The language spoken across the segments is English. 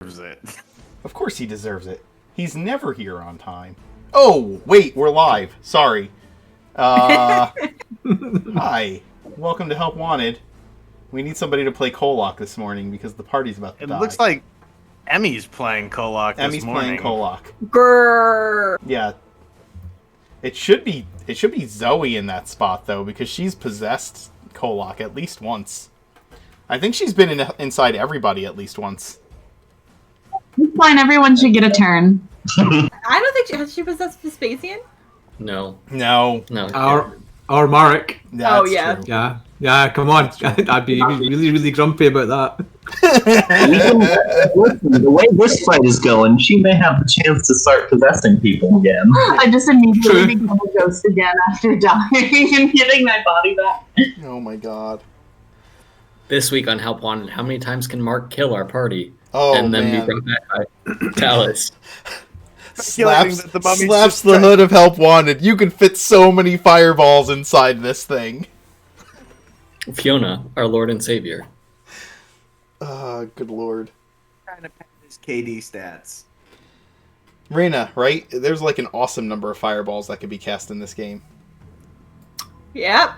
it. Of course he deserves it. He's never here on time. Oh, wait, we're live. Sorry. Hi. Welcome to Help Wanted. We need somebody to play Kolak this morning because the party's about to die. It looks like Emmy's playing Kolak this morning. Emmy's playing Kolak. Grrr. Yeah. It should be Zoe in that spot, though, because she's possessed Kolak at least once. I think she's been inside everybody at least once. It's fine, everyone should get a turn. I don't think has she possessed Vespasian? No. Or Marek. That's yeah. true. Yeah, come on. I'd be really, really grumpy about that. Listen, the way this fight is going, she may have the chance to start possessing people again. I just immediately become a ghost again after dying and getting my body back. Oh my god. This week on Help Wanted, how many times can Mark kill our party? Oh, and then man. be brought back by Talus. Slaps that the mummy's slaps just the trying- hood of Help Wanted. You can fit so many fireballs inside this thing. Fiona, our Lord and Savior. Good lord. Trying to pad his KD stats. Reyna, right? There's like an awesome number of fireballs that could be cast in this game. Yep.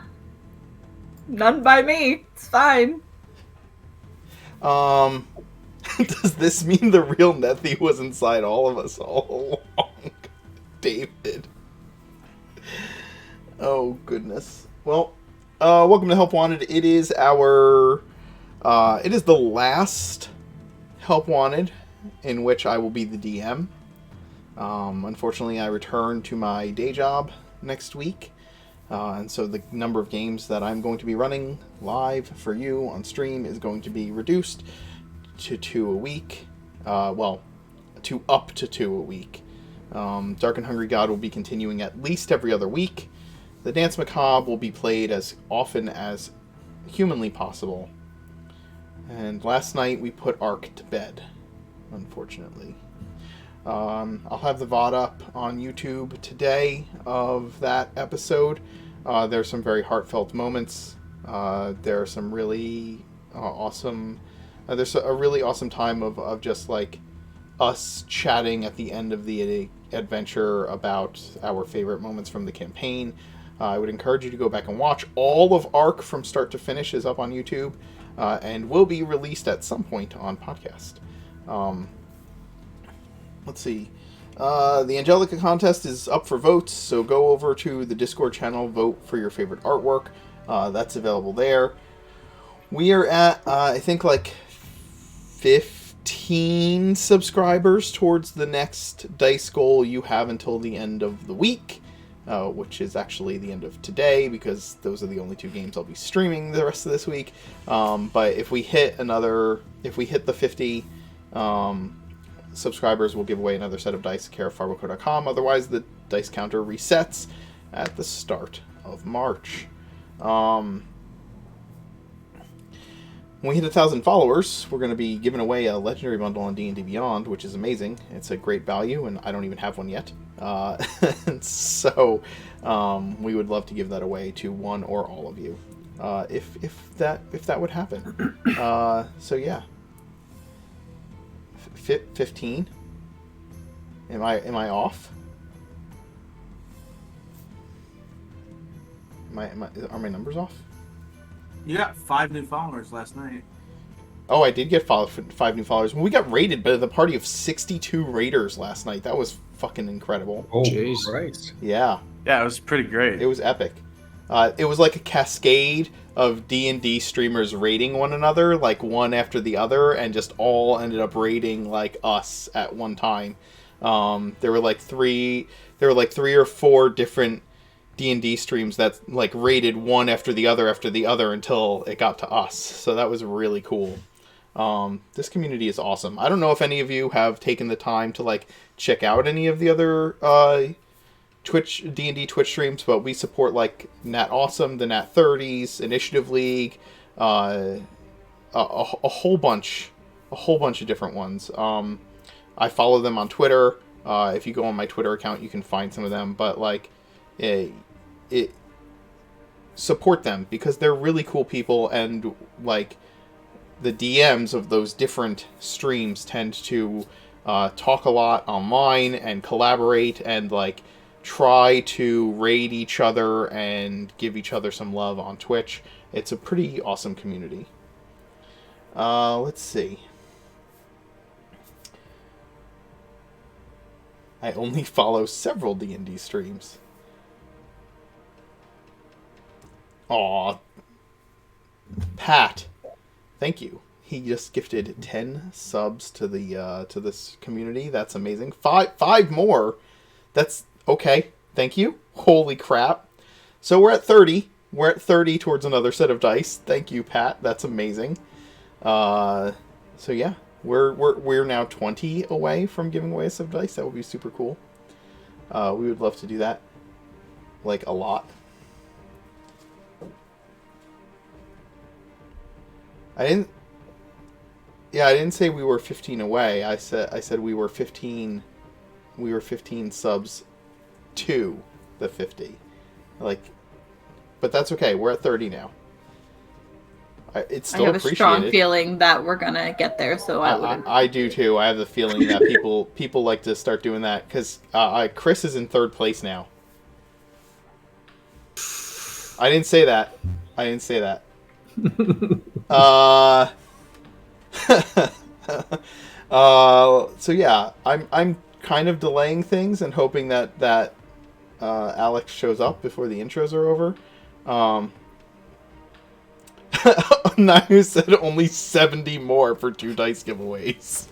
None by me. It's fine. Does this mean the real Nethi was inside all of us all along? David. Oh, goodness. Well, welcome to Help Wanted. It is the last Help Wanted in which I will be the DM. Unfortunately, I return to my day job next week. And so the number of games that I'm going to be running live for you on stream is going to be reduced to 2 a week. To up to 2 a week. Dark and Hungry God will be continuing at least every other week. The Dance Macabre will be played as often as humanly possible. And last night we put Ark to bed, unfortunately. I'll have the VOD up on YouTube today of that episode. There's some very heartfelt moments. There are some really awesome... there's a really awesome time of just like us chatting at the end of the adventure about our favorite moments from the campaign. I would encourage you to go back and watch. All of Ark from start to finish is up on YouTube and will be released at some point on podcast. Let's see. The Angelica contest is up for votes, so go over to the Discord channel, vote for your favorite artwork. That's available there. We are at, I think, like 15 subscribers towards the next dice goal you have until the end of the week, which is actually the end of today, because those are the only 2 games I'll be streaming the rest of this week. But if we hit the 50 subscribers, we'll give away another set of dice at careoffarboco.com. Otherwise, the dice counter resets at the start of March. When we hit 1,000 followers, we're going to be giving away a legendary bundle on D&D Beyond, which is amazing. It's a great value, and I don't even have one yet. So we would love to give that away to one or all of you, if that would happen. So yeah, 15. Am I off? Are my numbers off? You got 5 new followers last night. Oh, I did get 5 new followers. We got raided by the party of 62 raiders last night. That was fucking incredible. Oh, Jeez. Christ. Yeah, Yeah, it was pretty great. it was epic. It was like a cascade of D&D streamers raiding one another, like one after the other, and just all ended up raiding like us at one time. There were like 3 or 4 different D&D streams that like raided one after the other until it got to us. So that was really cool. This community is awesome. I don't know if any of you have taken the time to like check out any of the other D&D Twitch streams, but we support like Nat Awesome, the Nat 30s, Initiative League, a whole bunch of different ones. I follow them on Twitter. If you go on my Twitter account, you can find some of them, but like it support them because they're really cool people, and like the DMs of those different streams tend to talk a lot online and collaborate and like try to raid each other and give each other some love on Twitch. It's a pretty awesome community. Let's see. I only follow several D&D streams. Aw. Pat. Thank you. He just gifted 10 subs to the to this community. That's amazing. Five more. That's okay. Thank you. Holy crap. So we're at 30. We're at 30 towards another set of dice. Thank you, Pat. That's amazing. So yeah, we're now 20 away from giving away a set of dice. That would be super cool. We would love to do that. Like a lot. I didn't say we were 15 away. I said we were 15 subs to the 50. Like, but that's okay. We're at 30 now. It's still I have a appreciated. strong feeling that we're gonna get there, so I do too. I have the feeling that people like to start doing that because Chris is in 3rd place now. I didn't say that. So yeah, I'm kind of delaying things and hoping that Alex shows up before the intros are over. Nahu said only 70 more for 2 dice giveaways.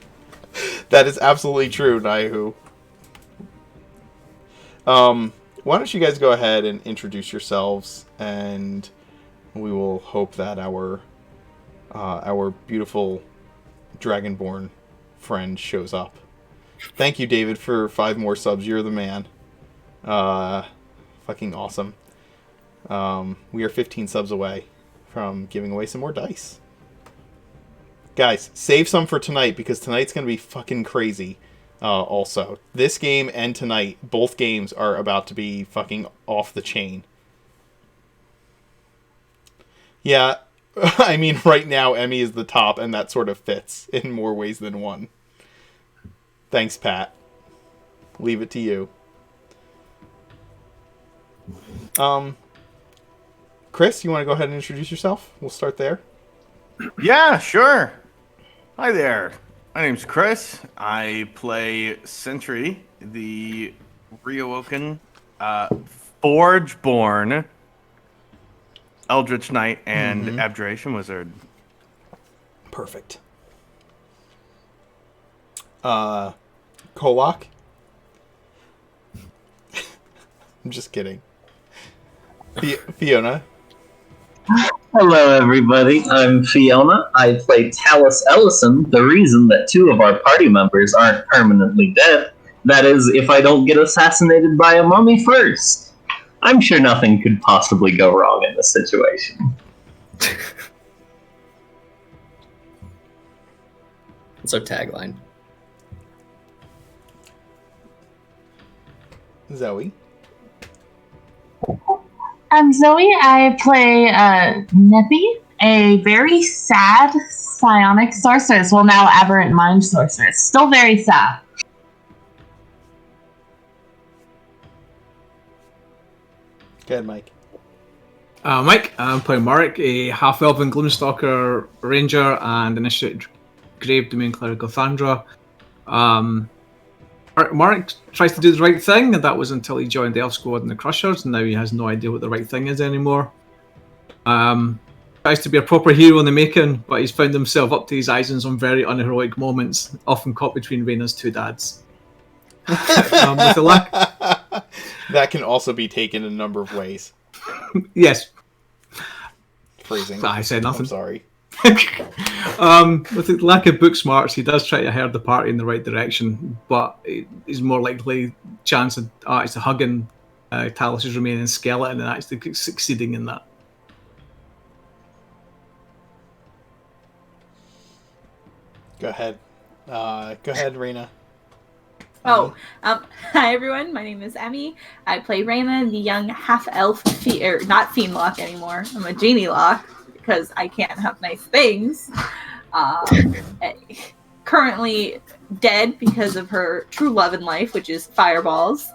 That is absolutely true, Nahu. Why don't you guys go ahead and introduce yourselves, and we will hope that our beautiful Dragonborn friend shows up. Thank you, David, for 5 more subs. You're the man. Fucking awesome. We are 15 subs away from giving away some more dice. Guys, save some for tonight because tonight's going to be fucking crazy. Also, this game and tonight, both games are about to be fucking off the chain. Yeah, I mean, right now, Emmy is the top, and that sort of fits in more ways than one. Thanks, Pat. Leave it to you. Chris, you want to go ahead and introduce yourself? We'll start there. Yeah, sure. Hi there. My name's Chris. I play Sentry, the reawoken, Forge-born Eldritch Knight and Abjuration Wizard. Perfect. Kolak? I'm just kidding. Fiona? Hello, everybody. I'm Fiona. I play Talus Ellison, the reason that 2 of our party members aren't permanently dead. That is, if I don't get assassinated by a mummy first. I'm sure nothing could possibly go wrong in this situation. That's our tagline. Zoe? I'm Zoe. I play Neppy, a very sad psionic sorceress. Well, now aberrant mind sorceress. Still very sad. Go ahead, Mike. Mike, I'm playing Marek, a half-elven Gloomstalker Ranger and Initiate Grave Domain Cleric Gothandra. Marek tries to do the right thing, and that was until he joined the Elf Squad and the Crushers, and now he has no idea what the right thing is anymore. Tries to be a proper hero in the making, but he's found himself up to his eyes in some very unheroic moments, often caught between Raina's 2 dads. With a lack... That can also be taken in a number of ways. Yes. Phrasing. I said nothing. I'm sorry. With the lack of book smarts, he does try to herd the party in the right direction, but he's more likely chance of actually hugging Talus's remaining skeleton and actually succeeding in that. Go ahead. Go ahead, Raina. Hi everyone, my name is Emmy. I play Raina, the young half-elf, not Fiendlock anymore. I'm a Genie Lock, because I can't have nice things. eh, currently dead because of her true love in life, which is fireballs.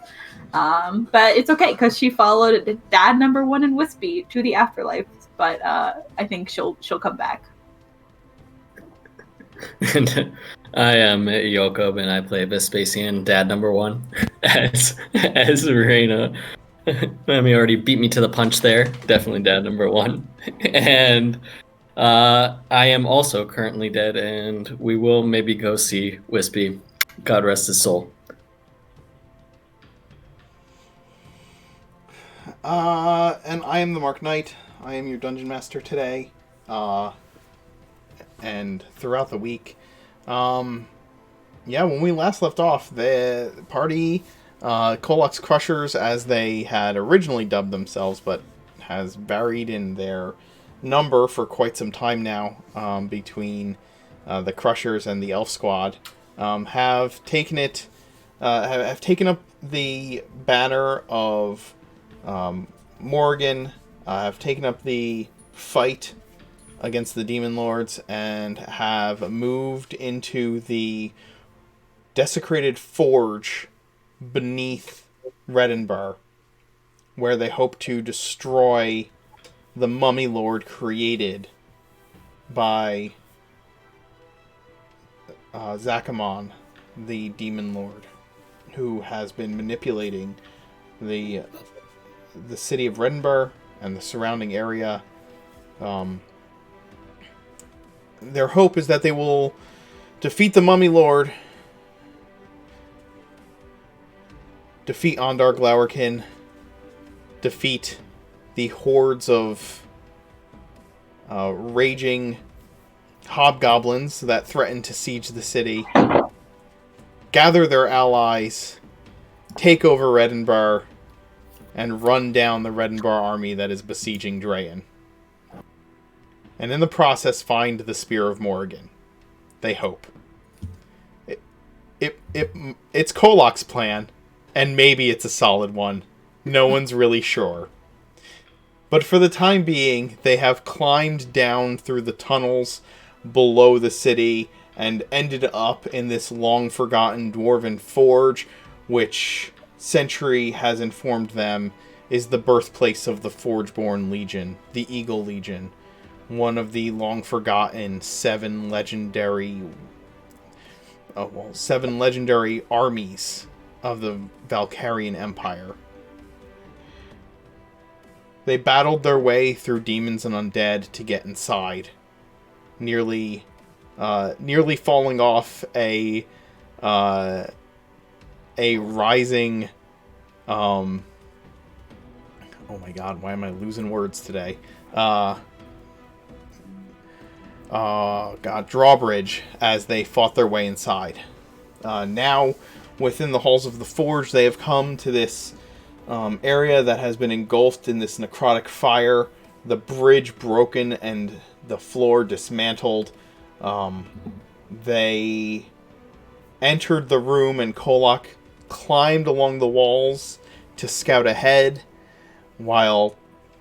But it's okay because she followed dad number one and Wispy to the afterlife. But I think she'll come back. And I am Jakob, and I play Vespasian, dad number one, as Reina. Mammy already beat me to the punch there. Definitely dad number one. And I am also currently dead, and we will maybe go see Wispy. God rest his soul. And I am the Mark Knight. I am your dungeon master today. And throughout the week. When we last left off, the party, Kolox Crushers, as they had originally dubbed themselves, but has varied in their number for quite some time now, between the Crushers and the Elf Squad, have taken up the banner of Morgan, have taken up the fight against the Demon Lords, and have moved into the desecrated forge beneath Redenbar, where they hope to destroy the Mummy Lord created by Zakamon, the Demon Lord, who has been manipulating the city of Redenbar and the surrounding area. Their hope is that they will defeat the Mummy Lord, defeat Ondar Glowerkin, defeat the hordes of raging hobgoblins that threaten to siege the city, gather their allies, take over Redenbar, and run down the Redenbar army that is besieging Draen. And in the process find the Spear of Morrigan. They hope. It's Kolok's plan, and maybe it's a solid one. No one's really sure. But for the time being, they have climbed down through the tunnels below the city and ended up in this long-forgotten dwarven forge, which Sentry has informed them is the birthplace of the Forgeborn Legion, the Eagle Legion, one of the long-forgotten seven legendary armies of the Valkyrian Empire. They battled their way through demons and undead to get inside, nearly falling off a rising. Oh my god, why am I losing words today? Drawbridge, as they fought their way inside. Now, within the halls of the forge, they have come to this area that has been engulfed in this necrotic fire, the bridge broken and the floor dismantled. They entered the room, and Kolok climbed along the walls to scout ahead, while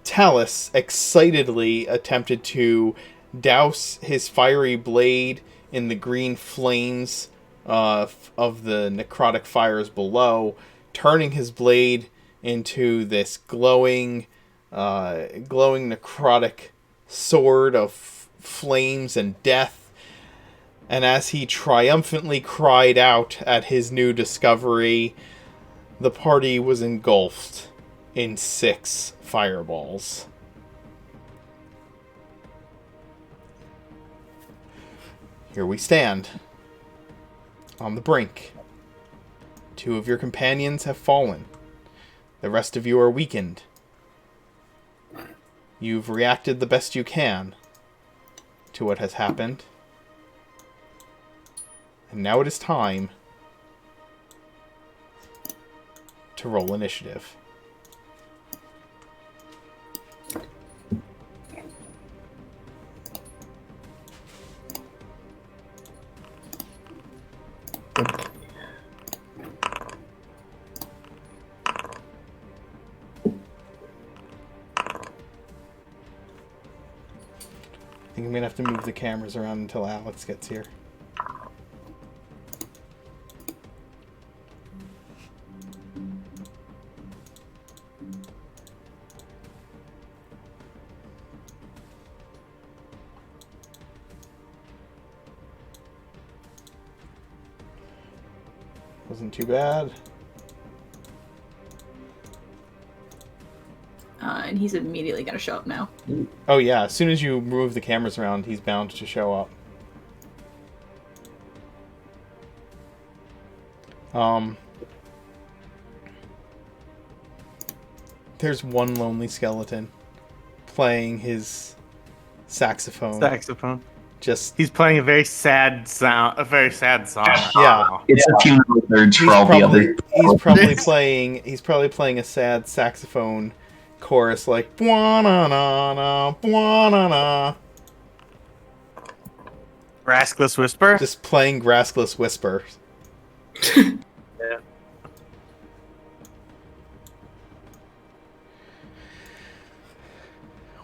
Talus excitedly attempted to douse his fiery blade in the green flames of the necrotic fires below, turning his blade into this glowing necrotic sword of flames and death. And as he triumphantly cried out at his new discovery, the party was engulfed in 6 fireballs. Here we stand, on the brink. 2 of your companions have fallen. The rest of you are weakened. You've reacted the best you can to what has happened. And now it is time to roll initiative. think I'm gonna have to move the cameras around until Alex gets here. Wasn't too bad. And he's immediately going to show up now. Oh yeah, as soon as you move the cameras around, he's bound to show up. There's one lonely skeleton playing his saxophone. Saxophone. Just He's playing a very sad song. Yeah. It's a funeral dirge for all the other. he's probably playing a sad saxophone chorus like bwa-na-na-na, bwa-na-na. Rascalous Whisper. Just playing Grassless Whisper. Yeah.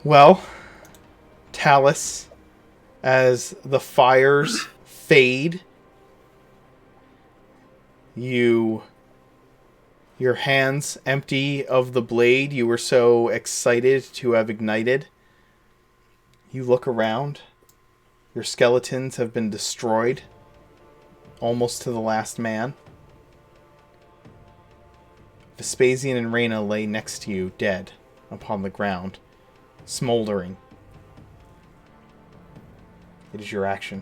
Well, Talus, as the fires fade, your hands empty of the blade you were so excited to have ignited. You look around. Your skeletons have been destroyed, almost to the last man. Vespasian and Reyna lay next to you, dead, upon the ground, smoldering. It is your action.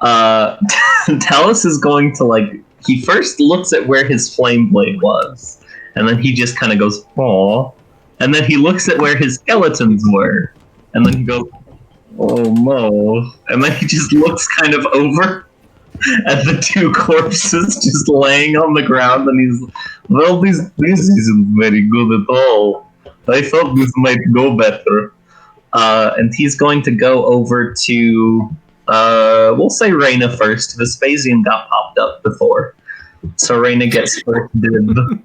Talus is going to, he first looks at where his flame blade was, and then he just kind of goes, "Aw," and then he looks at where his skeletons were, and then he goes, "Oh no," and then he just looks kind of over at the two corpses just laying on the ground, and he's, "Well, this isn't very good at all. I thought this might go better." And he's going to go over to, we'll say Reyna first. Vespasian got popped up before. So Reyna gets first dib.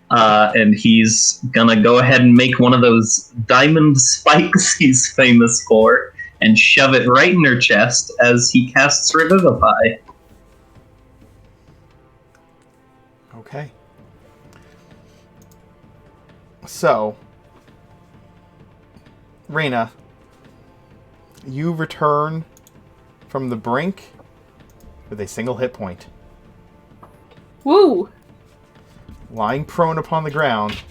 And he's gonna go ahead and make one of those diamond spikes he's famous for and shove it right in her chest as he casts Revivify. Okay. So, Reyna, you return from the brink with a single hit point. Woo! Lying prone upon the ground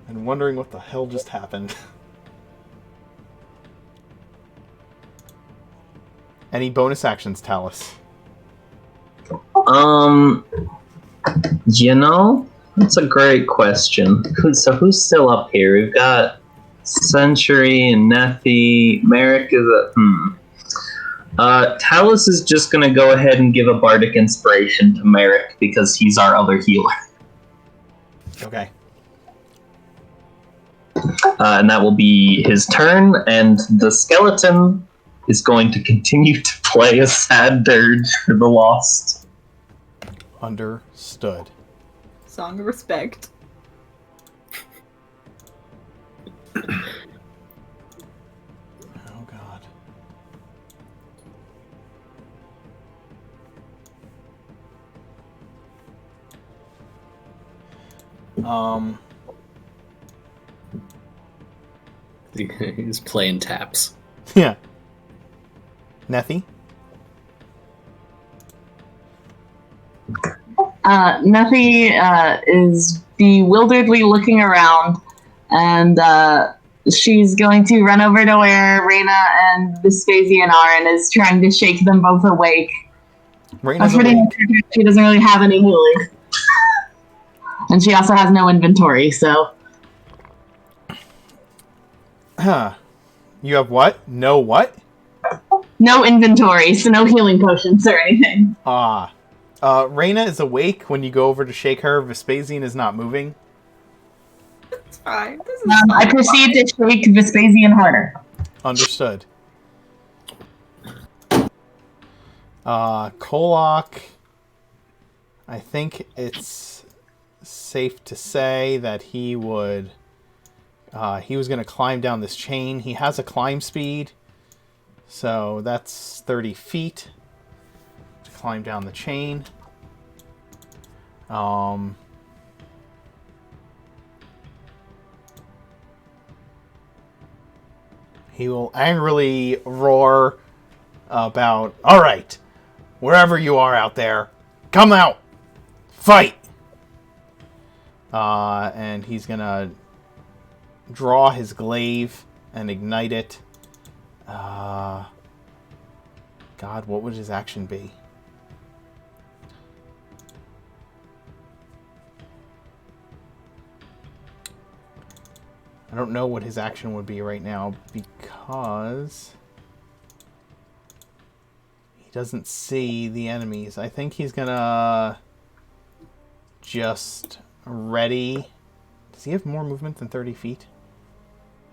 and wondering what the hell just happened. Any bonus actions, Talus? That's a great question. So who's still up here? We've got Century and Nephi. Merrick is Talus is just gonna go ahead and give a bardic inspiration to Merrick because he's our other healer. Okay. And that will be his turn, and the skeleton is going to continue to play a sad dirge for the lost. Understood. Song of respect. Oh god. He's playing taps. Yeah. Nephi? Nephi is bewilderedly looking around, and she's going to run over to where Reyna and Vespasian are and is trying to shake them both awake. Reyna's I'm pretty awake. sure she doesn't really have any healing. And she also has no inventory, so... Huh. You have what? No what? No inventory, so no healing potions or anything. Ah. Reyna is awake when you go over to shake her. Vespasian is not moving. It's fine. This is I fine. proceed to shake Vespasian harder. Understood. Kolok. I think it's safe to say that he was going to climb down this chain. He has a climb speed, so that's 30 feet to climb down the chain. He will angrily roar about, all right, wherever you are out there, come out, fight. And he's going to draw his glaive and ignite it. God, what would his action be? I don't know what his action would be right now because he doesn't see the enemies. I think he's gonna just ready. Does he have more movement than 30 feet?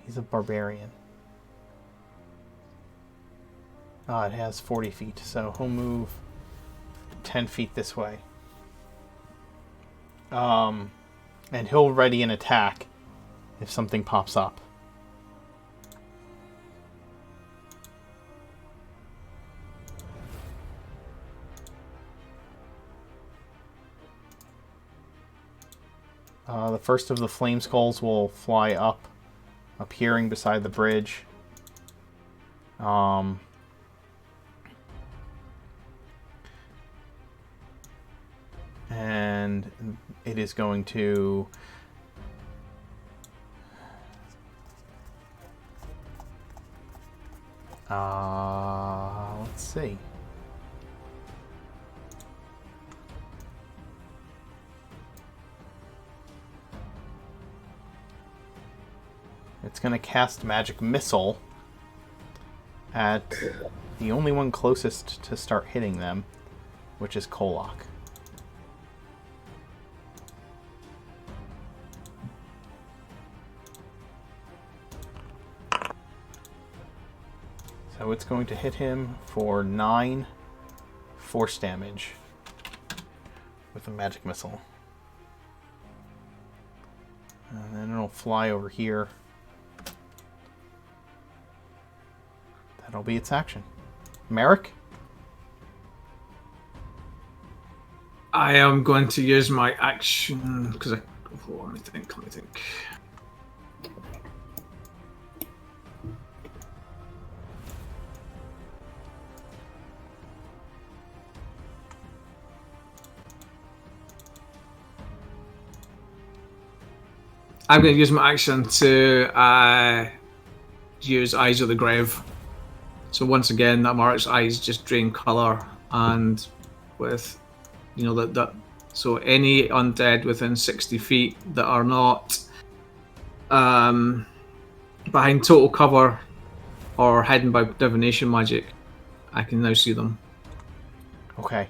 He's a barbarian. Oh, it has 40 feet, so he'll move 10 feet this way. And he'll ready an attack if something pops up. The first of the flame skulls will fly up, appearing beside the bridge. And it is going to let's see. It's going to cast Magic Missile at the only one closest to start hitting them, which is Kolok. So it's going to hit him for 9 force damage with a Magic Missile. And then it'll fly over here. That'll be its action. Merrick? I am going to use my action because let me think. I'm going to use my action to use Eyes of the Grave. So once again, that Mark's eyes just drain color, and with, that. So any undead within 60 feet that are not behind total cover or hidden by divination magic, I can now see them. Okay.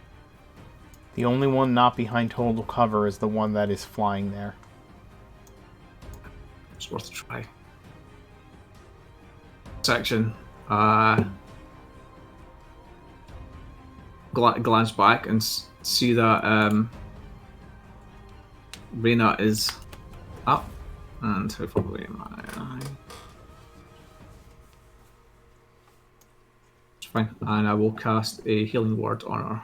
The only one not behind total cover is the one that is flying there. It's worth a try. Section. Glance back and see that Reyna is up, and how far away am I? It's fine, and I will cast a healing word on her.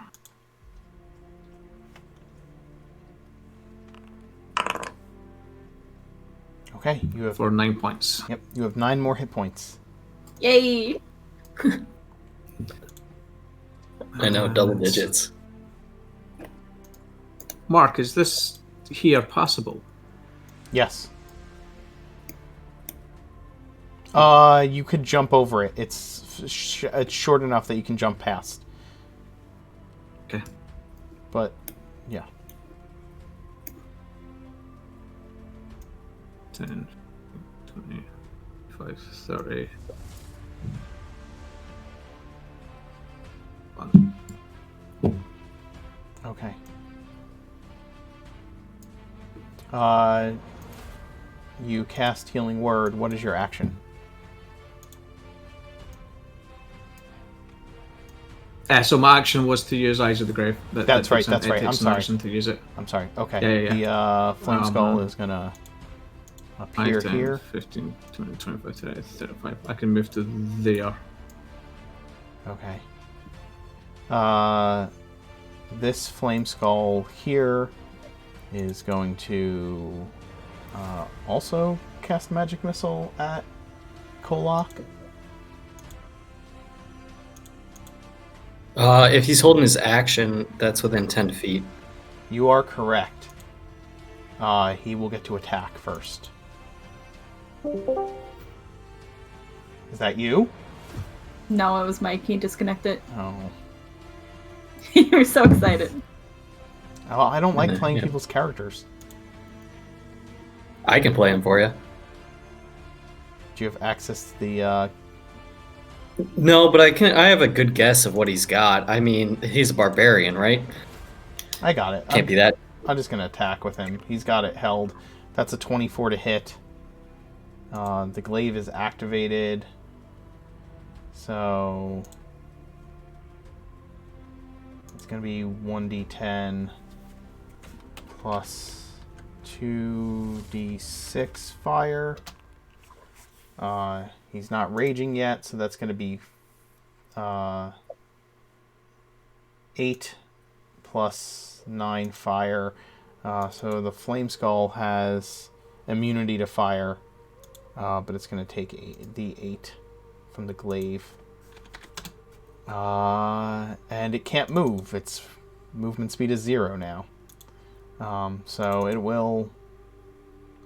Okay, you have for 9 points. Yep, you have 9 more hit points. Yay! I know, double digits. Mark, is this here possible? Yes. You could jump over it. It's short enough that you can jump past. Okay. But, yeah. 10, 20, 25, 30. Okay. You cast Healing Word. What is your action? So my action was to use Eyes of the Grave. That's right, that's it right. takes I'm an sorry. action to use it. I'm sorry. Okay. Yeah, yeah. The Flame Skull is gonna 5, appear 10, here. 15, 20, 25, 30, 35. I can move to there. Okay. This Flame Skull here is going to also cast Magic Missile at Kolak. If he's holding his action, that's within 10 feet. You are correct. He will get to attack first. Is that you? No, it was Mike. He disconnected. Oh. You were so excited. Oh, I don't like playing Yeah. people's characters. I can play him for you. Do you have access to the... No, but I have a good guess of what he's got. I mean, he's a barbarian, right? I got it. Can't be that. I'm just going to attack with him. He's got it held. That's a 24 to hit. The glaive is activated. So... it's going to be 1d10 plus 2d6 fire. He's not raging yet, so that's going to be 8 plus 9 fire. So the Flame Skull has immunity to fire, but it's going to take the 8 from the glaive. And it can't move. Its movement speed is 0 now. So it will...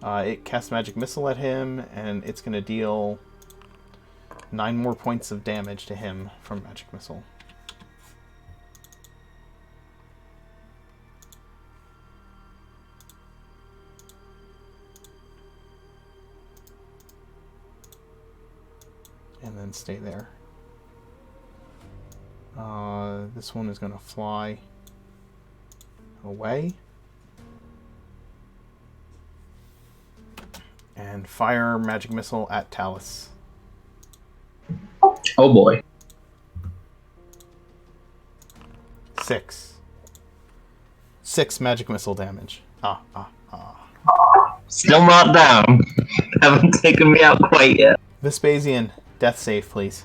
it casts Magic Missile at him, and it's going to deal 9 more points of damage to him from Magic Missile. And then stay there. This one is going to fly away. And fire Magic Missile at Talus. Oh boy. 6 Magic Missile damage. Still not down. Haven't taken me out quite yet. Vespasian, death save, please.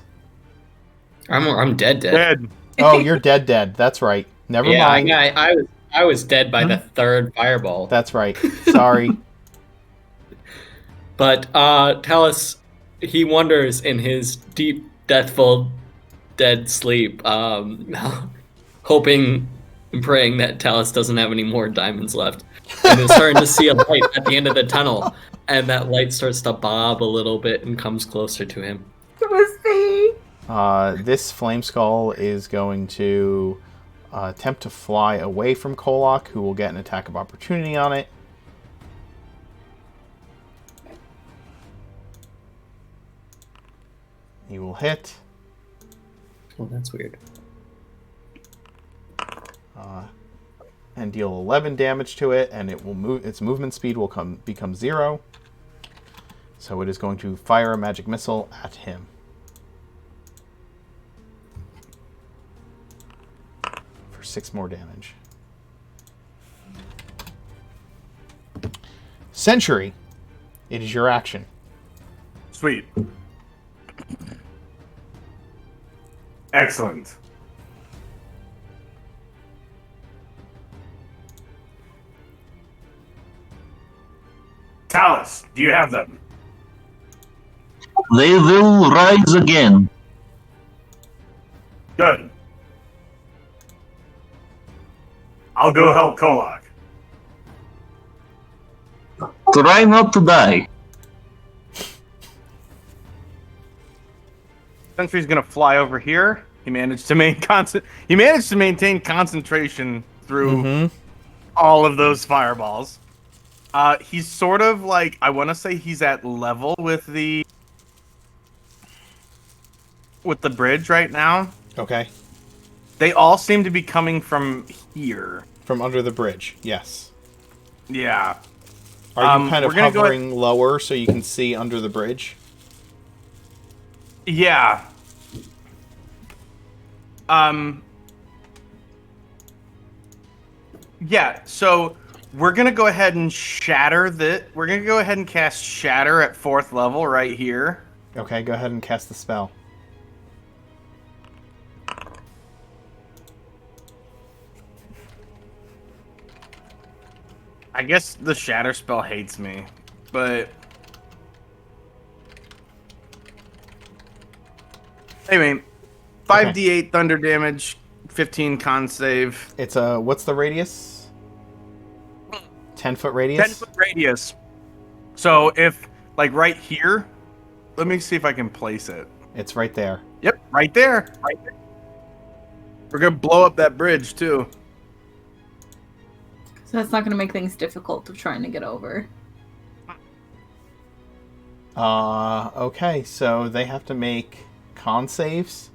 I'm dead. Dead. Oh, you're dead. That's right. Never Yeah, mind. I was dead by the third fireball. That's right. Sorry. But Talus, he wonders in his deep, deathful, dead sleep, hoping and praying that Talus doesn't have any more diamonds left. And is starting to see a light at the end of the tunnel, and that light starts to bob a little bit and comes closer to him. It was me. This Flame Skull is going to attempt to fly away from Kolak, who will get an attack of opportunity on it. He will hit. Oh, that's weird. And deal 11 damage to it, and it will move. Its movement speed will become 0. So it is going to fire a Magic Missile at him. For 6 more damage. Sentry, it is your action. Sweet. Excellent. Talus, do you have them? They will rise again. Good. I'll go help Kolak. Try not to die. Sentry's gonna fly over here. He managed to maintain concentration through all of those fireballs. He's sort of like, I want to say he's at level with the bridge right now. Okay. They all seem to be coming from here. From under the bridge, yes. Yeah. Are you kind of we're gonna go hovering lower so you can see under the bridge? Yeah. Yeah, so we're gonna go ahead and shatter the. We're gonna go ahead and cast Shatter at 4th level right here. Okay, go ahead and cast the spell. I guess the Shatter spell hates me, but anyway, 5d8 thunder damage, 15 con save. It's a what's the radius? 10-foot radius. 10-foot radius. So if like right here, let me see if I can place it. It's right there. Yep, right there. Right there. We're gonna blow up that bridge too. So that's not going to make things difficult of trying to get over. Okay, so they have to make con saves.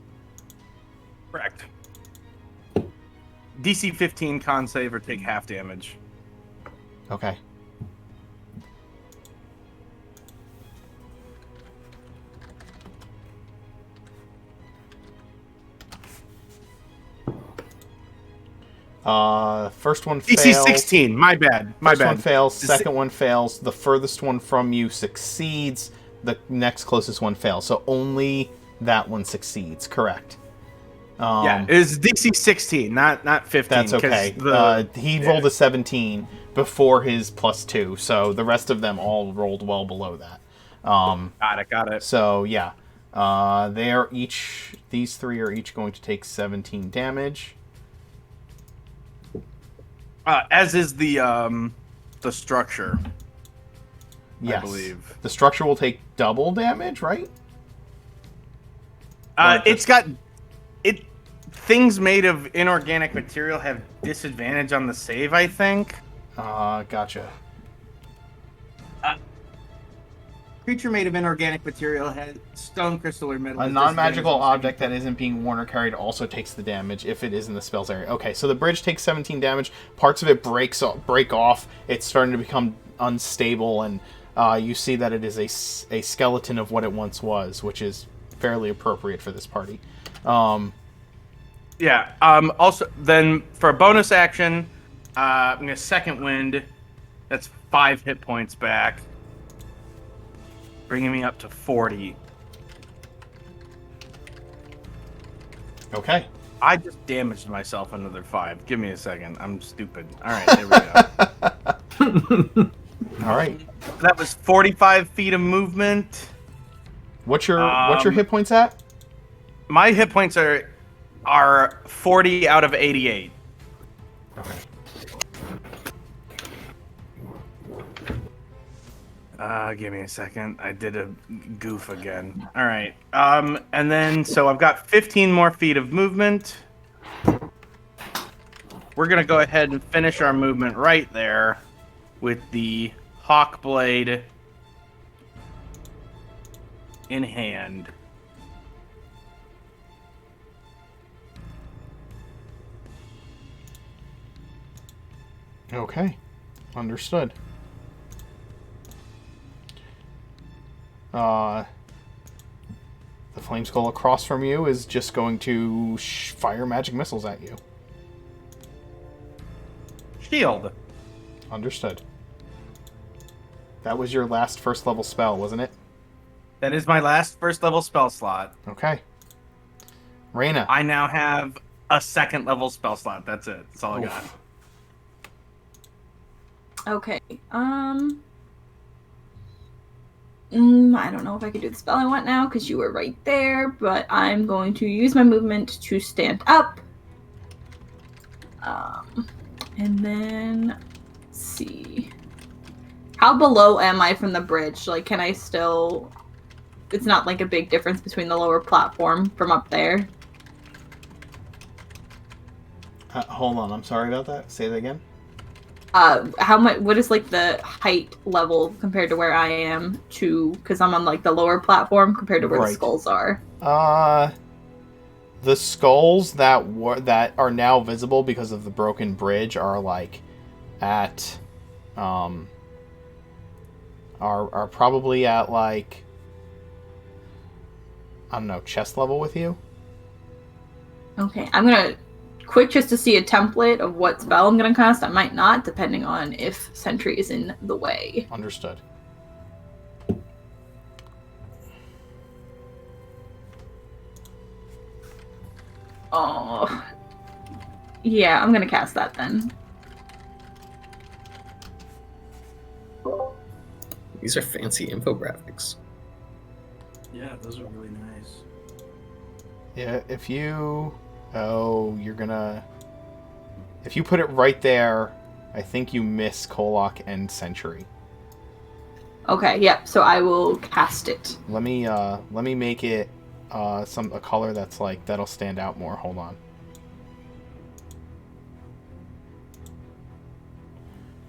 Correct. DC 15 con save or take half damage. Okay. First one DC fails. 16. My bad. My First bad. one fails. Second one fails. The furthest one from you succeeds. The next closest one fails. So only that one succeeds. Correct. Yeah, it's DC 16, not 15. That's okay. He rolled a 17 before his +2, so the rest of them all rolled well below that. Got it. So yeah, they are each. These three are each going to take 17 damage. As is the structure. Yes. I believe The structure will take double damage, right? It's got it. Things made of inorganic material have disadvantage on the save, I think. Gotcha. Creature made of inorganic material has stone, crystal, or metal. A has non-magical disadvantage on object that isn't being worn or carried also takes the damage if it is in the spell's area. Okay, so the bridge takes 17 damage. Parts of it break off. It's starting to become unstable, and you see that it is a skeleton of what it once was, which is fairly appropriate for this party. Yeah. Also, then for a bonus action, I'm gonna second wind. That's 5 hit points back, bringing me up to 40. Okay. I just damaged myself another 5. Give me a second. I'm stupid. All right, there we go. All right. That was 45 feet of movement. What's your hit points at? My hit points are 40 out of 88. Okay. Give me a second. I did a goof again. All right. And then so I've got 15 more feet of movement. We're gonna go ahead and finish our movement right there with the Hawk Blade in hand. Okay. Understood. The flame skull across from you is just going to fire magic missiles at you. Shield. Understood. That was your last first level spell, wasn't it? That is my last first level spell slot. Okay. Reyna. I now have a second level spell slot. That's it. That's all I got. Okay. I don't know if I could do the spell I want now because you were right there, but I'm going to use my movement to stand up. And then let's see. How below am I from the bridge? Like, can I still? It's not like a big difference between the lower platform from up there. Hold on, I'm sorry about that. Say that again. How much? What is like the height level compared to where I am to? Because I'm on like the lower platform compared to where the skulls are. The skulls that are now visible because of the broken bridge are like at are probably at like, I don't know, chest level with you. Okay, I'm gonna quick just to see a template of what spell I'm going to cast. I might not, depending on if Sentry is in the way. Understood. Oh. Yeah, I'm going to cast that then. These are fancy infographics. Yeah, those are really nice. Yeah, if you... Oh, you're gonna... If you put it right there, I think you miss Kolok and Sentry. Okay, yep, so I will cast it. Let me make it a color that's like, that'll stand out more. Hold on.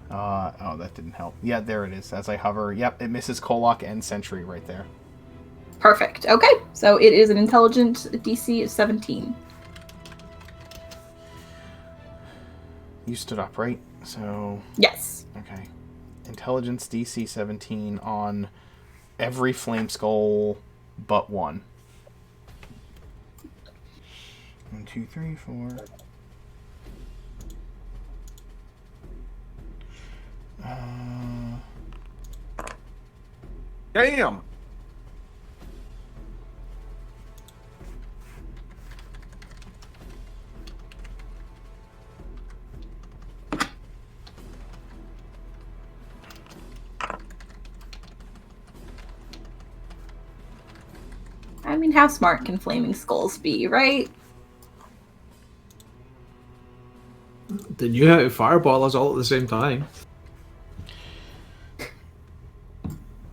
Oh, that didn't help. Yeah, there it is. As I hover, yep, it misses Kolok and Sentry right there. Perfect. Okay, so it is an intelligent DC of 17. You stood up, right? So... Yes. Okay. Intelligence DC 17 on every Flame Skull but one. 1, 2, 3, 4. Damn! I mean, how smart can Flaming Skulls be, right? They knew how to fireball us all at the same time.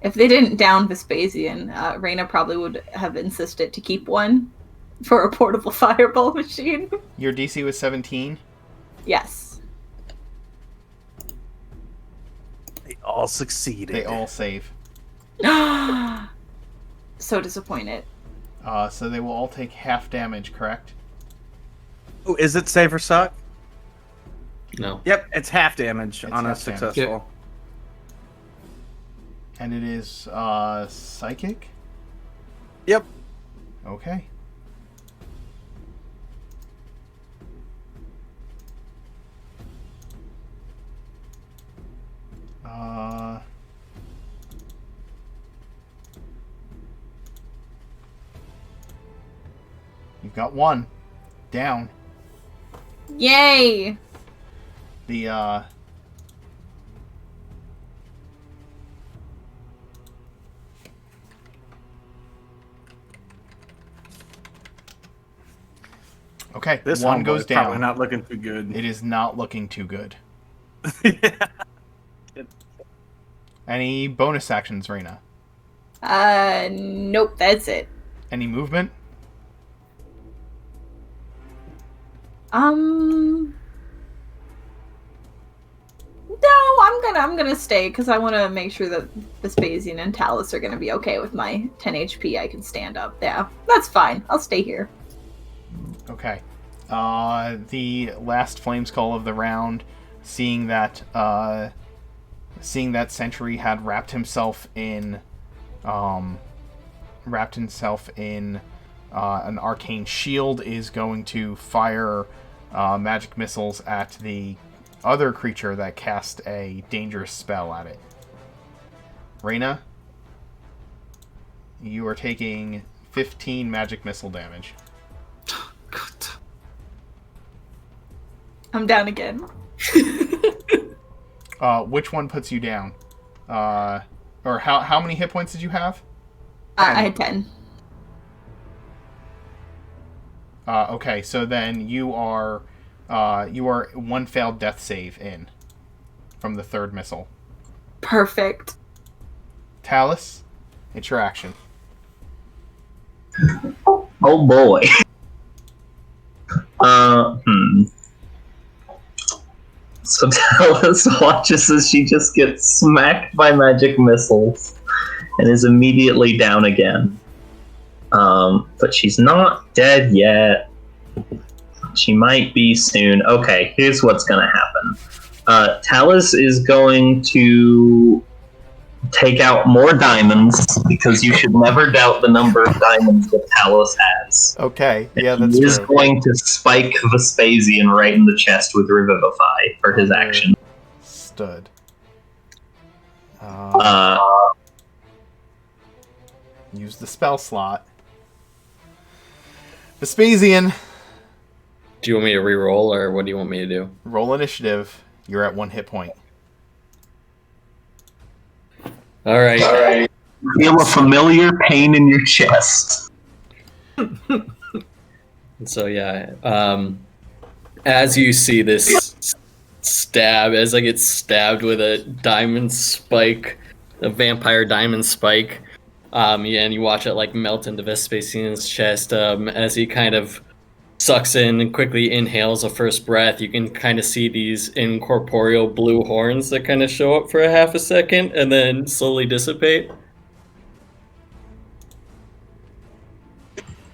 If they didn't down Vespasian, Reyna probably would have insisted to keep one for a portable fireball machine. Your DC was 17? Yes. They all succeeded. They all save. So disappointed. So they will all take half damage, correct? Oh, is it save or suck? No. Yep, it's half damage It's on a half damage. successful. And it is psychic? Yep. Okay. You've got one down. Yay! The Okay, This one homeboy's goes probably down. not looking too good. It is not looking too good. Yeah. Any bonus actions, Reyna? Nope, that's it. Any movement? No, I'm gonna stay because I want to make sure that Vespasian and Talus are gonna be okay with my 10 HP. I can stand up. Yeah, that's fine. I'll stay here. Okay. The last flame skull of the round, seeing that Sentry had wrapped himself in an arcane shield, is going to fire magic missiles at the other creature that cast a dangerous spell at it. Reyna, you are taking 15 magic missile damage. God. I'm down again. Which one puts you down? Or how many hit points did you have? I had 10. Okay, so then you are one failed death save in from the third missile. Perfect. Talus, it's your action. Oh boy. So Talus watches as she just gets smacked by magic missiles and is immediately down again. But she's not dead yet. She might be soon. Okay, here's what's gonna happen. Talus is going to take out more diamonds because you should never doubt the number of diamonds that Talos has. Okay, yeah, that's He is true. going to spike Vespasian right in the chest with Revivify for his action. Stood. Use the spell slot. Vespasian, Do you want me to re-roll, or what do you want me to do? roll initiative. You're at 1 hit point. All right. Feel a familiar pain in your chest. So yeah, as you see this stab, as I get stabbed with a diamond spike, a vampire diamond spike, and you watch it like melt into Vespasian's chest as he kind of sucks in and quickly inhales a first breath. You can kind of see these incorporeal blue horns that kind of show up for a half a second and then slowly dissipate.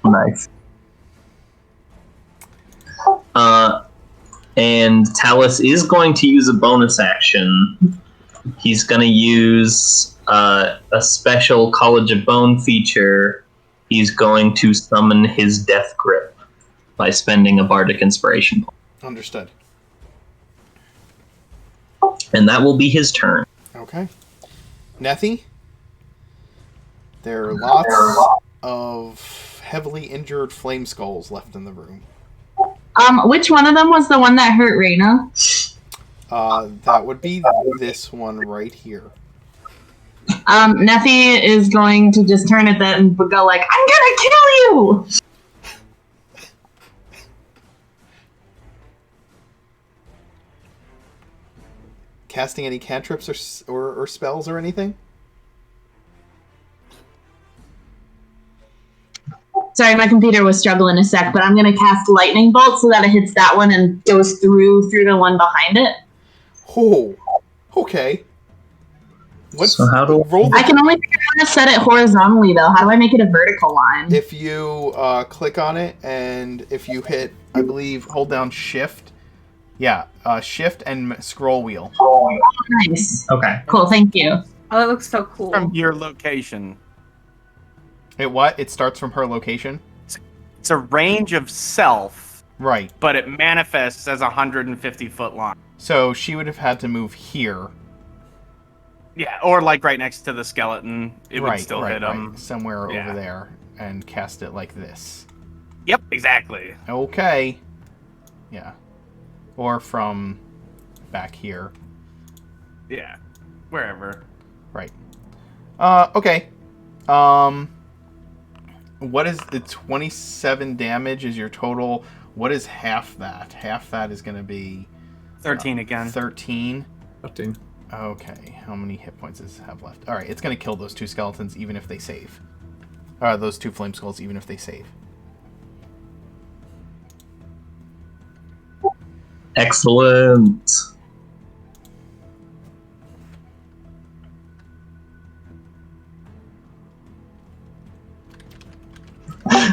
Nice. And Talus is going to use a bonus action. He's going to use a special College of Bone feature. He's going to summon his Death Grip by spending a Bardic Inspiration point. Understood. And that will be his turn. Okay. Nethy, there are lots of heavily injured flame skulls left in the room. Which one of them was the one that hurt Reyna? That would be this one right here. Nephi is going to just turn at that and go like, I'm gonna kill you! Casting any cantrips or spells or anything? Sorry, my computer was struggling a sec, but I'm gonna cast Lightning Bolt so that it hits that one and goes through the one behind it. Oh, okay. So how do roll? I can only figure out how to set it horizontally, though. How do I make it a vertical line? If you click on it and if you hit, I believe, hold down Shift. Yeah, Shift and scroll wheel. Nice. Okay. Cool, thank you. Oh, that looks so cool. From your location. It what? It starts from her location? It's a range of self, Right. but it manifests as a 150-foot line. So she would have had to move here. Yeah, or like right next to the skeleton. It would Right, still right, hit him. right. Somewhere Yeah. over there and cast it like this. Yep, exactly. Okay. Yeah. Or from back here. Yeah, wherever. Right. Okay. What is the 27 damage is your total? What is half that? Half that is going to be 13 again. 13. 13. Okay. How many hit points does it have left? All right. It's going to kill those two skeletons even if they save. Those two flame skulls even if they save. Excellent.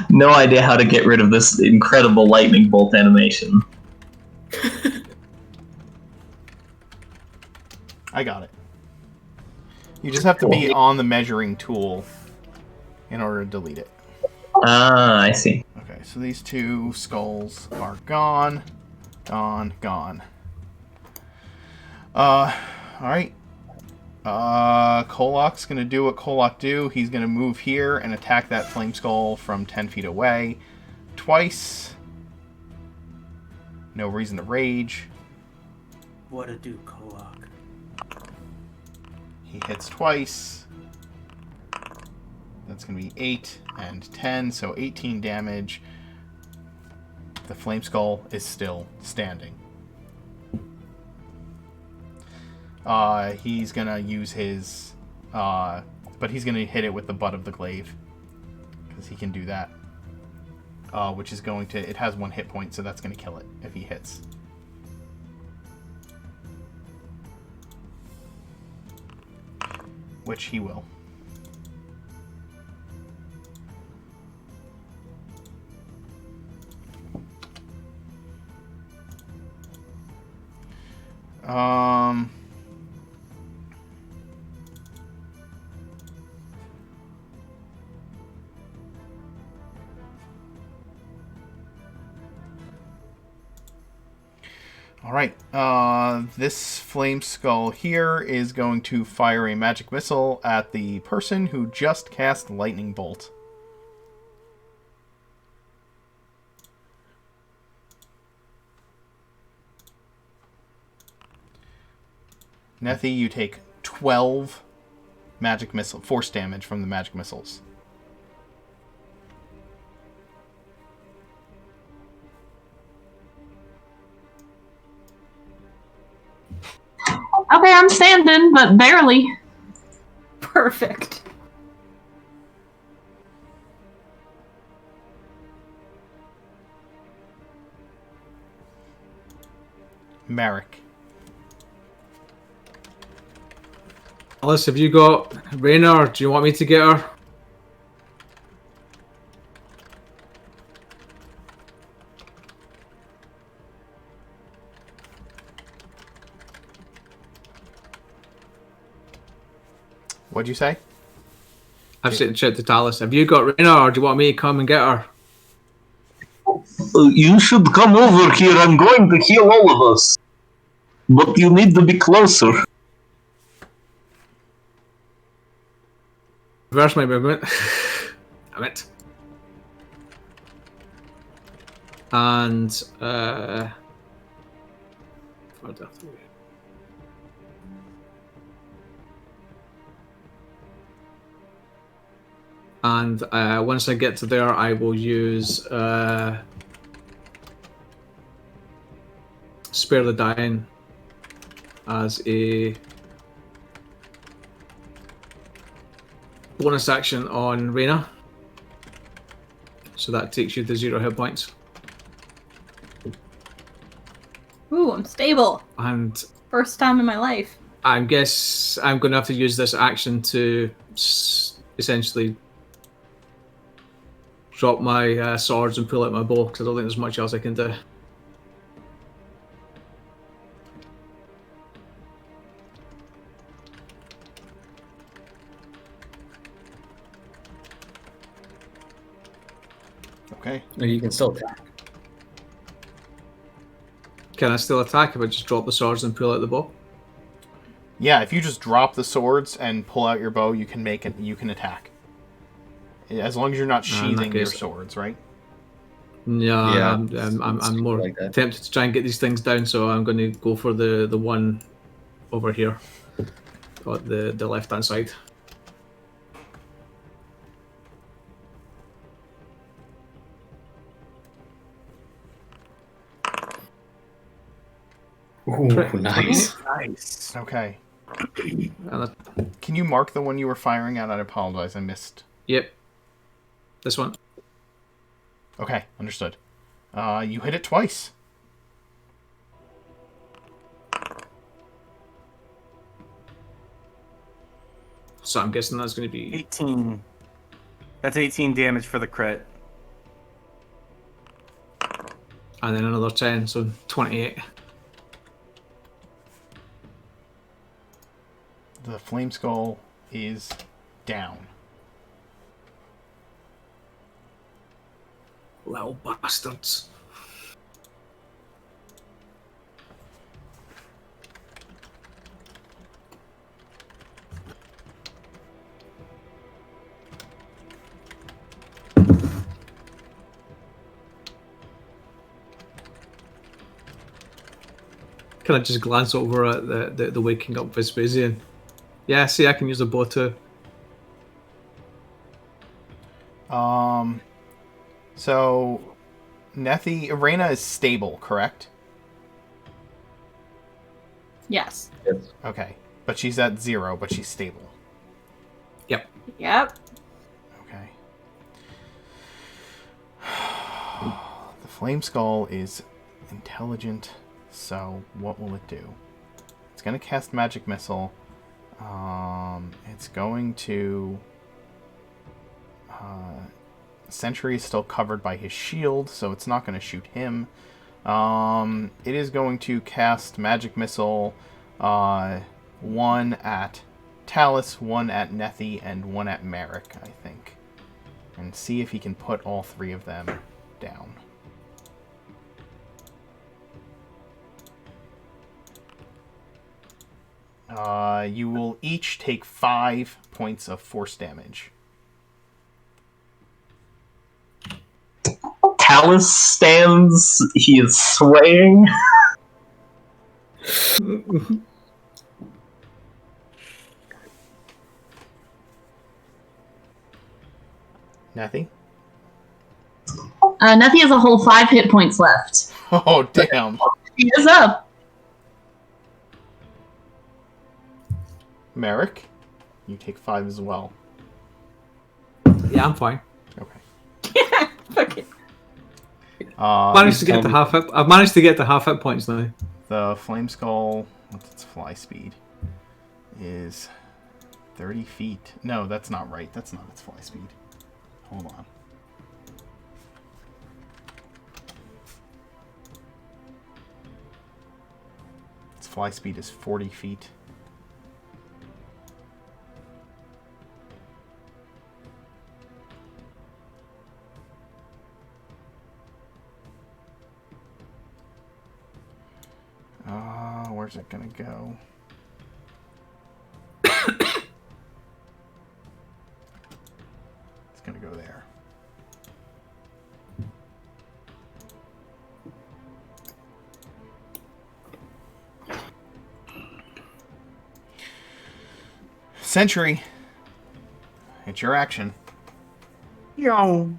No idea how to get rid of this incredible lightning bolt animation. I got it. You just have to be on the measuring tool in order to delete it. Ah, I see. Okay, so these two skulls are gone. Gone. Alright. Kolok's gonna do what Kolok do. He's gonna move here and attack that flame skull from 10 feet away. Twice. No reason to rage. What to do, Kolok? He hits twice. That's gonna be 8 and 10, so 18 damage. The flame skull is still standing. He's gonna use his, but he's gonna hit it with the butt of the glaive, because he can do that. Which is going to, it has 1 hit point, so that's gonna kill it if he hits. Which he will. All right. This flame skull here is going to fire a magic missile at the person who just cast lightning bolt. Nethi, you take 12 magic missile force damage from the magic missiles. Okay, I'm standing, but barely. Perfect. Merrick. Alice, have you got Raina, or do you want me to get her? What'd you say? I've said to Talis, have you got Raina, or do you want me to come and get her? You should come over here. I'm going to heal all of us. But you need to be closer. Reverse my movement. Damn it. And, once I get to there, I will use Spare the Dying as a bonus action on Raina. So that takes you to 0 hit points. Ooh, I'm stable. And First time in my life. I guess I'm going to have to use this action to essentially drop my swords and pull out my bow, because I don't think there's much else I can do. Okay. Or you can still attack. Can I still attack if I just drop the swords and pull out the bow? Yeah, if you just drop the swords and pull out your bow, you can make it. You can attack. As long as you're not sheathing your swords, right? Yeah, Yeah, I'm more like that. tempted to try and get these things down, so I'm going to go for the one over here, got the left hand side. Ooh, nice. Nice. Okay. And Can you mark the one you were firing at? I apologize, I missed. yep, this one. Okay, understood. You hit it twice. So I'm guessing that's going to be 18. That's 18 damage for the crit. and then another 10, so 28. The flame skull is down. Little bastards. Can I just glance over at the waking up Vespasian? Yeah, see, I can use a bow too. So Nethi, Irena is stable, correct? Yes. Okay. But she's at 0, but she's stable. Yep. Yep. Okay. The flame skull is intelligent, so what will it do? It's going to cast magic missile. It's going to... Sentry is still covered by his shield, so it's not going to shoot him. It is going to cast magic missile, one at Talus, one at Nethi, and one at Merrick, I think. And see if he can put all 3 of them down. You will each take 5 points of force damage. Talus stands. He is swaying. Nathy? Nethy has a whole 5 hit points left. Oh, damn. He is up. Merrick? You take 5 as well. Yeah, I'm fine. Okay. Fuck it. Managed to get to half hit. I've managed to get to half hit points now. The Flame Skull, what's its fly speed? Is 30 feet. No, that's not right. That's not its fly speed. Hold on. Its fly speed is 40 feet. Where's it gonna go? It's gonna go there. Sentry. It's your action. Yo.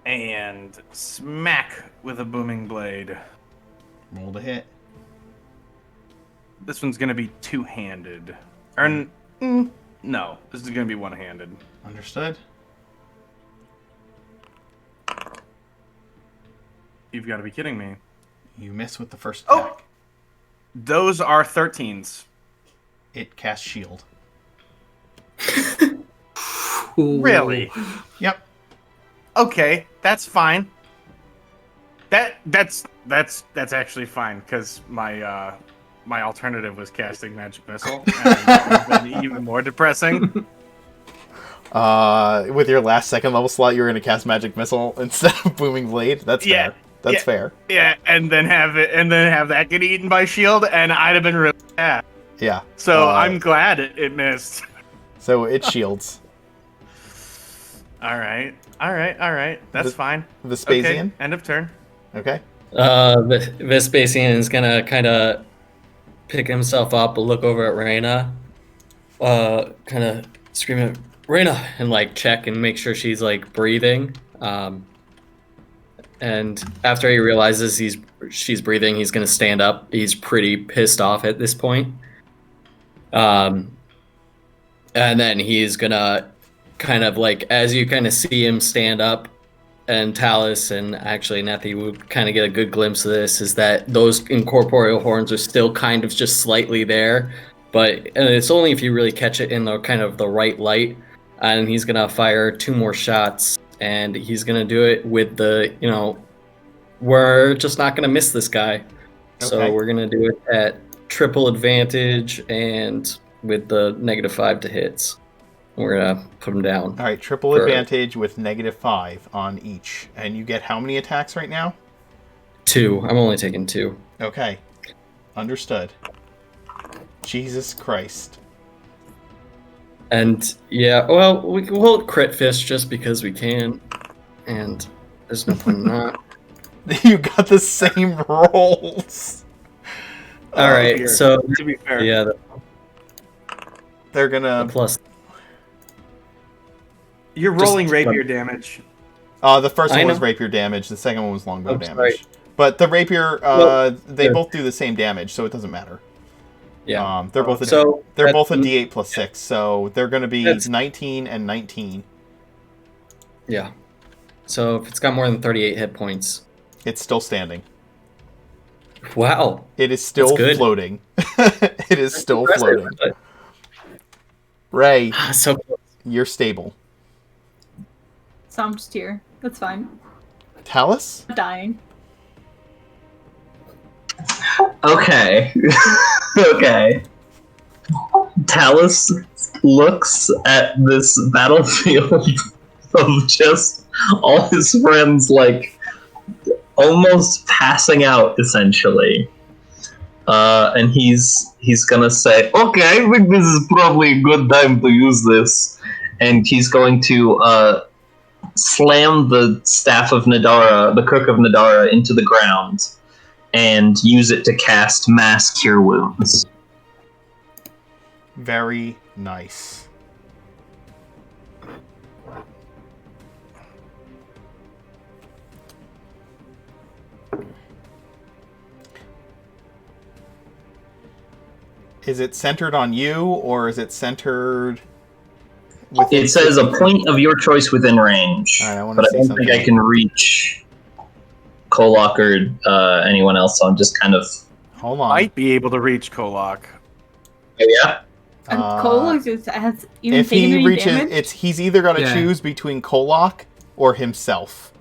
And smack with a booming blade. Roll to hit. This one's gonna be two-handed. Or no, this is gonna be one-handed. Understood. You've got to be kidding me. You miss with the first Oh! attack. Those are 13s. It casts shield. Ooh. Really? Yep. Okay, that's fine. That's actually fine because my my alternative was casting magic missile, and that would have been even more depressing. With your last second level slot, you're going to cast magic missile instead of booming blade. That's Yeah, fair. That's yeah. fair. Yeah, and then have that get eaten by shield, and I'd have been really sad. Yeah. So I'm glad it missed. So it shields. All right. That's fine. Vespasian. Okay, end of turn. Okay. Vespasian is gonna kind of pick himself up, look over at Reyna, kind of screaming, "Reyna!" and like check and make sure she's like breathing. And after he realizes she's breathing, he's gonna stand up. He's pretty pissed off at this point. And then he's gonna kind of like, as you kind of see him stand up, and Talus and actually Nethy would kind of get a good glimpse of this, is that those incorporeal horns are still kind of just slightly there, but it's only if you really catch it in the kind of the right light. And he's gonna fire 2 more shots, and he's gonna do it with the, we're just not gonna miss this guy. Okay. So we're gonna do it at triple advantage and with the -5 to hits. We're gonna put him down. All right. Triple advantage with -5 on each. And you get how many attacks right now? 2. I'm only taking 2. Okay. Understood. Jesus Christ. And yeah, well, we'll crit fist just because we can. And there's no point in that. You got the same rolls. All right, dear. so To be fair. yeah, They're the gonna. plus. You're Just- rolling rapier damage. The first I one was know. rapier damage. The second one was longbow Oh, damage. sorry. But the rapier, Well, they yeah. both do the same damage, so it doesn't matter. Yeah. They're both So they're that's- both a D8 plus 6, so they're going to be That's- 19 and 19. Yeah. So if it's got more than 38 hit points, It's still standing. wow. It is still good. floating. It is still Impressive, floating. but- Ray, So you're stable. So I'm just here. That's fine. Talus? I'm dying. Okay. Okay. Talus looks at this battlefield of just all his friends, like, almost passing out, essentially. And he's gonna say, "Okay, I think this is probably a good time to use this," and he's going to slam the staff of Nadara, the Cook of Nadara, into the ground, and use it to cast Mass Cure Wounds. Very nice. Is it centered on you, or is it centered within... It says a point of your choice within range, All right, I wanna but I see don't something. think I can reach Kolok or anyone else, so I'm just kind of... Hold on. Might be able to reach Kolok. Oh, yeah? And Kolok just has even If taken he any reaches, damage. he's either going to Yeah. choose between Kolok or himself.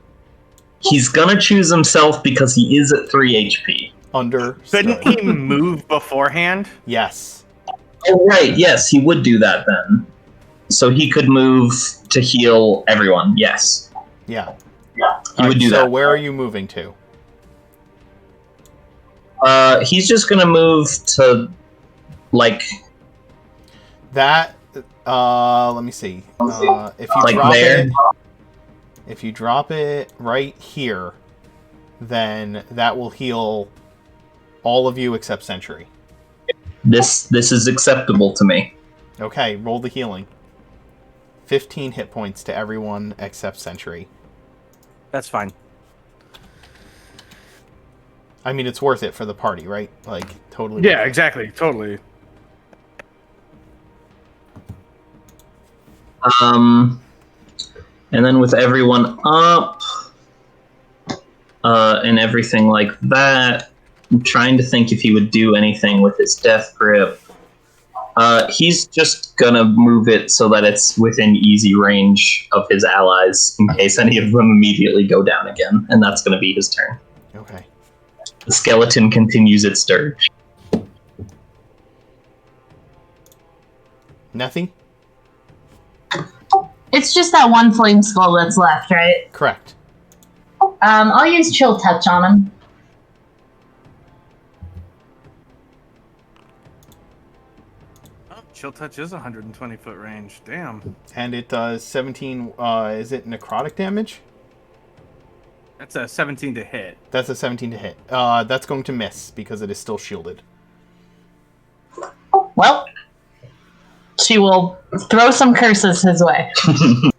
He's gonna choose himself because he is at 3 HP. Understood. Couldn't he move beforehand? Yes. Oh, right, yes, he would do that then. So he could move to heal everyone, yes. Yeah. He would do so that. where are you moving to? He's just gonna move to, like, That. Let me see. If you like drop there. it, if you drop it right here, then that will heal all of you except Sentry. This is acceptable to me. Okay, roll the healing. 15 hit points to everyone except Sentry. That's fine. I mean, it's worth it for the party, right? Like, totally. Yeah, worth it. exactly. Totally. And then with everyone up, and everything like that, I'm trying to think if he would do anything with his death grip. He's just gonna move it so that it's within easy range of his allies in case any of them immediately go down again, and that's gonna be his turn. Okay. The skeleton continues its dirge. Nothing? It's just that one flame skull that's left, right? Correct. I'll use chill touch on him. Oh, Chill Touch is 120 foot range. Damn. And it does 17. Is it necrotic damage? That's a 17 to hit. That's a 17 to hit. That's going to miss because it is still shielded. Well, she will throw some curses his way.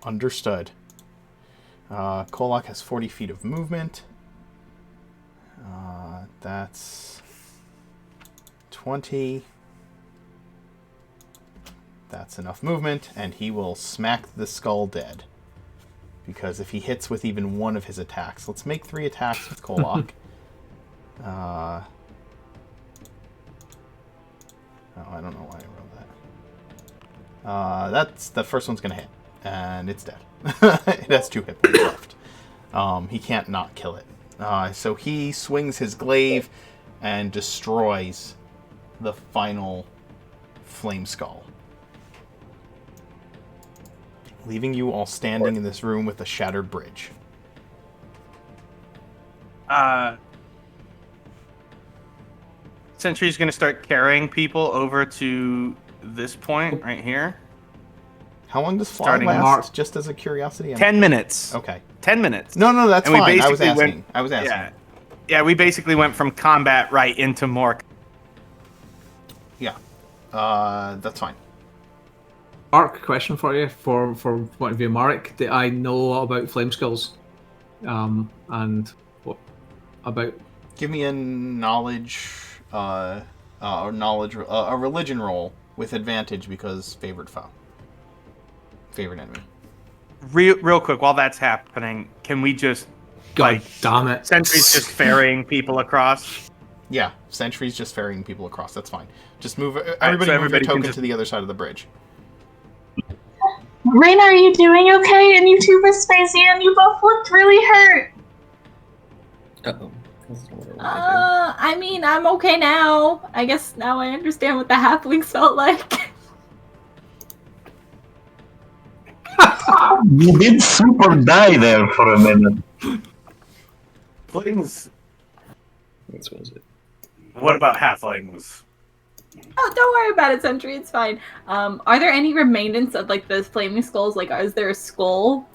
Understood. Kolok has 40 feet of movement. That's 20. That's enough movement, and he will smack the skull dead. Because if he hits with even one of his attacks, let's make 3 attacks with Kolok. Oh, I don't know why I rolled that. That's the first one's gonna hit, and it's dead. It has 2 hit points left. He can't not kill it. So he swings his glaive and destroys the final flame skull, leaving you all standing in this room with a shattered bridge. Sentry's gonna start carrying people over to this point right here. How long does fly Starting last? mark. Just as a curiosity. 10 minutes. Okay. 10 minutes. No, that's And we fine. I was basically asking. went- I was asking. Yeah. Yeah, we basically went from combat right into more. Yeah. That's fine. Mark, question for you, for point of view, Mark. Do I know a lot about flame skulls? And what about? Give me a knowledge, a religion roll with advantage because favorite foe, favorite enemy. Real quick, while that's happening, can we just God like damn it! Sentry's just ferrying people across? Yeah, Sentry's just ferrying people across. That's fine. Just move. so Everybody move your everybody can token just- to the other side of the bridge. Raina, are you doing okay? And you too, Miss Vespasian, you both looked really hurt. Uh-oh. I mean, I'm okay now. I guess now I understand what the halflings felt like. You did super die there for a minute. Flames. What was it? What about halflings? Oh, don't worry about it, Sentry. It's fine. Are there any remaindance of like those flaming skulls? Like, is there a skull?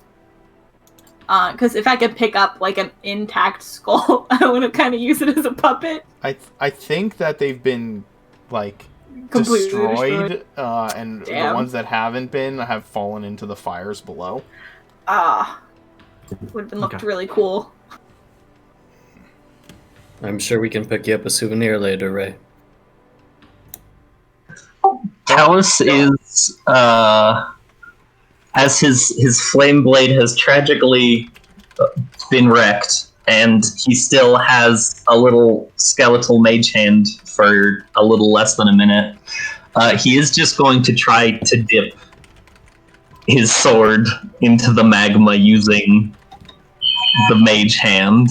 Because if I could pick up like an intact skull, I want to kind of use it as a puppet. I think that they've been like Completely destroyed, and the Damn. ones that haven't been have fallen into the fires below. Would have been looked Okay. really cool. I'm sure we can pick you up a souvenir later, Ray. Talus is as his flame blade has tragically been wrecked, and he still has a little skeletal mage hand for a little less than a minute. He is just going to try to dip his sword into the magma using the mage hand.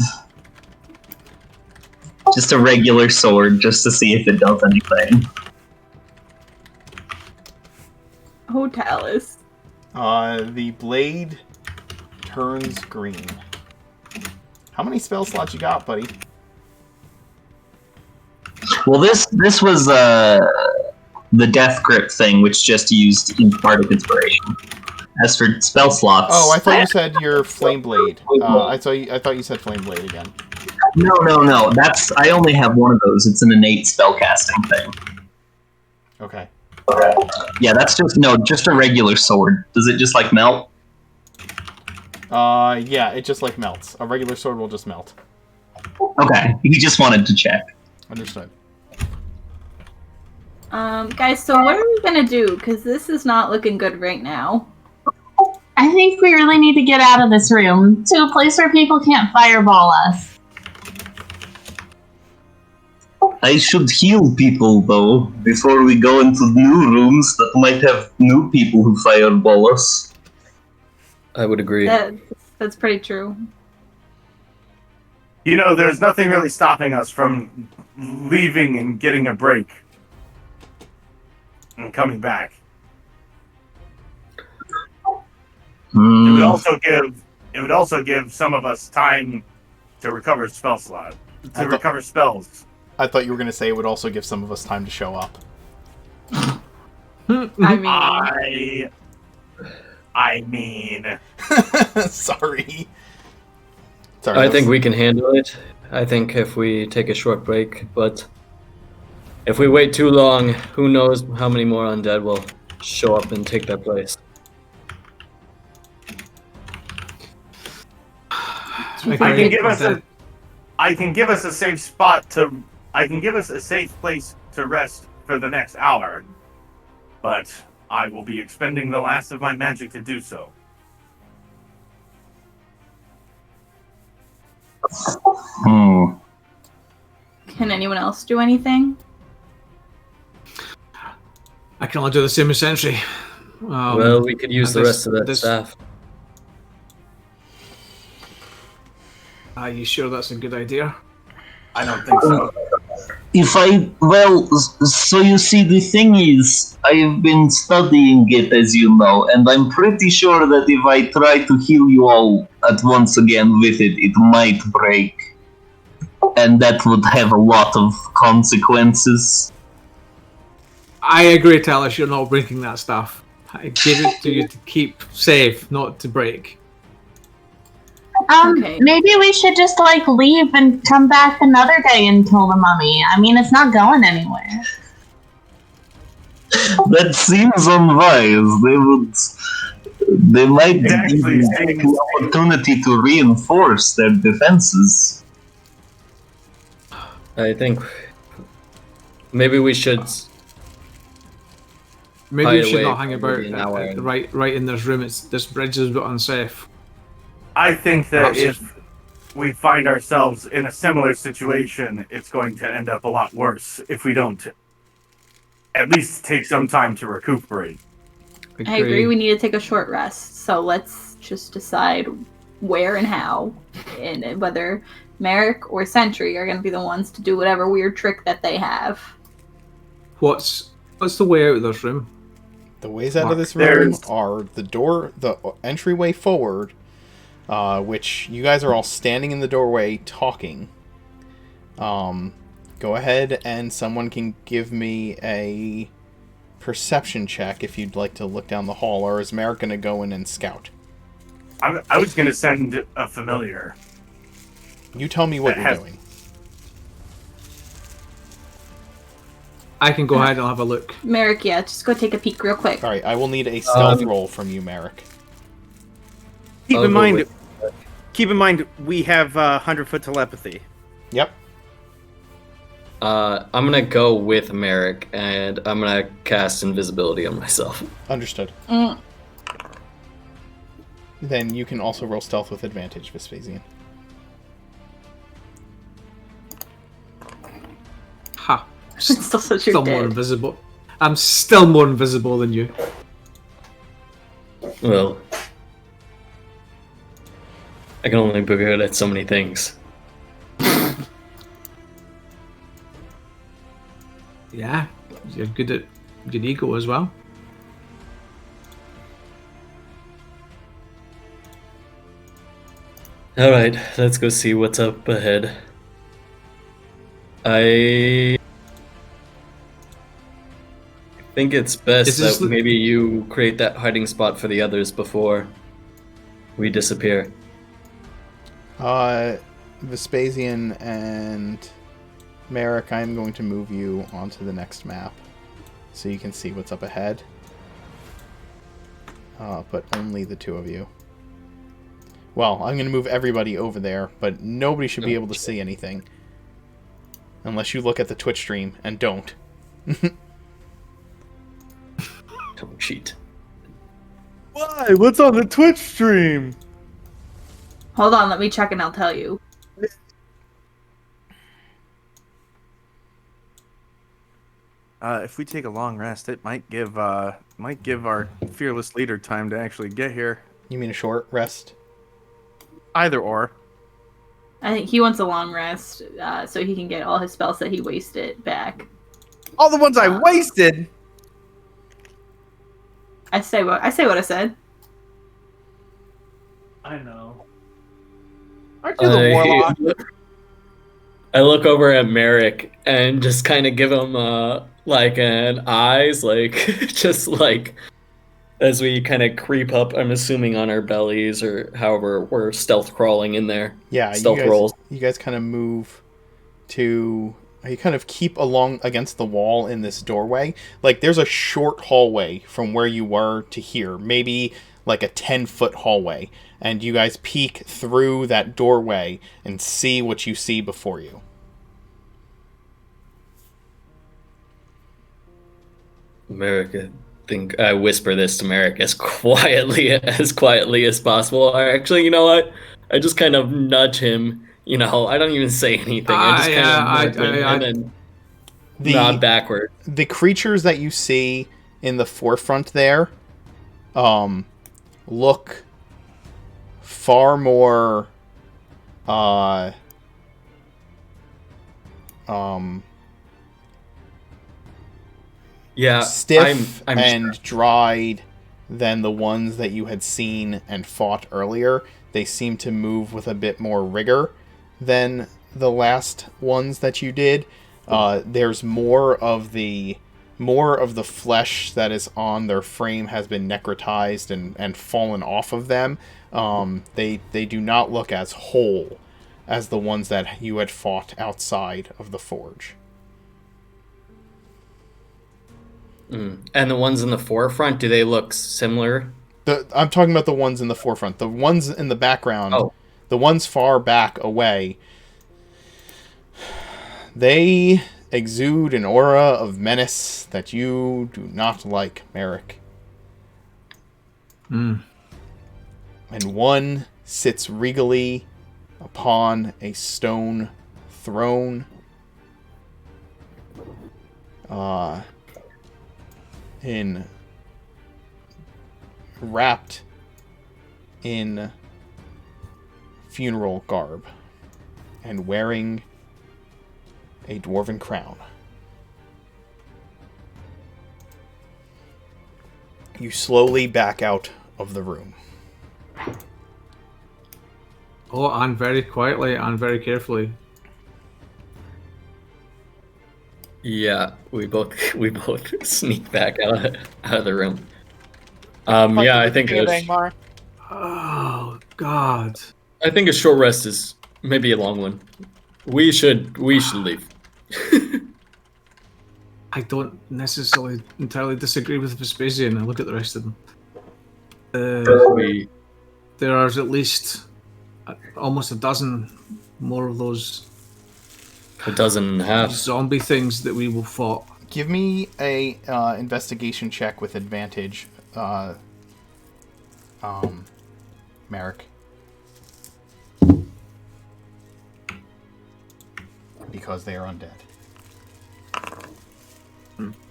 Just a regular sword, just to see if it does anything. Oh, Talus. The blade turns green. How many spell slots you got, buddy? Well, this was the death grip thing, which just used in part of inspiration. As for spell slots, Oh, I thought you said your flame blade. I thought you said flame blade again. no. I only have one of those. It's an innate spellcasting thing. Okay. Yeah, that's just a regular sword. Does it just like melt? Yeah, it just like melts. A regular sword will just melt. Okay, he just wanted to check. Understood. Guys, so what are we gonna do? Because this is not looking good right now. I think we really need to get out of this room to a place where people can't fireball us. I should heal people though before we go into new rooms that might have new people who fireball us. I would agree. That's pretty true. You know, there's nothing really stopping us from leaving and getting a break and coming back. It would also give some of us time to recover spells. Recover spells. I thought you were going to say it would also give some of us time to show up. I mean, Sorry. I think we can handle it. I think if we take a short break, but if we wait too long, who knows how many more undead will show up and take their place. I can give us a safe spot to. I can give us a safe place to rest for the next hour, but I will be expending the last of my magic to do so. Can anyone else do anything? I can only do the same as Sentry. Well, we could use the rest of that staff. Are you sure that's a good idea? I don't think so. So you see, the thing is, I've been studying it, as you know, and I'm pretty sure that if I try to heal you all at once again with it, it might break. And that would have a lot of consequences. I agree, Talus, you're not breaking that stuff. I gave it to you to keep safe, not to break. Okay. Maybe we should just like leave and come back another day and kill the mummy. I mean, it's not going anywhere. That seems unwise. They might Exactly. take the opportunity to reinforce their defenses. I think maybe we should. Maybe Hide we should away not hang for about maybe an hour. right in this room. This bridge is a bit unsafe. I think that Perhaps- if we find ourselves in a similar situation, it's going to end up a lot worse if we don't at least take some time to recuperate. I agree. We need to take a short rest. So let's just decide where and how, and whether Merrick or Sentry are going to be the ones to do whatever weird trick that they have. What's the way out of this room? The ways out of this There's- room are the door, the entryway forward, which you guys are all standing in the doorway talking. Go ahead and someone can give me a perception check if you'd like to look down the hall, or is Merrick going to go in and scout? I was going to send a familiar. You tell me what you're doing. I can go ahead and I'll have a look. Merrick, yeah, just go take a peek real quick. All right, I will need a stealth roll from you, Merrick. Keep in mind, we have 100-foot telepathy. Yep. I'm gonna go with Merrick, and I'm gonna cast invisibility on myself. Understood. Then you can also roll stealth with advantage, Vespasian. Ha. Still says you're Still more dead. invisible. I'm still more invisible than you. Well, I can only be good at so many things. Yeah, you're good at good ego as well. Alright, let's go see what's up ahead. I think it's best that maybe you create that hiding spot for the others before we disappear. Vespasian and Merrick, I'm going to move you onto the next map so you can see what's up ahead. But only the two of you. Well, I'm going to move everybody over there, but nobody should be able to see anything. Unless you look at the Twitch stream, and don't. Don't cheat. Why? What's on the Twitch stream? Hold on, let me check and I'll tell you. If we take a long rest, it might give our fearless leader time to actually get here. You mean a short rest? Either or. I think he wants a long rest, so he can get all his spells that he wasted back. All the ones I wasted. I say what I said. I know. Aren't you the warlock? I look over at Merrick and just kind of give him like an eyes, like just like as we kind of creep up. I'm assuming on our bellies or however we're stealth crawling in there. Yeah, stealth rolls. You guys kind of move to. You kind of keep along against the wall in this doorway. Like there's a short hallway from where you were to here, maybe like a 10-foot hallway, and you guys peek through that doorway and see what you see before you. Merrick, I think I whisper this to Merrick as quietly as possible. Or actually, you know what? I just kind of nudge him. You know, I don't even say anything. I just kind of nudge him and then nod backward. The creatures that you see in the forefront there, look far more, stiff and dried than the ones that you had seen and fought earlier. They seem to move with a bit more rigor than the last ones that you did. There's more of the flesh that is on their frame has been necrotized and fallen off of them. They do not look as whole as the ones that you had fought outside of the forge. And the ones in the forefront, do they look similar? I'm talking about the ones in the forefront. The ones in the background, the ones far back away, they exude an aura of menace that you do not like, Merrick. And one sits regally upon a stone throne, wrapped in funeral garb and wearing a dwarven crown. You slowly back out of the room. Oh, and very quietly and very carefully. Yeah, we both sneak back out of the room. Yeah, I think Angmar. Oh God. I think a short rest is maybe a long one. We should leave. I don't necessarily entirely disagree with Vespasian. I look at the rest of them. We There are at least almost a dozen more of those a dozen and a half. zombie things that we will fought. Give me a investigation check with advantage, Merrick. Because they are undead.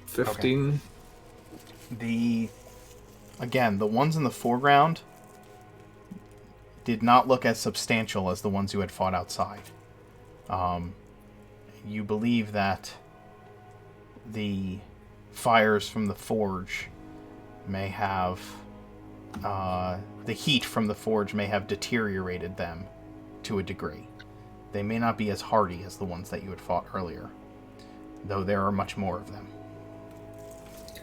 15. The ones in the foreground did not look as substantial as the ones you had fought outside. You believe that the fires from the forge may have the heat from the forge may have deteriorated them to a degree. They may not be as hardy as the ones that you had fought earlier, though there are much more of them.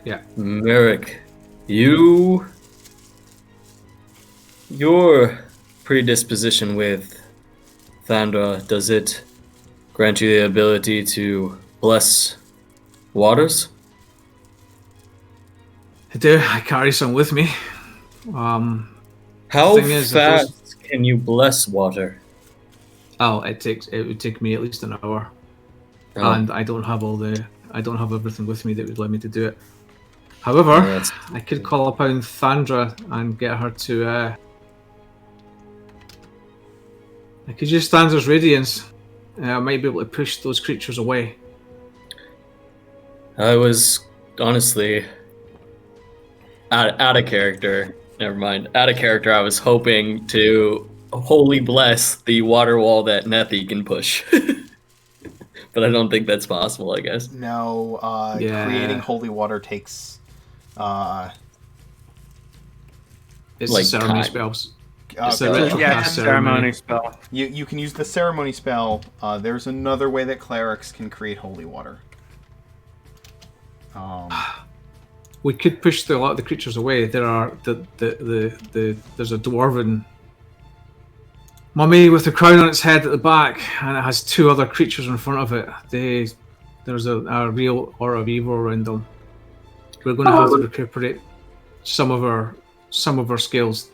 Yeah. Merrick, your predisposition with Thandra, does it grant you the ability to bless waters? I do. I carry some with me. How thing is, if those- fast can you bless water? It would take me at least an hour, Oh, and I don't have everything with me that would let me to do it. However, that's- I could call upon Thandra and get her to. I could use Thandra's radiance. I might be able to push those creatures away. I was honestly out of character. Never mind. Out of character, I was hoping to wholly bless the water wall that Nethi can push. But I don't think that's possible, I guess. No, Yeah. creating holy water takes It's Like a ceremony time. spells. It's a okay. ritual Yeah, cast it's a ceremony spell. You can use the ceremony spell. There's another way that clerics can create holy water. We could push a lot of the creatures away. There are there's a dwarven mummy with a crown on its head at the back, and it has two other creatures in front of it. There's a real aura of evil around them. We're going to have to recuperate some of our skills.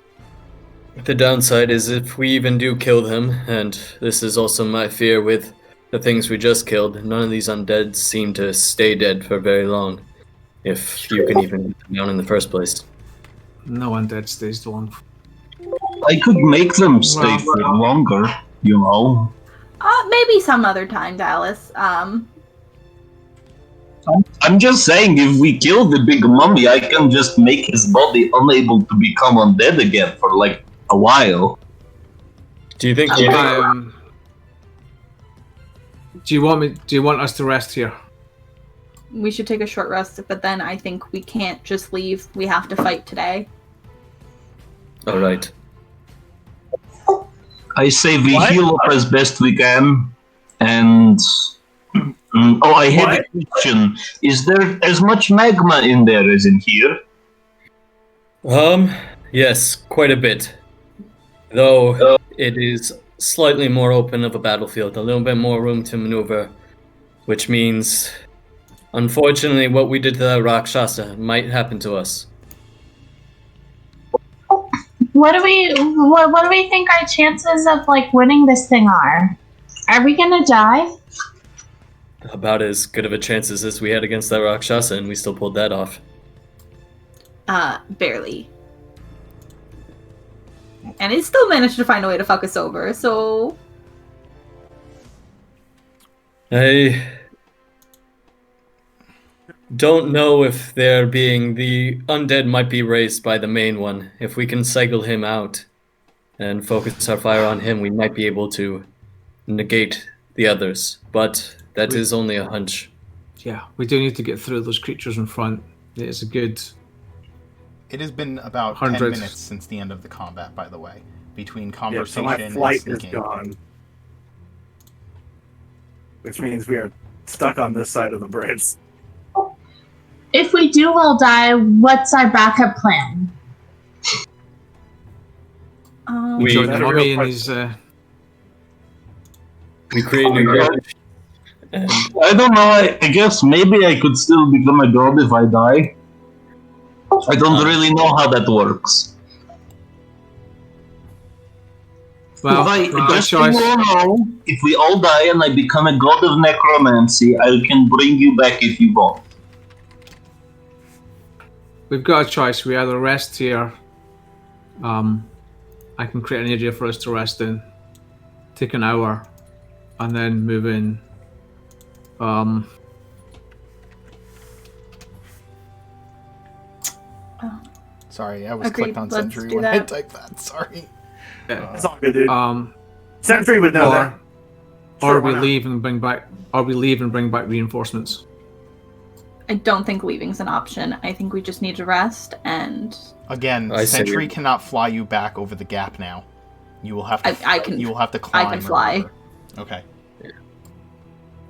The downside is if we even do kill them, and this is also my fear with the things we just killed, none of these undead seem to stay dead for very long. If you can even get them down in the first place. No undead stays long. I could make them stay Well, for longer, you know. Maybe some other time, Dallas. I'm just saying, if we kill the big mummy, I can just make his body unable to become undead again for like a while. Do you think Okay. Do you want us to rest here? We should take a short rest, but then I think we can't just leave. We have to fight today. All right. I say we What? heal up as best we can, and I had a question. Is there as much magma in there as in here? Yes, quite a bit. Though it is slightly more open of a battlefield, a little bit more room to maneuver, which means, unfortunately, what we did to that Rakshasa might happen to us. What do we think our chances of like winning this thing are? Are we gonna die? About as good of a chances as we had against that Rakshasa, and we still pulled that off. Barely. And it still managed to find a way to fuck us over, so... I don't know if the undead might be raised by the main one. If we can cycle him out and focus our fire on him, we might be able to negate the others. But that is only a hunch. Yeah, we do need to get through those creatures in front. It's a good. It has been about 100. 10 minutes since the end of the combat, by the way, between Yeah, so conversation my flight and is sneaking. gone. Which means we are stuck on this side of the bridge. If we do all die, what's our backup plan? We- Join the That's a mummy real and his. We create new garbage. And I don't know. I guess maybe I could still become a god if I die. I don't really know how that works. Well, if my just so choice. you all know, if we all die and I become a god of necromancy, I can bring you back if you want. We've got a choice. We either rest here. I can create an area for us to rest in. Take an hour, and then move in. Sorry, I was Agreed, clicked on let's Sentry do when I that. typed that. Sorry. It's all good, dude. Um, Sentry would know that. or Sure, we why not? leave and bring back. Or we leave and bring back reinforcements. I don't think leaving's an option. I think we just need to rest and Again, I see. Sentry cannot fly you back over the gap now. You will have to. I can- You will have to climb. I can fly. over. Okay.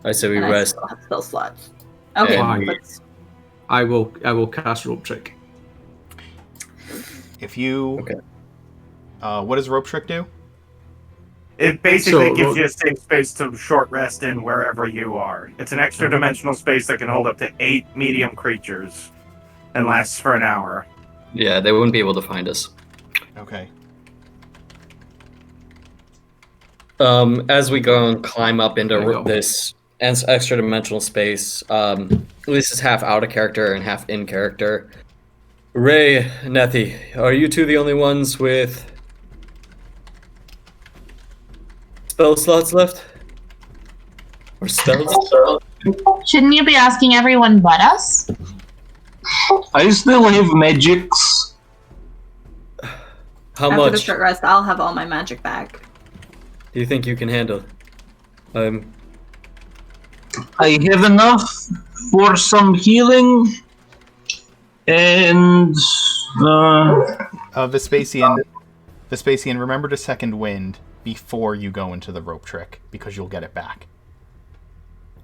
I say we and I rest. still have spell slots. Okay, And we- let's I will cast rope trick. If you. Okay. What does Rope Trick do? It basically So, gives you a safe space to short rest in wherever you are. It's an extra dimensional space that can hold up to 8 medium creatures and lasts for an hour. Yeah, they wouldn't be able to find us. Okay. As we go and climb up There we into go. this extra dimensional space, this is half out of character and half in character. Ray, Nethi, are you two the only ones with spell slots left? Or spells? Shouldn't you be asking everyone but us? I still have magics. How after the much short rest, I'll have all my magic back. do you think you can handle? I have enough for some healing. And Vespasian, remember to second wind before you go into the rope trick because you'll get it back.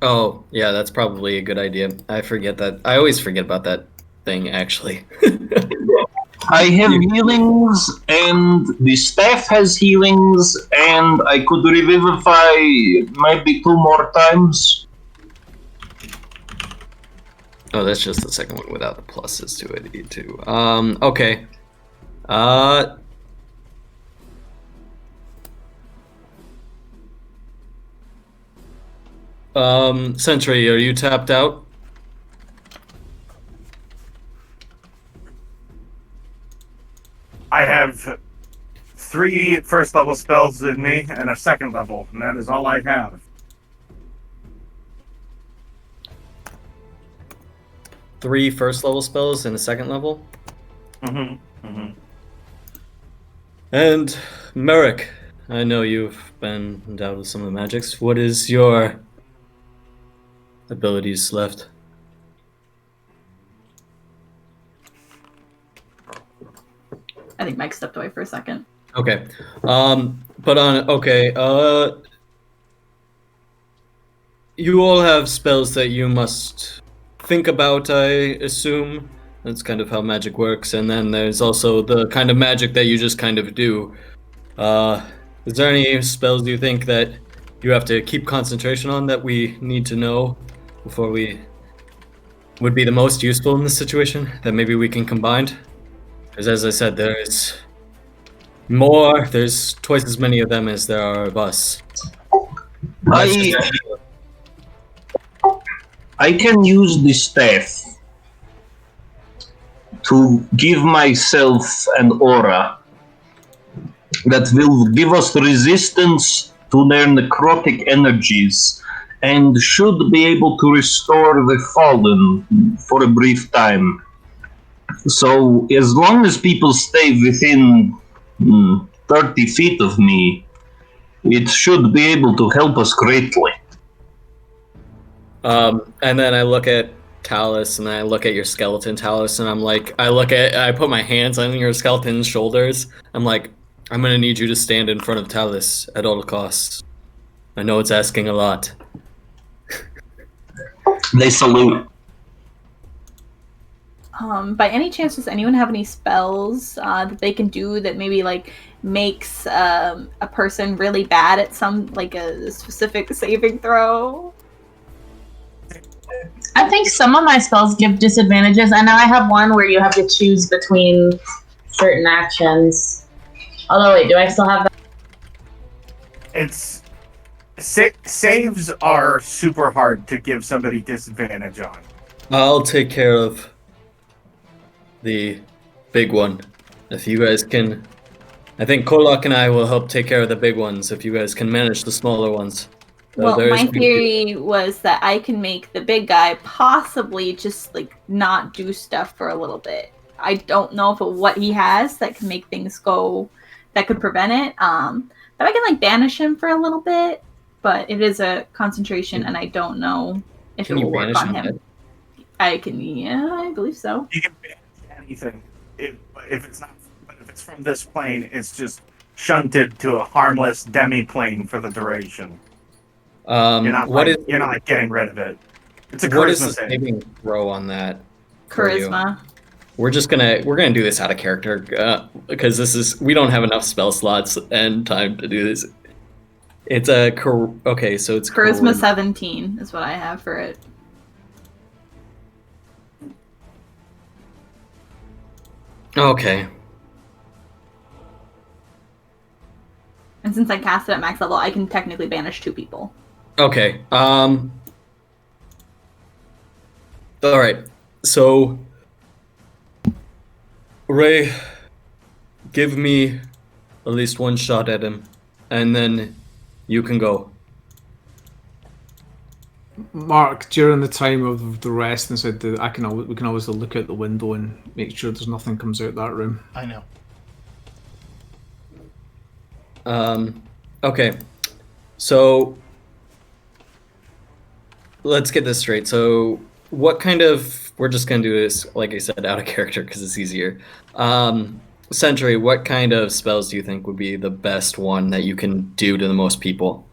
Oh, yeah, that's probably a good idea. I forget that. I always forget about that thing, actually. I have healings, and the staff has healings, and I could revivify maybe 2 more times. Oh, that's just the second one without the pluses to it, too. Okay. Sentry, are you tapped out? I have 3 first level spells in me and a second level, and that is all I have. 3 first level spells and a second level? Mm-hmm. Mm-hmm. And Merrick, I know you've been endowed with some of the magics. What is your abilities left? I think Mike stepped away for a second. Okay. You all have spells that you must think about, I assume. That's kind of how magic works. And then there's also the kind of magic that you just kind of do. Is there any spells you think that you have to keep concentration on that we need to know before we would be the most useful in this situation that maybe we can combine? Because as I said, there's twice as many of them as there are of us. I can use the staff to give myself an aura that will give us resistance to their necrotic energies and should be able to restore the fallen for a brief time. So as long as people stay within 30 feet of me, it should be able to help us greatly. And then I look at Talus and I look at your skeleton, Talus, and I'm like, I put my hands on your skeleton's shoulders. I'm like, I'm gonna need you to stand in front of Talus at all costs. I know it's asking a lot. They salute. By any chance, does anyone have any spells that they can do that maybe like makes a person really bad at some like a specific saving throw? I think some of my spells give disadvantages. I know I have one where you have to choose between certain actions. Although, wait, do I still have that? It's saves are super hard to give somebody disadvantage on. I'll take care of the big one. If you guys can, I think Kolak and I will help take care of the big ones. If you guys can manage the smaller ones. Well, there's my theory was that I can make the big guy possibly just like not do stuff for a little bit. I don't know if what he has that can make things go, that could prevent it. But I can like banish him for a little bit. But it is a concentration, and I don't know if it will work on him. I can, yeah, I believe so. You can banish anything if it's not, but if it's from this plane, it's just shunted to a harmless demi-plane for the duration. You're not getting rid of it. It's a charisma what is the save. saving throw on that? for you? Charisma. We're gonna do this out of character because we don't have enough spell slots and time to do this. It's a okay, so it's Charisma 17 is what I have for it. Okay. And since I cast it at max level, I can technically banish 2 people. Okay. All right. So, Ray, give me at least one shot at him, and then you can go. Mark, during the time of the rest inside we can always look out the window and make sure there's nothing comes out that room. I know. Okay. So, let's get this straight. So, what kind of... We're just going to do this, like I said, out of character because it's easier. Sentry, what kind of spells do you think would be the best one that you can do to the most people?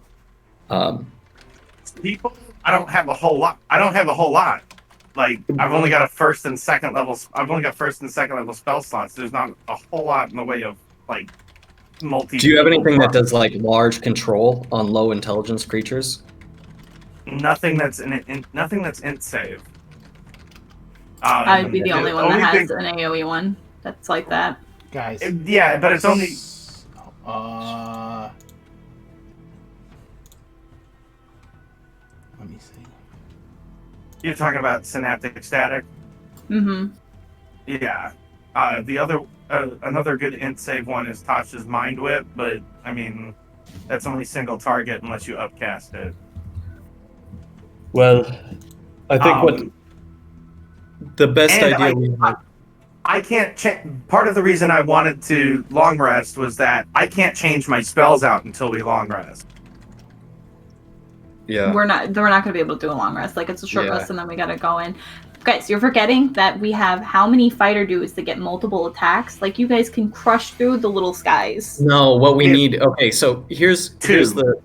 People? I don't have a whole lot. Like, I've only got first and second level spell slots. There's not a whole lot in the way of, like, multi... Do you have anything that does, like, large control on low intelligence creatures? Nothing that's int save. I'd be the only one that has an AoE one that's like that. Guys. Yeah, but it's only... Let me see. You're talking about Synaptic Static? Mm-hmm. Yeah. The other... another good int save one is Tasha's Mind Whip, but, I mean, that's only single target unless you upcast it. Well, I think the best idea we have... I can't part of the reason I wanted to long rest was that I can't change my spells out until we long rest. Yeah. We're not going to be able to do a long rest. Like, it's a short rest and then we got to go in. Guys, you're forgetting that we have how many fighter dudes to get multiple attacks? Like, you guys can crush through the little skies. No, what we need... Okay, so here's the...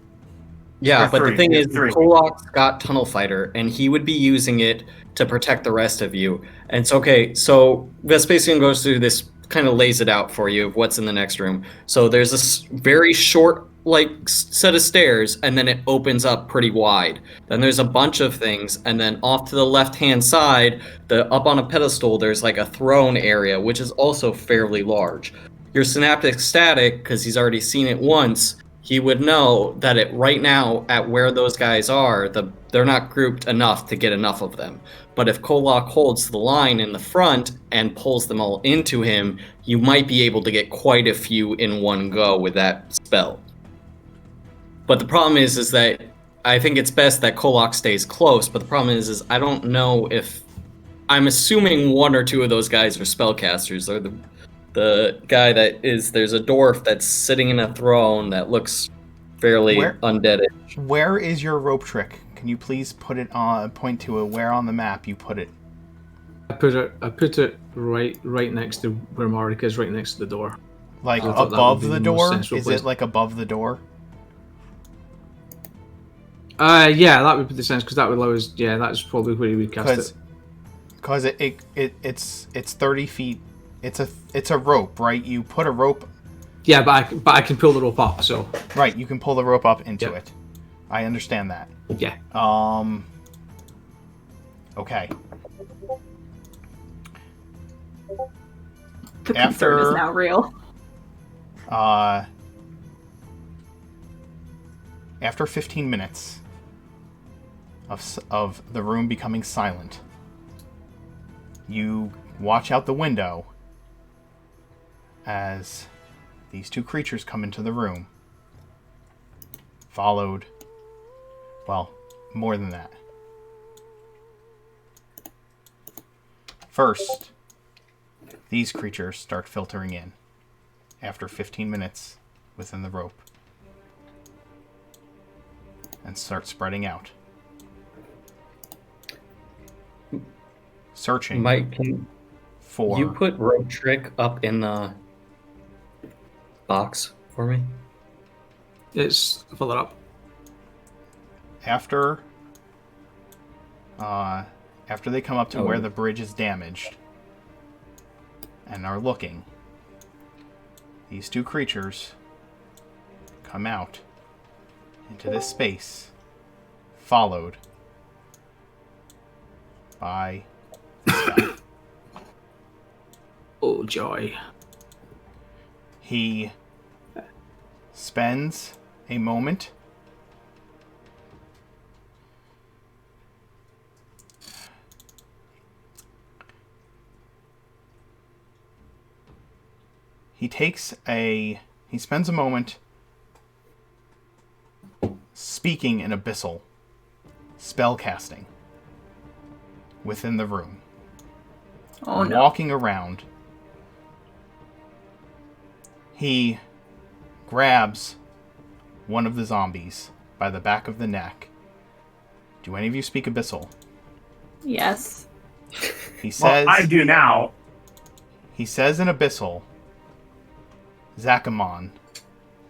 Yeah, but the thing is, Kolak's got Tunnel Fighter, and he would be using it to protect the rest of you. And it's okay, so Vespasian goes through this, kind of lays it out for you of what's in the next room. So there's this very short, like, set of stairs, and then it opens up pretty wide. Then there's a bunch of things, and then off to the left-hand side, up on a pedestal, there's like a throne area, which is also fairly large. Your Synaptic Static, because he's already seen it once, he would know that right now, at where those guys are, they're not grouped enough to get enough of them. But if Kolak holds the line in the front and pulls them all into him, you might be able to get quite a few in one go with that spell. But the problem is that I think it's best that Kolak stays close, but the problem is I don't know if... I'm assuming 1 or 2 of those guys are spellcasters, or the guy that is... There's a dwarf that's sitting in a throne that looks fairly undeadish. Where is your rope trick? Can you please put it on? Point to where on the map you put it? I put it right next to where Marika is, right next to the door. Like above the door? Is it like above the door? Yeah, that would make sense because that would allow us. Yeah, that's probably where you would cast it. Because it's 30 feet. It's a rope, right? You put a rope. Yeah, but I can pull the rope up. So Right, you can pull the rope up into Yep. it. I understand that. yeah. Okay. The concern is now real. After 15 minutes of the room becoming silent, you watch out the window as these two creatures come into the room, followed, well, more than that. First, these creatures start filtering in after 15 minutes within the rope and start spreading out. Searching Mike, can for... you put Rope Trick up in the box for me? It's fill it up. After they come up to where the bridge is damaged and are looking, these two creatures come out into this space, followed by this guy. Oh joy! He spends a moment he spends a moment speaking in abyssal spell casting within the room. Oh no. Walking around, he grabs one of the zombies by the back of the neck. Do any of you speak abyssal? Yes. He says, Well, I do now. He says in abyssal, Zakamon,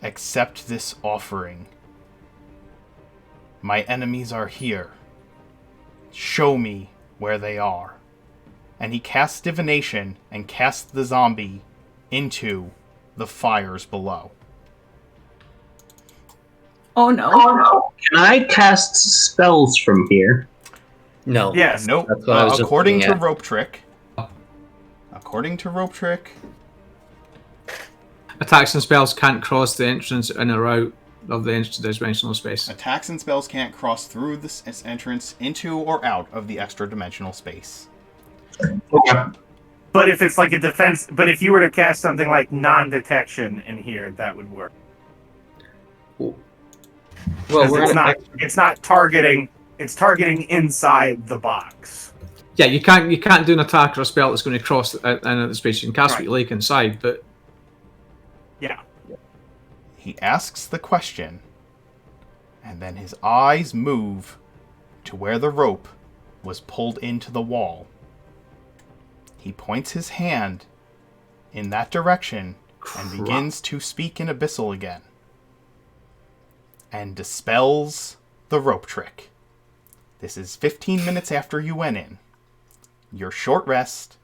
accept this offering. My enemies are here. Show me where they are. And he casts divination and casts the zombie into the fires below. Oh no. Can I cast spells from here? No. Yes. Nope. That's what I was just according looking to at. Rope Trick. According to Rope Trick, Attacks and spells can't cross the entrance in or out of the interdimensional space. attacks and spells can't cross through this entrance into or out of the extra dimensional space. Okay. But if it's like a defense, but if you were to cast something like non-detection in here, that would work. Well, 'Cause we're it's not targeting. It's targeting inside the box. Yeah, you can't do an attack or a spell that's going to cross out the space. You can cast what you like inside, but Yeah. He asks the question, and then his eyes move to where the rope was pulled into the wall. He points his hand in that direction and begins to speak in abyssal again, and dispels the Rope Trick. This is 15 minutes after you went in. Your short rest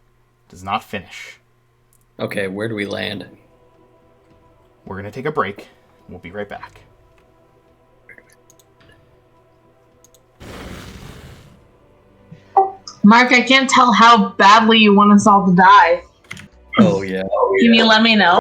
does not finish. Okay, where do we land? We're going to take a break. We'll be right back. Mark, I can't tell how badly you want us all to die. Oh yeah. Can you let me know?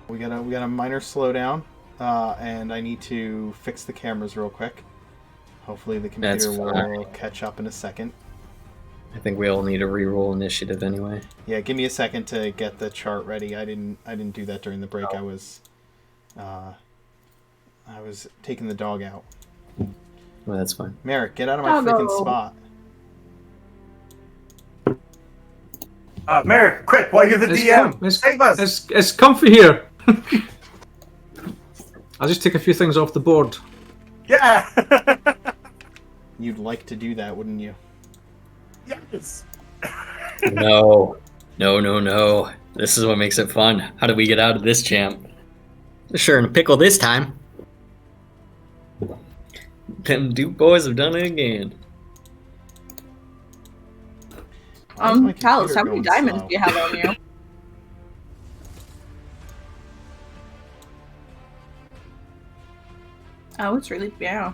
We got a minor slowdown, and I need to fix the cameras real quick. Hopefully the computer will catch up in a second. I think we all need to re-roll initiative anyway. Yeah, give me a second to get the chart ready. I didn't do that during the break. I was taking the dog out. Well, that's fine. Merrick, get out of my freaking spot. Merrick, quick, while you're the DM, save us! It's comfy here. I'll just take a few things off the board. Yeah! You'd like to do that, wouldn't you? Yes! No. This is what makes it fun. How do we get out of this jam? Sure, in a pickle this time. Them Duke boys have done it again. Talos, how many diamonds do you have on you? Oh, it's really, yeah.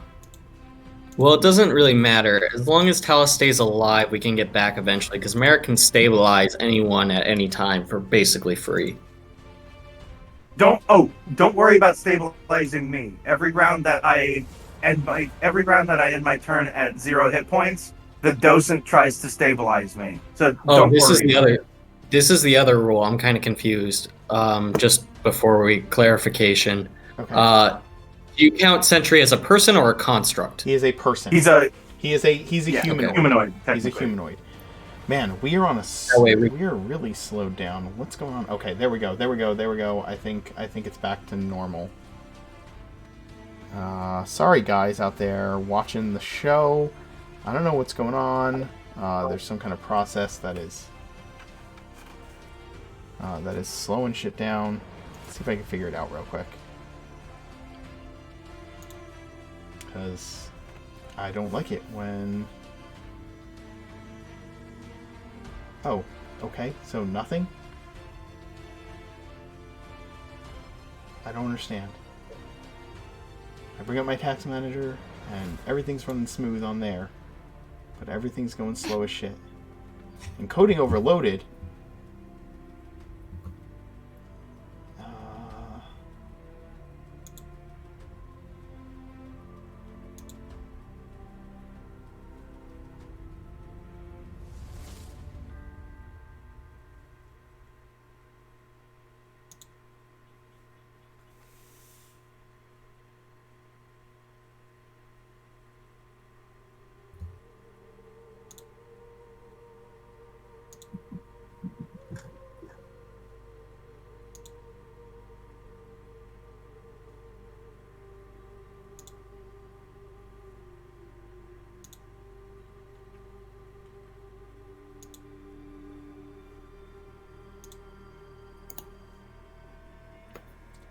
Well, it doesn't really matter. As long as Talos stays alive, we can get back eventually, because Merrick can stabilize anyone at any time for basically free. Don't worry about stabilizing me. Every round that I end my turn at 0 hit points, the docent tries to stabilize me. So this is the other rule. I'm kind of confused. Just before clarification. Okay. Do you count Sentry as a person or a construct? He is a person. He's a humanoid. Okay. Humanoid. He's a humanoid. Man, we are on we are really slowed down. What's going on? Okay, there we go. I think it's back to normal. Sorry guys out there watching the show. I don't know what's going on. There's some kind of process that is slowing shit down. Let's see if I can figure it out real quick. Because I don't like it when... Oh, okay, so nothing? I don't understand. I bring up my tax manager, and everything's running smooth on there. But everything's going slow as shit. Encoding overloaded.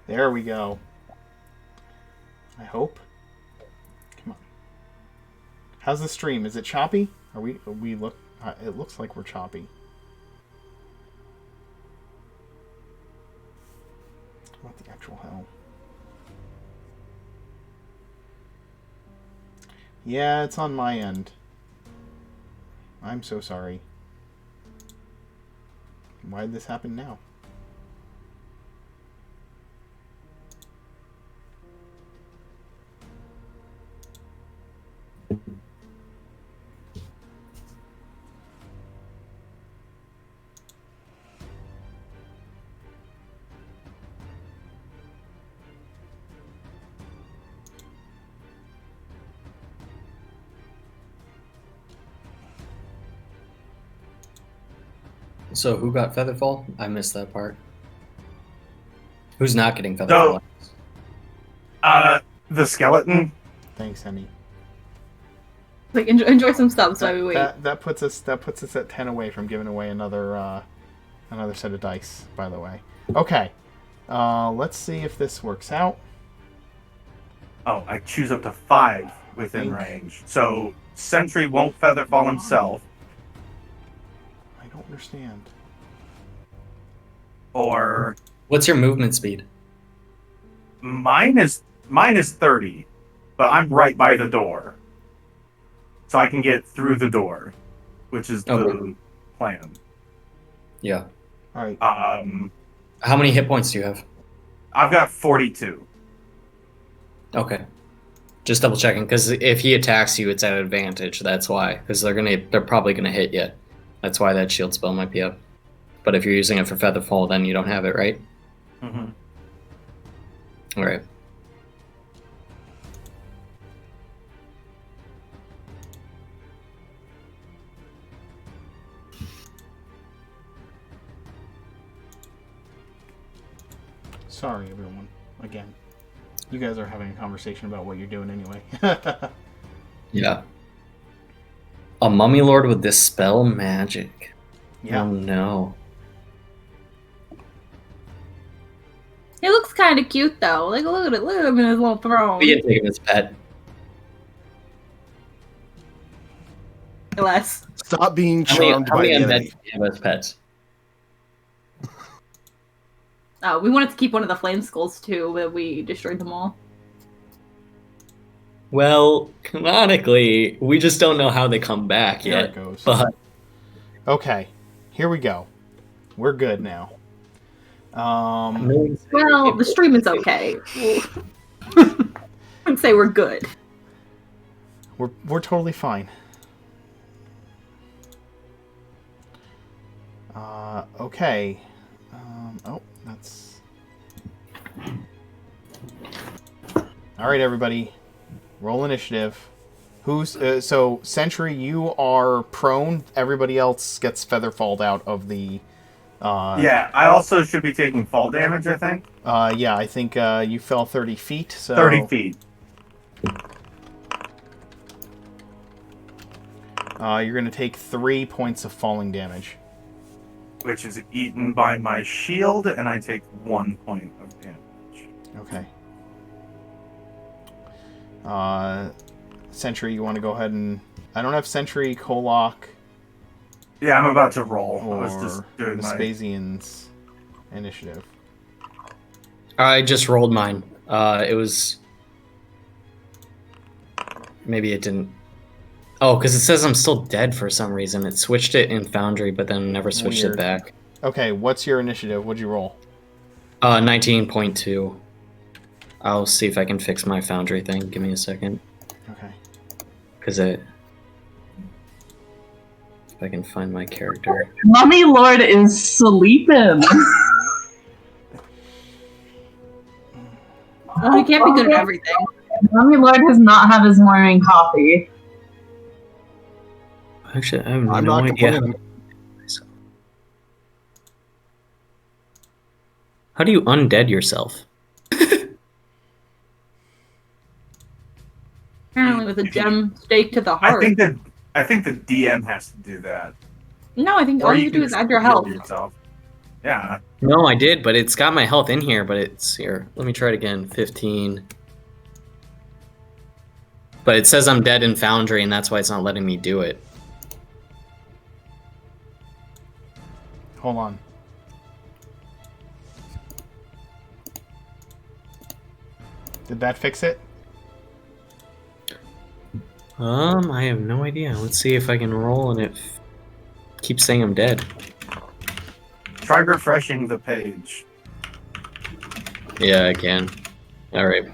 There we go. I hope. Come on. How's the stream? Is it choppy? It looks like we're choppy. What the actual hell? Yeah, it's on my end. I'm so sorry. Why did this happen now? So who got Featherfall? I missed that part. Who's not getting Featherfall? The skeleton. Thanks, honey. Like enjoy some subs while we wait. That puts us at 10 away from giving away another set of dice, by the way. Okay. Let's see if this works out. Oh, I choose up to 5 within range. So Sentry won't Featherfall himself. I don't understand. Or what's your movement speed? Mine is 30, but I'm right by the door. So I can get through the door, which is the plan. Yeah. All right. How many hit points do you have? I've got 42. Okay. Just double checking, because if he attacks you, it's at advantage. That's why, because they're probably gonna hit you. That's why that shield spell might be up. But if you're using it for Featherfall, then you don't have it, right? Mm-hmm. All right. Sorry, everyone. Again, you guys are having a conversation about what you're doing anyway. Yeah. A Mummy Lord with Dispel Magic. Yeah. Oh no. He looks kind of cute though. Like look at it, look at him in his little throne. We can take him as pet. Less. Stop being How many charmed by the undead enemy. do you have as pets? We wanted to keep one of the flame skulls too, but we destroyed them all. Well, canonically, we just don't know how they come back There yet. it goes. But Okay, here we go. We're good now. Well, the stream is okay. I wouldn't say we're good. We're totally fine. Okay. Oh, that's. All right, everybody, roll initiative. Who's so Sentry? You are prone. Everybody else gets featherfalled out of the. Yeah, I also should be taking fall damage, I think. Yeah, I think you fell 30 feet. So 30 feet. You're going to take 3 points of falling damage. Which is eaten by my shield, and I take 1 point of damage. Okay. Sentry, you want to go ahead and... I don't have Sentry, Kolok, Yeah, I'm about to roll. I or was just doing my... Vespasian's initiative. I just rolled mine. It was... Maybe it didn't... Oh, because it says I'm still dead for some reason. It switched it in Foundry, but then never switched Weird. it back. Okay, what's your initiative? What'd you roll? 19.2. I'll see if I can fix my Foundry thing. Give me a second. Okay. Because it... If I can find my character. Mummy Lord is sleeping. Well, he can't be good at everything. Mummy Lord does not have his morning coffee. Actually, I have I'm no not idea. complaining. How do you undead yourself? Apparently with a gem stake to the heart. I think the DM has to do that. No, I think Or all you can do is just add your heal health. yourself. Yeah. No, I did, but it's got my health in here, but it's here. Let me try it again. 15. But it says I'm dead in Foundry, and that's why it's not letting me do it. Hold on. Did that fix it? I have no idea. Let's see if I can roll and it keeps saying I'm dead. Try refreshing the page. Yeah, I can. Alright.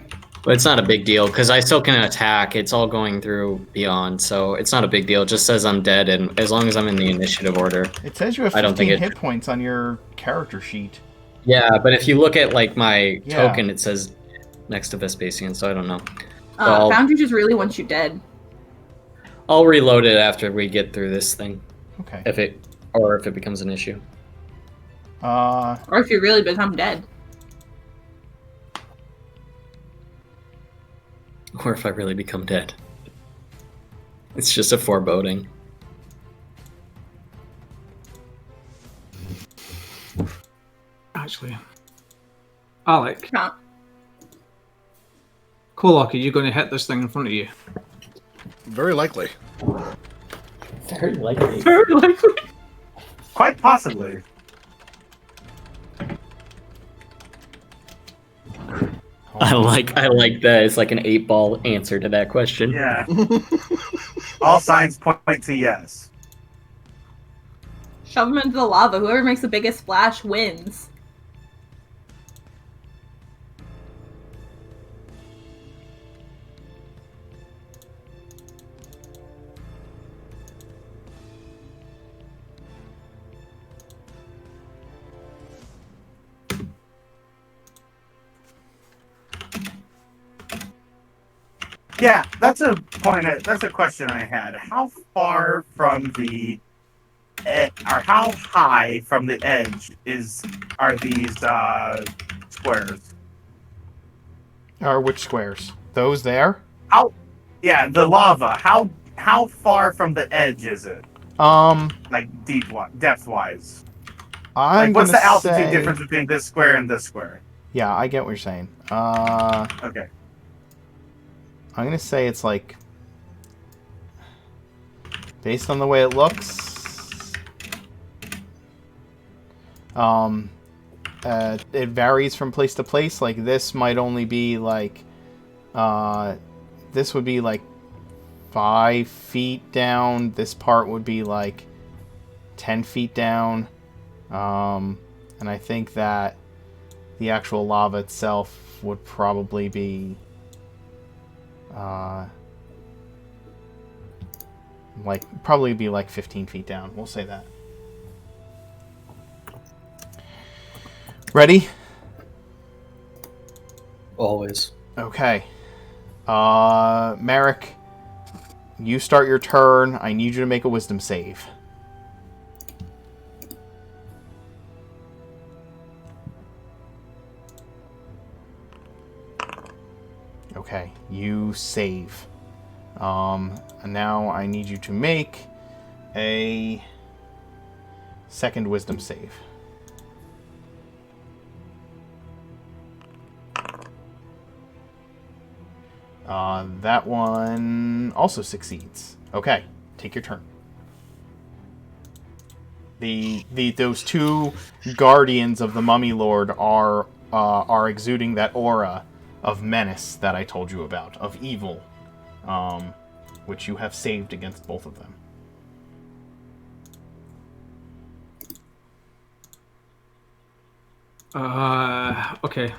But it's not a big deal, because I still can attack. It's all going through Beyond, so it's not a big deal. It just says I'm dead, and as long as I'm in the initiative order. It says you have I don't 15 think hit points on your character sheet. Yeah, but if you look at like my Yeah. token, it says next to Vespasian, so I don't know. Well- Foundry just really wants you dead. I'll reload it after we get through this thing, Okay. if it becomes an issue. Or if you really become dead. Or if I really become dead. It's just a foreboding. Actually, Alec, Huh. Kolok, are you going to hit this thing in front of you? Very likely. Very likely. Very likely. Quite possibly. I like that. It's like an 8-ball answer to that question. Yeah. All signs point to yes. Shove him into the lava. Whoever makes the biggest splash wins. Yeah, that's a point. That's a question I had. How far from the or how high from the edge are these squares? Or which squares? Those there? How? Yeah, the lava. How far from the edge is it? Um, Like depth wise. I'm Like, what's gonna the altitude say. difference between this square and this square? Yeah, I get what you're saying. Okay. I'm gonna say it's like, based on the way it looks, it varies from place to place. Like this might only be like, this would be like 5 feet down. This part would be like 10 feet down. And I think that the actual lava itself would probably be like 15 feet down. We'll say that. Ready? Always. Okay. Merrick, you start your turn. I need you to make a wisdom save. Okay, you save. And now I need you to make a second wisdom save. That one also succeeds. Okay, take your turn. Those two guardians of the Mummy Lord are exuding that aura of menace that I told you about, of evil, which you have saved against both of them. Okay.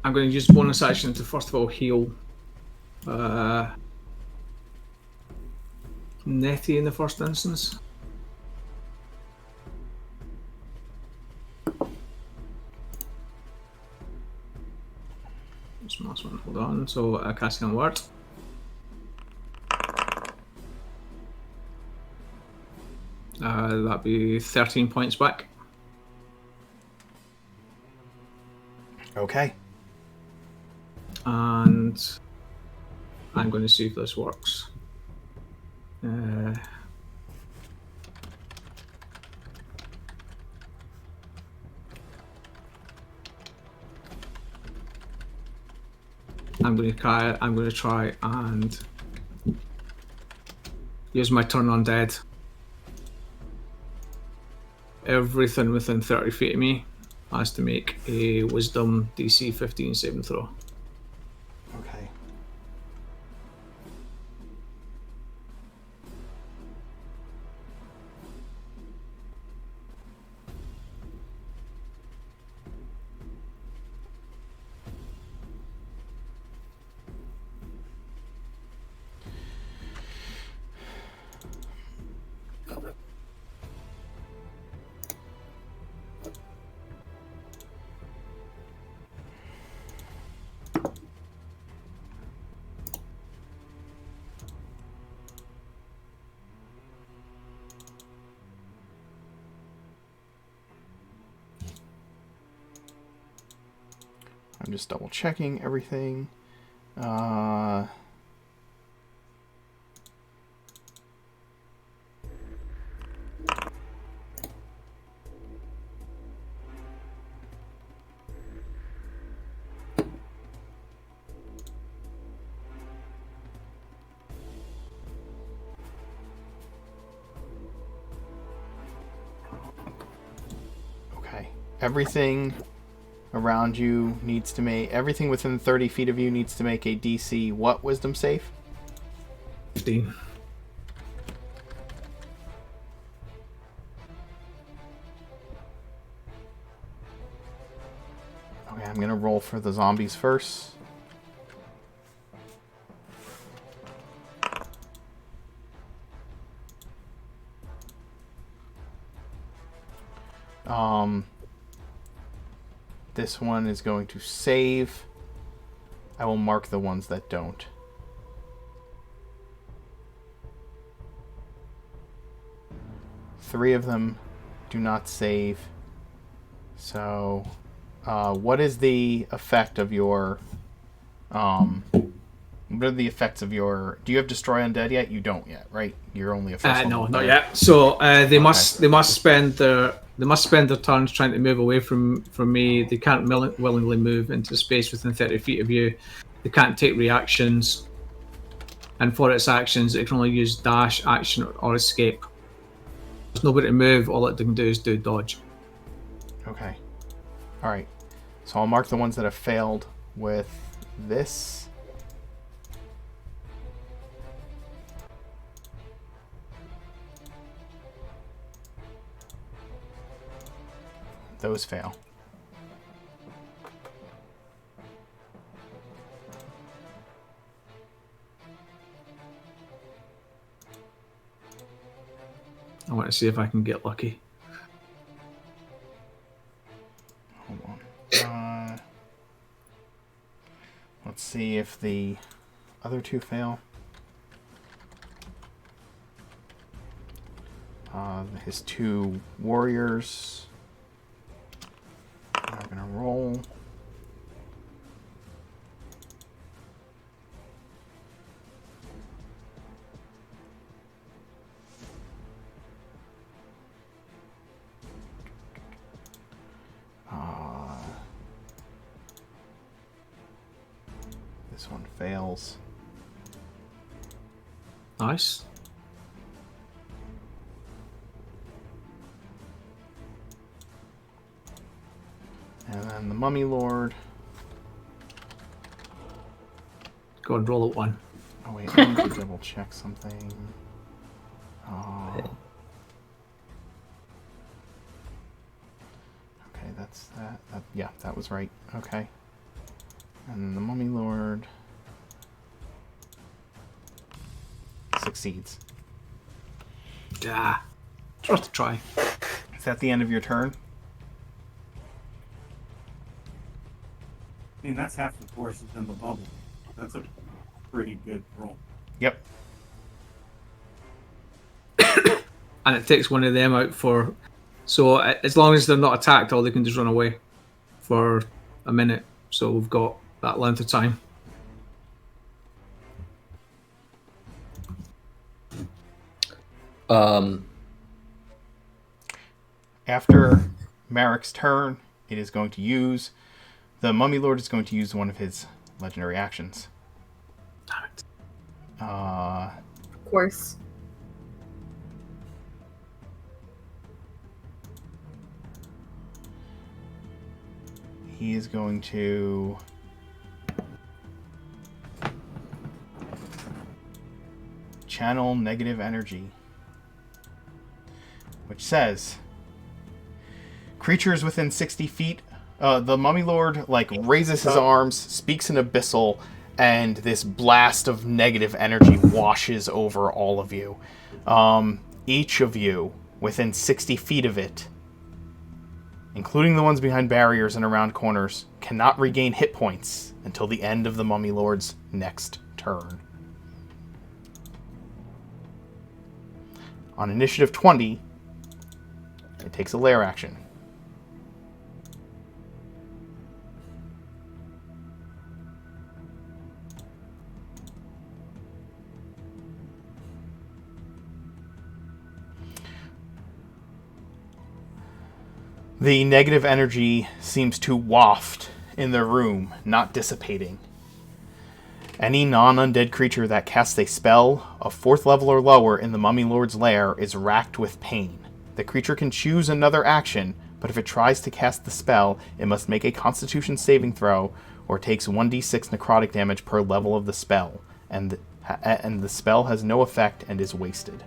I'm going to use bonus action to first of all heal Nettie in the first instance. This last one, hold on. So casting on word. That'd be 13 points back. Okay. And I'm going to see if this works. I'm going to try and use my turn on dead. Everything within 30 feet of me has to make a Wisdom DC 15 saving throw. Okay. I'm just double checking everything. Okay. Everything around you needs to make... Everything within 30 feet of you needs to make a DC what wisdom save? 15. Okay, I'm gonna roll for the zombies first. This one is going to save. I will mark the ones that don't. Three of them do not save. So, what is the effect of your... what are the effects of your... Do you have Destroy Undead yet? You don't yet, right? You're only a first No, level. not yet. So they must spend their turns trying to move away from me. They can't willingly move into space within 30 feet of you. They can't take reactions, and for its actions, it can only use dash, action, or escape. There's nobody to move. All it can do is do dodge. Okay. All right. So I'll mark the ones that have failed with this. Those fail. I want to see if I can get lucky. Hold on. Let's see if the other two fail. His two warriors are going to roll. This one fails. Nice. And then the Mummy Lord. Go and roll at one. Oh wait, I need to double check something. Okay, that's that. Yeah, that was right. Okay. And then the Mummy Lord succeeds. Yeah. Worth a try. Is that the end of your turn? I mean, that's half the forces in the bubble. That's a pretty good roll. Yep. And it takes one of them out for... So as long as they're not attacked, all they can do is run away for a minute. So we've got that length of time. After Merrick's turn, it is going to use... The Mummy Lord is going to use one of his legendary actions. Damn it. Of course. He is going to... channel negative energy. Which says... Creatures within 60 feet... the Mummy Lord, raises his arms, speaks in Abyssal, and this blast of negative energy washes over all of you. Each of you, within 60 feet of it, including the ones behind barriers and around corners, cannot regain hit points until the end of the Mummy Lord's next turn. On initiative 20, it takes a lair action. The negative energy seems to waft in the room, not dissipating. Any non-undead creature that casts a spell of 4th level or lower in the Mummy Lord's lair is racked with pain. The creature can choose another action, but if it tries to cast the spell, it must make a Constitution saving throw or takes 1d6 necrotic damage per level of the spell, and the spell has no effect and is wasted.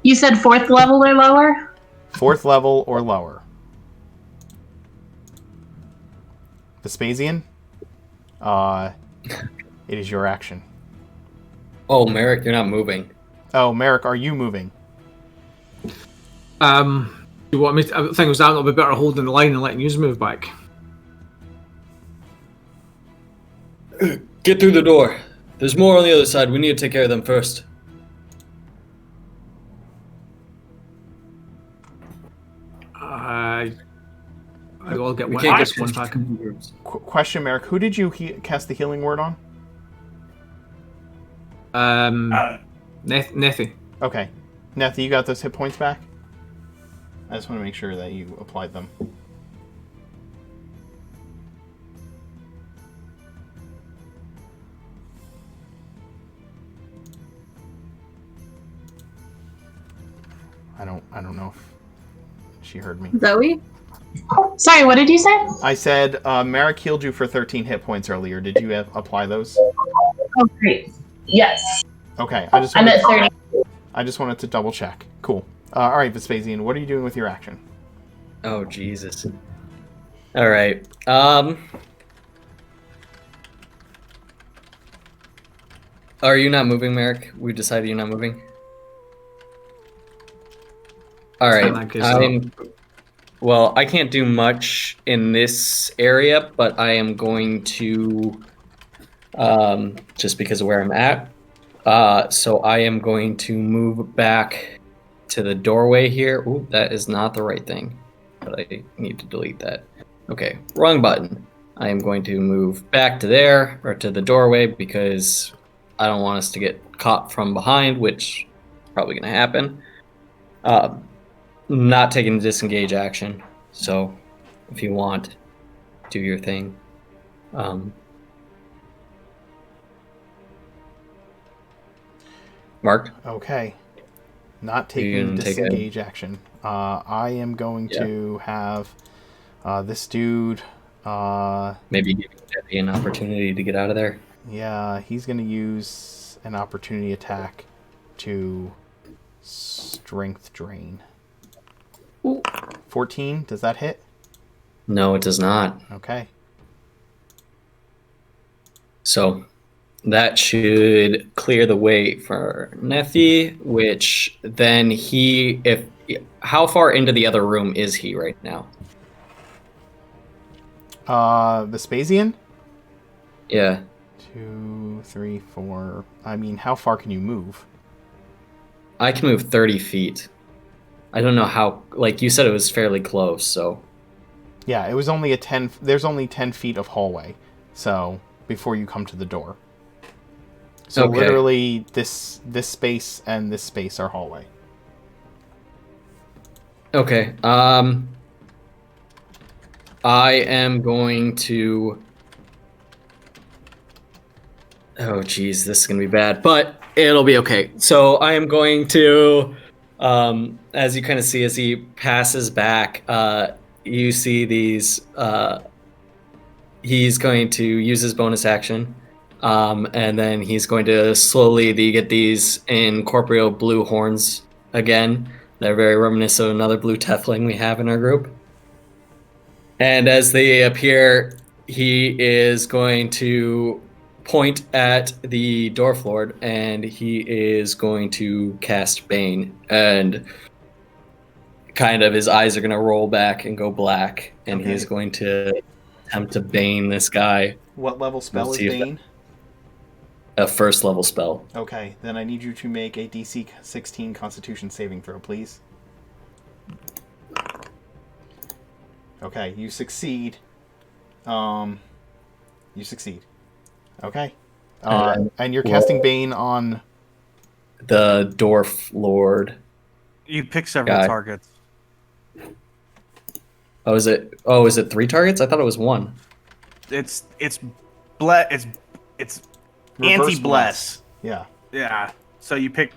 You said 4th level or lower? 4th level or lower. Vespasian, it is your action. Oh, Merrick, you're not moving. Oh, Merrick, are you moving? You want me to, I think it was that would be better holding the line and letting you move back. Get through the door. There's more on the other side. We need to take care of them first. I will get We one. can't I get guess one back. Question, Merrick. Who did you cast the healing word on? Nethy. Okay. Nethy, you got those hit points back? I just want to make sure that you applied them. I don't know if she heard me. Zoe? Sorry, what did you say? I said Merrick healed you for 13 hit points earlier. Did you apply those? Oh, great. Yes. Okay. I'm at 30. I just wanted to double check. Cool. All right, Vespasian, what are you doing with your action? Oh, Jesus. All right. Are you not moving, Merrick? We decided you're not moving? All right. Well, I can't do much in this area, but I am going to, just because of where I'm at. So I am going to move back to the doorway here. Ooh, that is not the right thing, but I need to delete that. Okay, wrong button. I am going to move back to there, or to the doorway, because I don't want us to get caught from behind, which is probably going to happen. Not taking the disengage action, so if you want, do your thing. Mark? Okay. Not taking disengage action. I am going to have this dude... maybe give Debbie an opportunity to get out of there. Yeah, he's going to use an opportunity attack to strength drain. Ooh. 14, does that hit? No, it does not. Okay. So that should clear the way for Nethi, which then how far into the other room is he right now? Vespasian? Yeah. 2, 3, 4. I mean, how far can you move? I can move 30 feet. I don't know how, like you said, it was fairly close, so. Yeah, it was only there's only 10 feet of hallway, so, before you come to the door. So Okay. literally, this space and this space are hallway. Okay, I am going to... Oh, geez, this is going to be bad, but it'll be okay. So I am going to, as you kind of see as he passes back, you see these, he's going to use his bonus action, and then he's going to slowly get these incorporeal blue horns again. They're very reminiscent of another blue Tefling we have in our group. And as they appear, he is going to point at the Dwarf Lord, and he is going to cast Bane. And kind of his eyes are going to roll back and go black, and Okay. he's going to attempt to Bane this guy. What level spell We'll is see if Bane? A first level spell. Okay, then I need you to make a DC 16 Constitution saving throw, please. Okay, you succeed. You succeed. Okay. And you're casting Bane on... The Dwarf Lord. You pick several Guy. targets. Oh, is it 3 targets? I thought it was 1. It's reverse anti-bless. Yeah. Yeah. So you pick.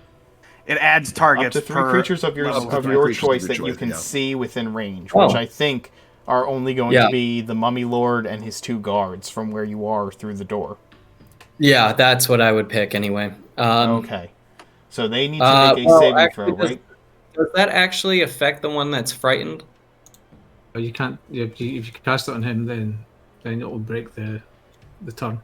It adds targets Up to 3 per creatures of your level. choice that you can yeah. see within range, Oh. which I think are only going Yeah. to be the Mummy Lord and his 2 guards from where you are through the door. Yeah, that's what I would pick anyway. Okay. So they need to make a saving throw, right? Does that actually affect the one that's frightened? But you can't. If you cast it on him, then it will break the turn.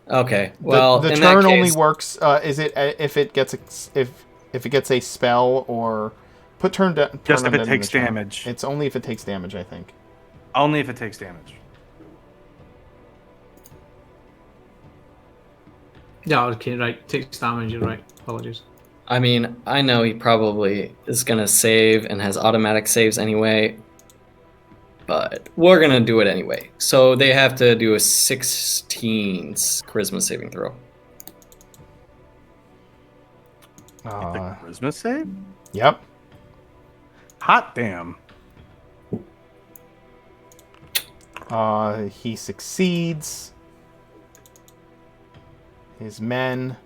Okay. Well, the in turn that only case, works if it gets if it gets a spell or put turn down. Just if undead it in takes the chat. damage. It's only if it takes damage, I think. Only if it takes damage. Yeah, okay, right. Takes damage, you're right. Apologies. I mean, I know he probably is gonna save and has automatic saves anyway, but we're gonna do it anyway. So they have to do a 16 charisma saving throw. The charisma save? Yep. Hot damn. He succeeds. His men.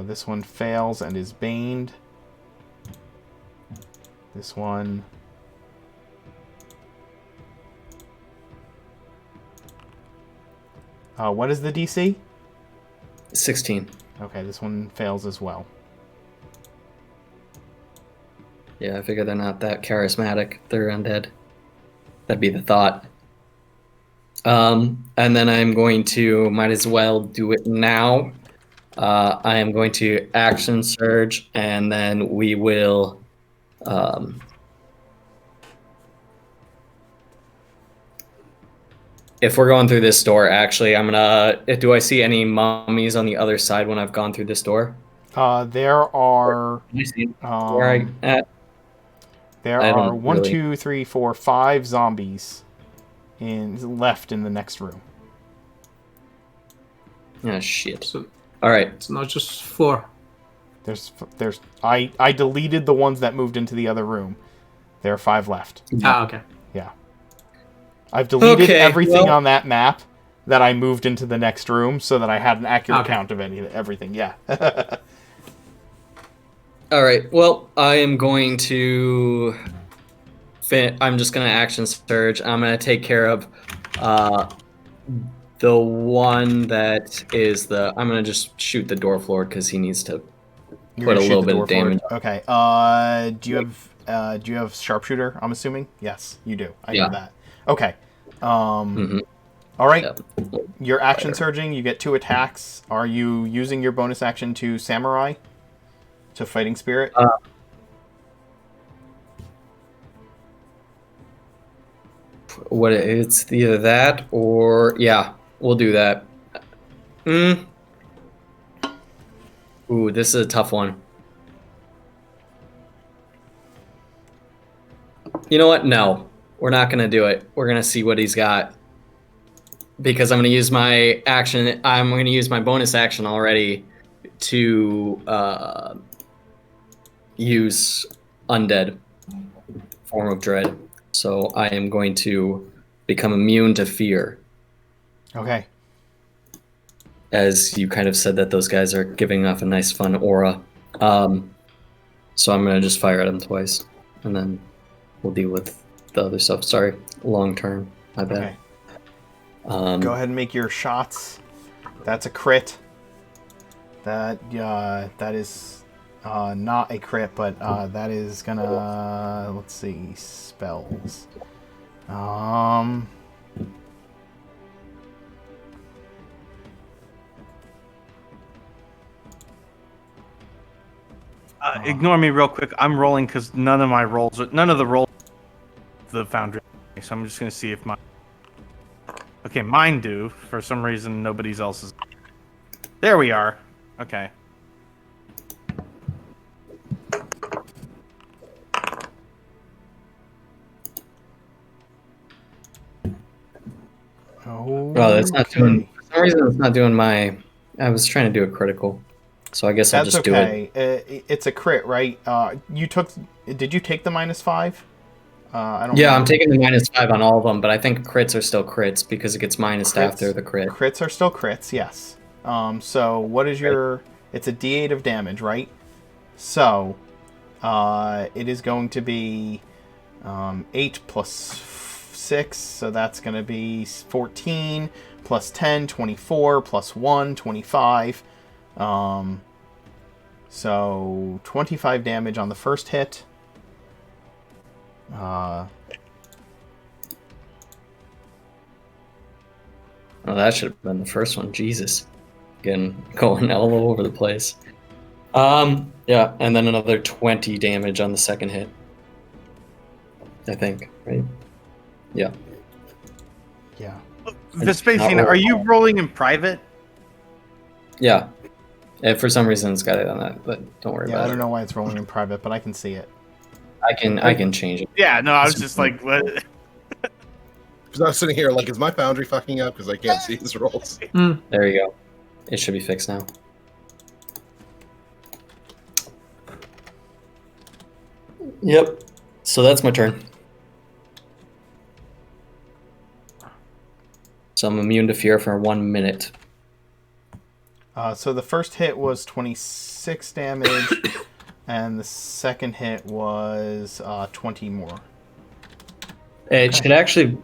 This one fails and is baned. This one. What is the DC? 16. Okay, this one fails as well. Yeah, I figure they're not that charismatic. They're undead. That'd be the thought. And then I'm going to, might as well do it now. I am going to action surge, and then we will. If we're going through this door, actually, I'm gonna. Do I see any mummies on the other side when I've gone through this door? There are. Can you see where I at? There I are don't 1, really- 2, 3, 4, 5 zombies left in the next room. Oh shit! So All right. it's not just 4. I deleted the ones that moved into the other room. There are 5 left. Ah, okay. I've deleted Okay, everything well- on that map that I moved into the next room so that I had an accurate Okay. count of everything. Yeah. All right. Well, I am going to. I'm just gonna action surge. I'm gonna take care of the one that is the. I'm gonna just shoot the door floor because he needs to You're put gonna a shoot little the bit door of damage. forward. Okay. Do you have sharpshooter? I'm assuming. Yes, you do. I Yeah. know that. Okay. Mhm. All right. Yeah. You're action surging. You get 2 attacks. Are you using your bonus action to samurai? To fighting spirit? What it's either that or yeah, we'll do that. Ooh, this is a tough one. You know what? No, we're not gonna do it. We're gonna see what he's got because I'm gonna use my action. I'm gonna use my bonus action already to use undead form of dread. So I am going to become immune to fear, Okay. as you kind of said that those guys are giving off a nice fun aura. So I'm gonna just fire at them twice, and then we'll deal with the other stuff. Sorry, long term. My bad. Okay. Go ahead and make your shots. That's a crit. That is not a crit, but that is gonna, let's see, spells. Ignore me real quick. I'm rolling because none of the rolls, the foundry. So I'm just gonna see if my. Okay, mine do. For some reason, nobody's else's. There we are. Okay. Oh, that's not doing. For some reason, it's not doing my. I was trying to do a critical, so I guess I'll That's just do it. okay. It's a crit, right? Did you take the -5? I don't. Yeah, remember. I'm taking the -5 on all of them, but I think crits are still crits because it gets minus Crits. after the crit. Crits are still crits, yes. So what is your? It's a D8 of damage, right? So, it is going to be 8 plus 6, so that's going to be 14 plus 10, 24 plus 1, 25. So 25 damage on the first hit. Oh, that should have been the first one. Jesus. Again, going all over the place. Yeah, and then another 20 damage on the second hit. I think, right? Yeah. Yeah. Vespasian, are you rolling in private? Yeah. For some reason, it's got it on that, but don't worry Yeah, about I don't it. know why it's rolling in private, but I can see it. I can change it. Yeah, no, I was just like, what? Because I was sitting here like, is my Foundry fucking up? Because I can't see his rolls. There you go. It should be fixed now. Yep. So that's my turn. So I'm immune to fear for 1 minute. So the first hit was 26 damage, and the second hit was 20 more. It should actually,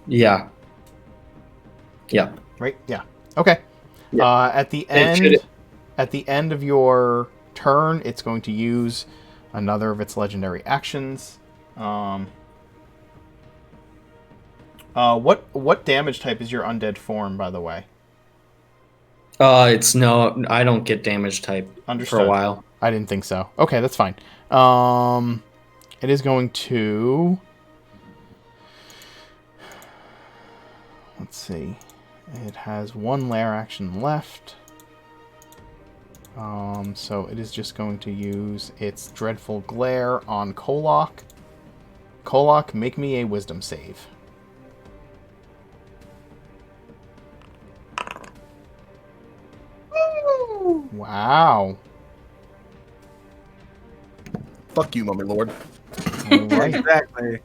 yeah. Yeah. Right? Yeah. Okay. Yeah. At the should- end of your turn, it's going to use another of its legendary actions. What damage type is your undead form, by the way? It's no, I don't get damage type Understood. for a while. I didn't think so. Okay, that's fine. It is going to... Let's see. It has one lair action left. So it is just going to use its Dreadful Glare on Kolok. Kolok, make me a wisdom save. Wow. Fuck you, Mummy Lord. All right. Exactly.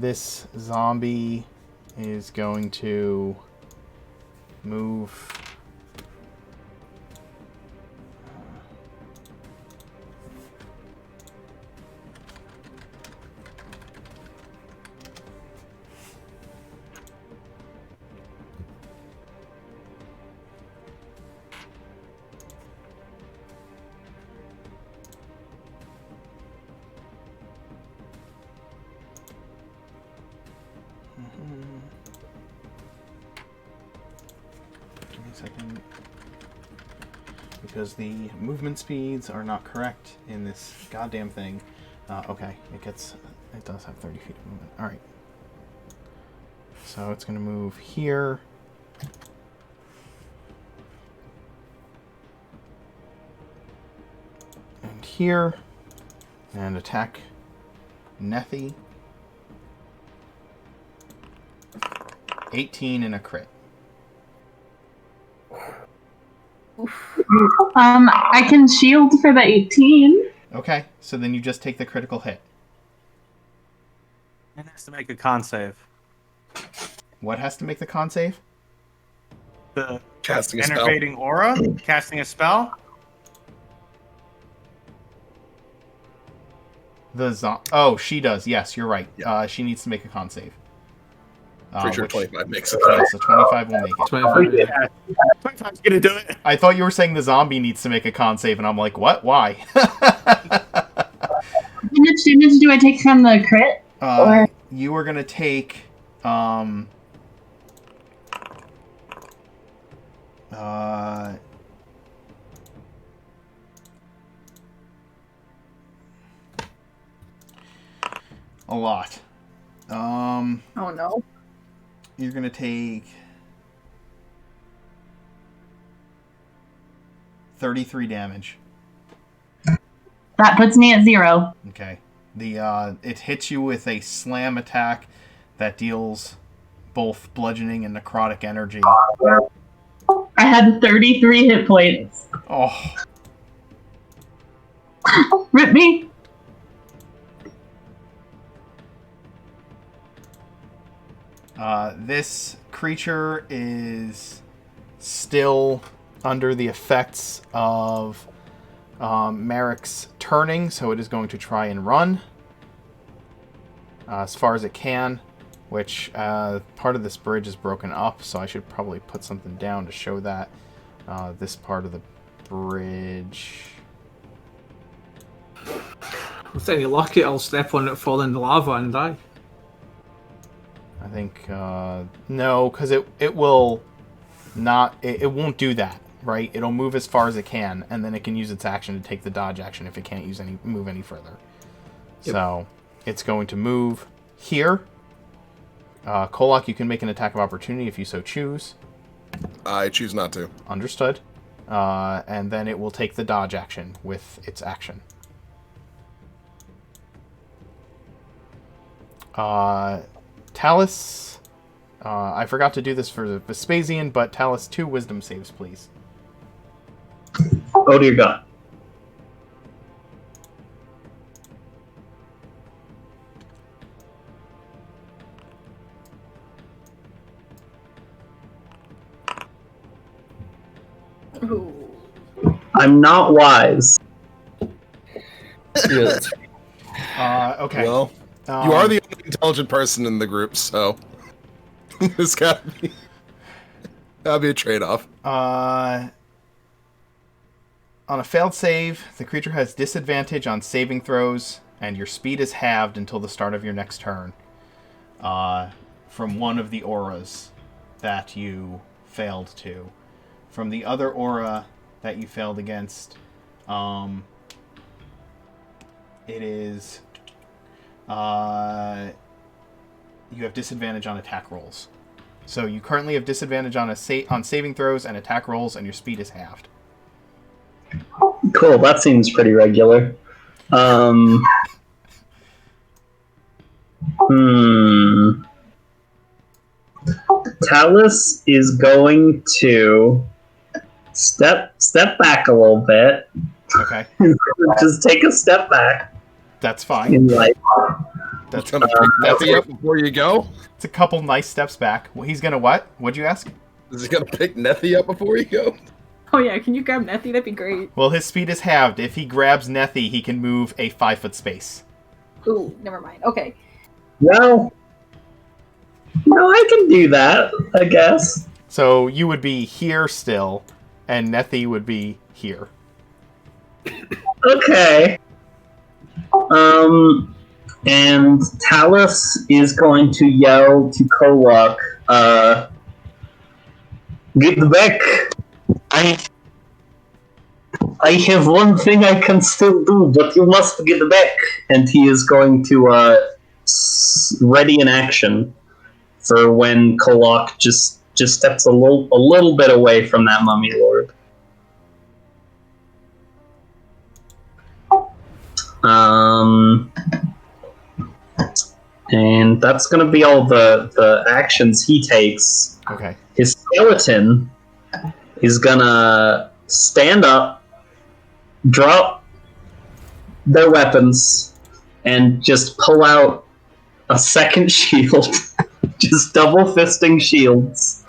This zombie is going to move. Give me a second. Because the movement speeds are not correct in this goddamn thing. Okay, it does have 30 feet of movement. Alright. So it's going to move here. And here. And attack Nethy. 18 and a crit. I can shield for the 18. Okay, so then you just take the critical hit. It has to make a con save. What has to make the con save? The Casting a spell. enervating aura, casting a spell. Oh, she does. Yes, you're right. Yeah. She needs to make a con save. Pretty sure which- 25 makes it. Okay, so 25 will make it. 25. Yeah, 25's gonna do it. I thought you were saying the zombie needs to make a con save, and I'm like, what? Why? How much damage do I take from the crit? You are going to take... a lot. Oh no. You're going to take 33 damage. That puts me at 0. Okay. It hits you with a slam attack that deals both bludgeoning and necrotic energy. I had 33 hit points. Oh, Rip me. this creature is still under the effects of Merrick's turning, so it is going to try and run as far as it can, which part of this bridge is broken up, so I should probably put something down to show that. This part of the bridge... With any luck, I'll step on it, fall in the lava, and die. I think no, because it will not. It won't do that. right? It'll move as far as it can, and then it can use its action to take the dodge action if it can't move any further. Yep. So it's going to move here. Kolak, you can make an attack of opportunity if you so choose. I choose not to. Understood. And then it will take the dodge action with its action. Talus, I forgot to do this for the Vespasian, but Talus, 2 wisdom saves, please. Oh dear God. Ooh. I'm not wise. Yeah, that's Okay. Well, you are the only intelligent person in the group, so there's gotta be a trade-off. On a failed save, the creature has disadvantage on saving throws, and your speed is halved until the start of your next turn. From one of the auras that you failed to. From the other aura that you failed against, it is... you have disadvantage on attack rolls. So you currently have disadvantage on on saving throws and attack rolls, and your speed is halved. Cool, that seems pretty regular. Talus is going to step back a little bit. Okay, Just take a step back. that's fine. In life. That's Gonna pick Nethy up before you go? it's a couple nice steps back. Well, he's gonna what? What'd you ask? Is he gonna pick Nethy up before you go? Oh yeah, can you grab Nethy? That'd be great. Well, his speed is halved. If he grabs Nethy, he can move a 5-foot space. Ooh, never mind. Okay. Well, no, I can do that, I guess. So you would be here still, and Nethy would be here. Okay. And Talus is going to yell to Kolak, get back! I have one thing I can still do, but you must get back! And he is going to, ready an action for when Kolak just steps a little bit away from that mummy lord. And that's gonna be all the actions he takes. Okay. His skeleton is gonna stand up, drop their weapons, and just pull out a second shield. Just double fisting shields.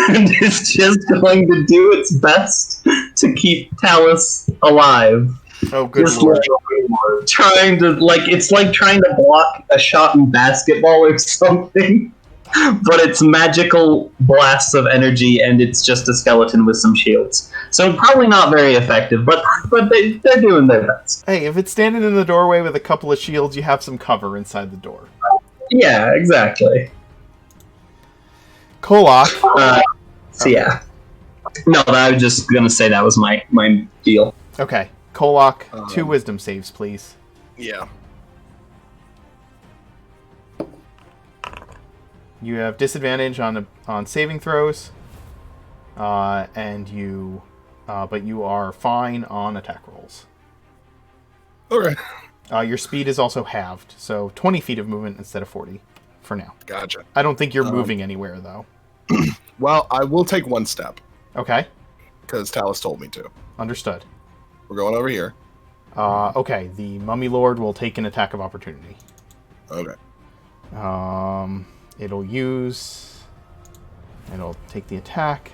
And it's just going to do its best to keep Talus alive. Oh, good Just lord. like trying to it's like trying to block a shot in basketball or something. But it's magical blasts of energy, and it's just a skeleton with some shields. So probably not very effective, but they're doing their best. Hey, if it's standing in the doorway with a couple of shields, you have some cover inside the door. Yeah, exactly. Kolak. So yeah. No, I was just gonna say that was my deal. Okay. Kolak, 2 wisdom saves, please. Yeah. You have disadvantage on saving throws, and but you are fine on attack rolls. Okay. Your speed is also halved, so 20 feet of movement instead of 40 for now. Gotcha. I don't think you're moving anywhere though. Well, I will take one step, Okay, because Talus told me to. understood. We're going over here. Okay, the Mummy Lord will take an attack of opportunity. Okay. It'll take the attack.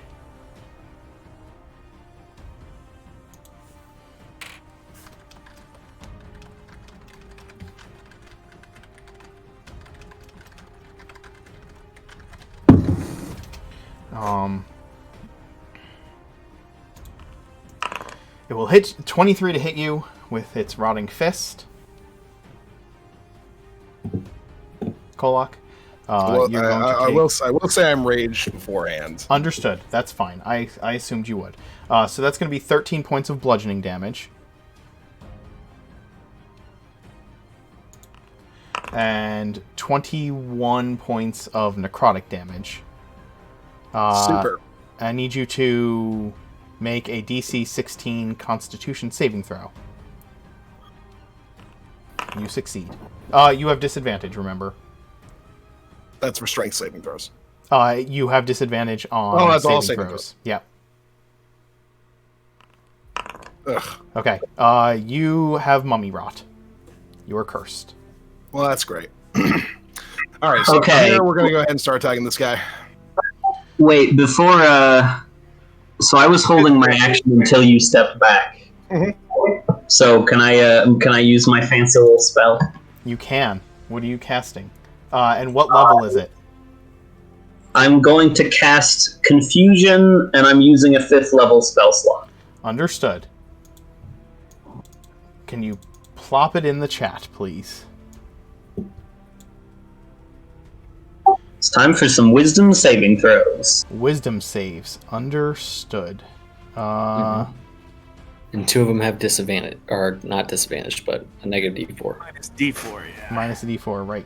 It will hit 23 to hit you with its rotting fist. Kolak. Well, You're going to I take... will say I'm raged beforehand. Understood. That's fine. I assumed you would. So that's going to be 13 points of bludgeoning damage. And 21 points of necrotic damage. Super. I need you to make a DC 16 Constitution saving throw. You succeed. You have disadvantage, remember. That's for strength saving throws. You have disadvantage on that's all saving saving throws. Yep. Ugh. Okay. You have mummy rot. You are cursed. Well, that's great. All right, so Okay. here we're going to go ahead and start attacking this guy. Wait, before, so I was holding my action until you stepped back. Mhm. So can I use my fancy little spell? You can. What are you casting? And what level is it? I'm going to cast Confusion, and I'm using a 5th level spell slot. Understood. Can you plop it in the chat, please? It's time for some wisdom saving throws. Wisdom saves. Understood. And 2 of them have disadvantage, or not disadvantage, but a negative D4. Minus D4, yeah. Minus a D4, right.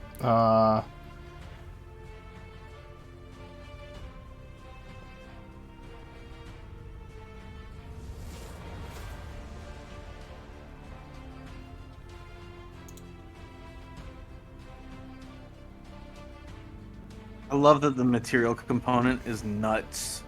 I love that the material component is nuts.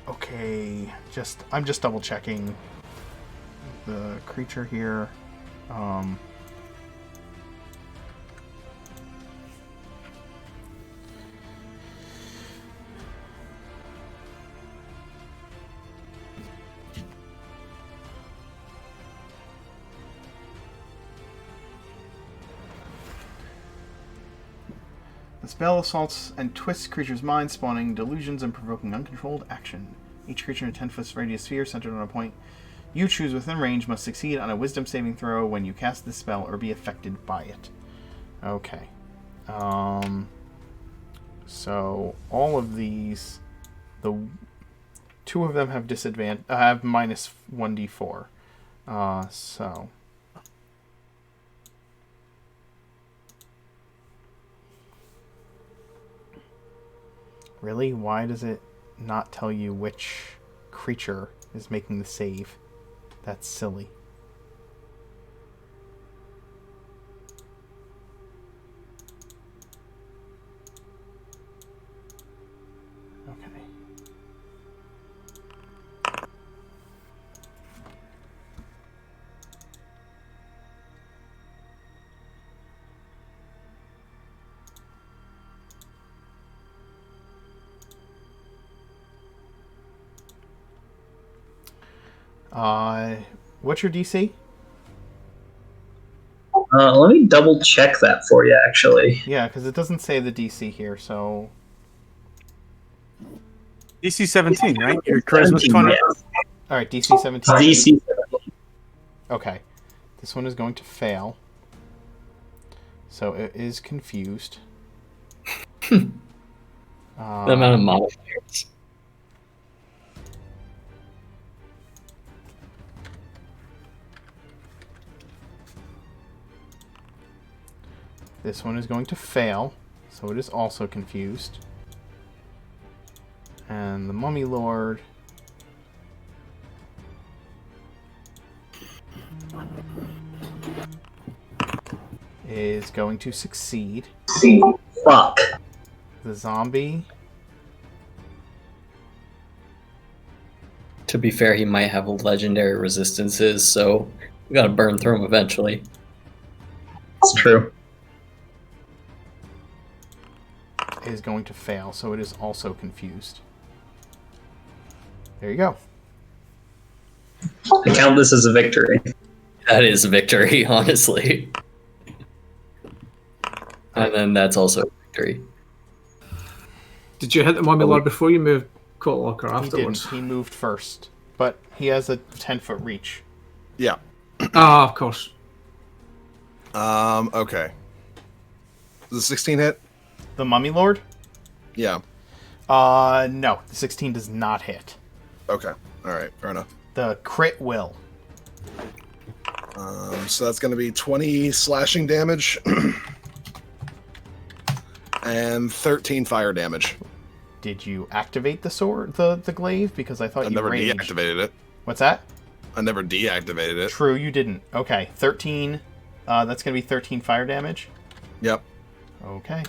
Okay. I'm just double checking the creature here. The spell assaults and twists creature's mind, spawning delusions and provoking uncontrolled action. Each creature in a 10-foot radius sphere centered on a point you choose within range must succeed on a wisdom saving throw when you cast this spell or be affected by it. Okay. So all of these, the 2 of them have disadvantage, have minus 1d4. So really, why does it not tell you which creature is making the save? That's silly. Okay. What's your DC? Let me double check that for you, actually. Yeah, because it doesn't say the DC here, so... DC 17, right? Your charisma's 20. Yes. Alright, DC 17. DC. Okay. This one is going to fail. So it is confused. The amount of modifiers. This one is going to fail, so it is also confused. And the Mummy Lord is going to succeed. Fuck. The zombie, To be fair, he might have legendary resistances, so we gotta burn through him eventually. It's true. is going to fail, so it is also confused. There you go. I count this as a victory. That is victory, honestly. And then that's also victory. Did you hit the Mummy Lord before you moved Coatlocker He afterwards? didn't. He moved first, but he has a 10-foot reach. Yeah. Ah, of course. Okay. Does the 16 hit? The Mummy Lord? Yeah. No. The 16 does not hit. Okay. All right. Fair enough. The crit will. So that's going to be 20 slashing damage and 13 fire damage. Did you activate the sword, the glaive? Because I thought I you never raged. deactivated it. What's that? I never deactivated it. True, you didn't. Okay, 13. That's going to be 13 fire damage. Yep. Okay.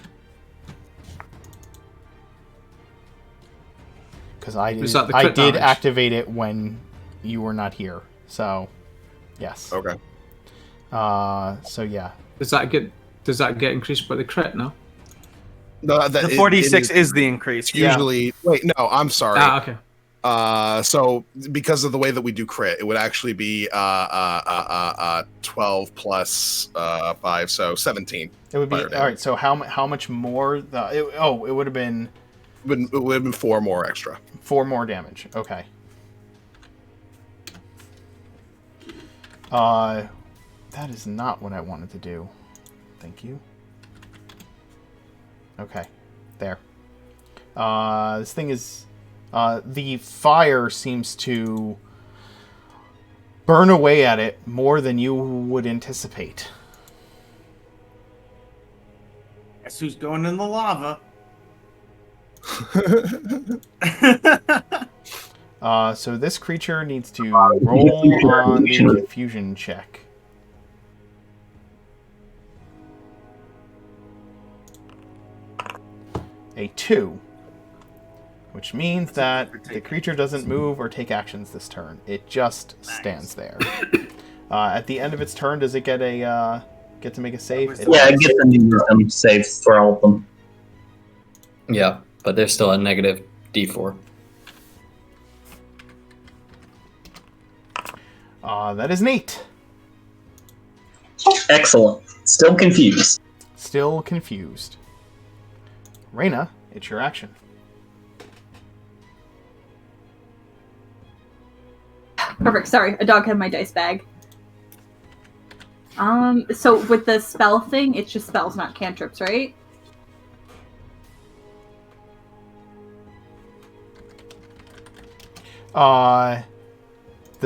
Because I Is that did, the I crit did damage? activate it when you were not here. So, yes. Okay. So yeah. Does that get increased by the crit? No. No, The 46 is the increase. It's usually. Wait, no, I'm sorry. Ah, okay. So because of the way that we do crit, it would actually be 12 plus 5, so 17. It would be Fire all damage. right. So how much more? It would have been It would have been 4 more extra. 4 more damage. Okay. That is not what I wanted to do. Thank you. Okay, there. This thing is... the fire seems to burn away at it more than you would anticipate. Guess who's going in the lava? So this creature needs to roll on the confusion check. A 2. Which means that the creature doesn't move or take actions this turn. It just stands there. At the end of its turn, does it get to make a save? It Yeah, I does. get the new wisdom save for all of them. Yeah, but there's still a negative D4. That is neat. Excellent. Still confused. Still confused. Reyna, it's your action. Perfect. Sorry, a dog had my dice bag. So with the spell thing, it's just spells, not cantrips, right? The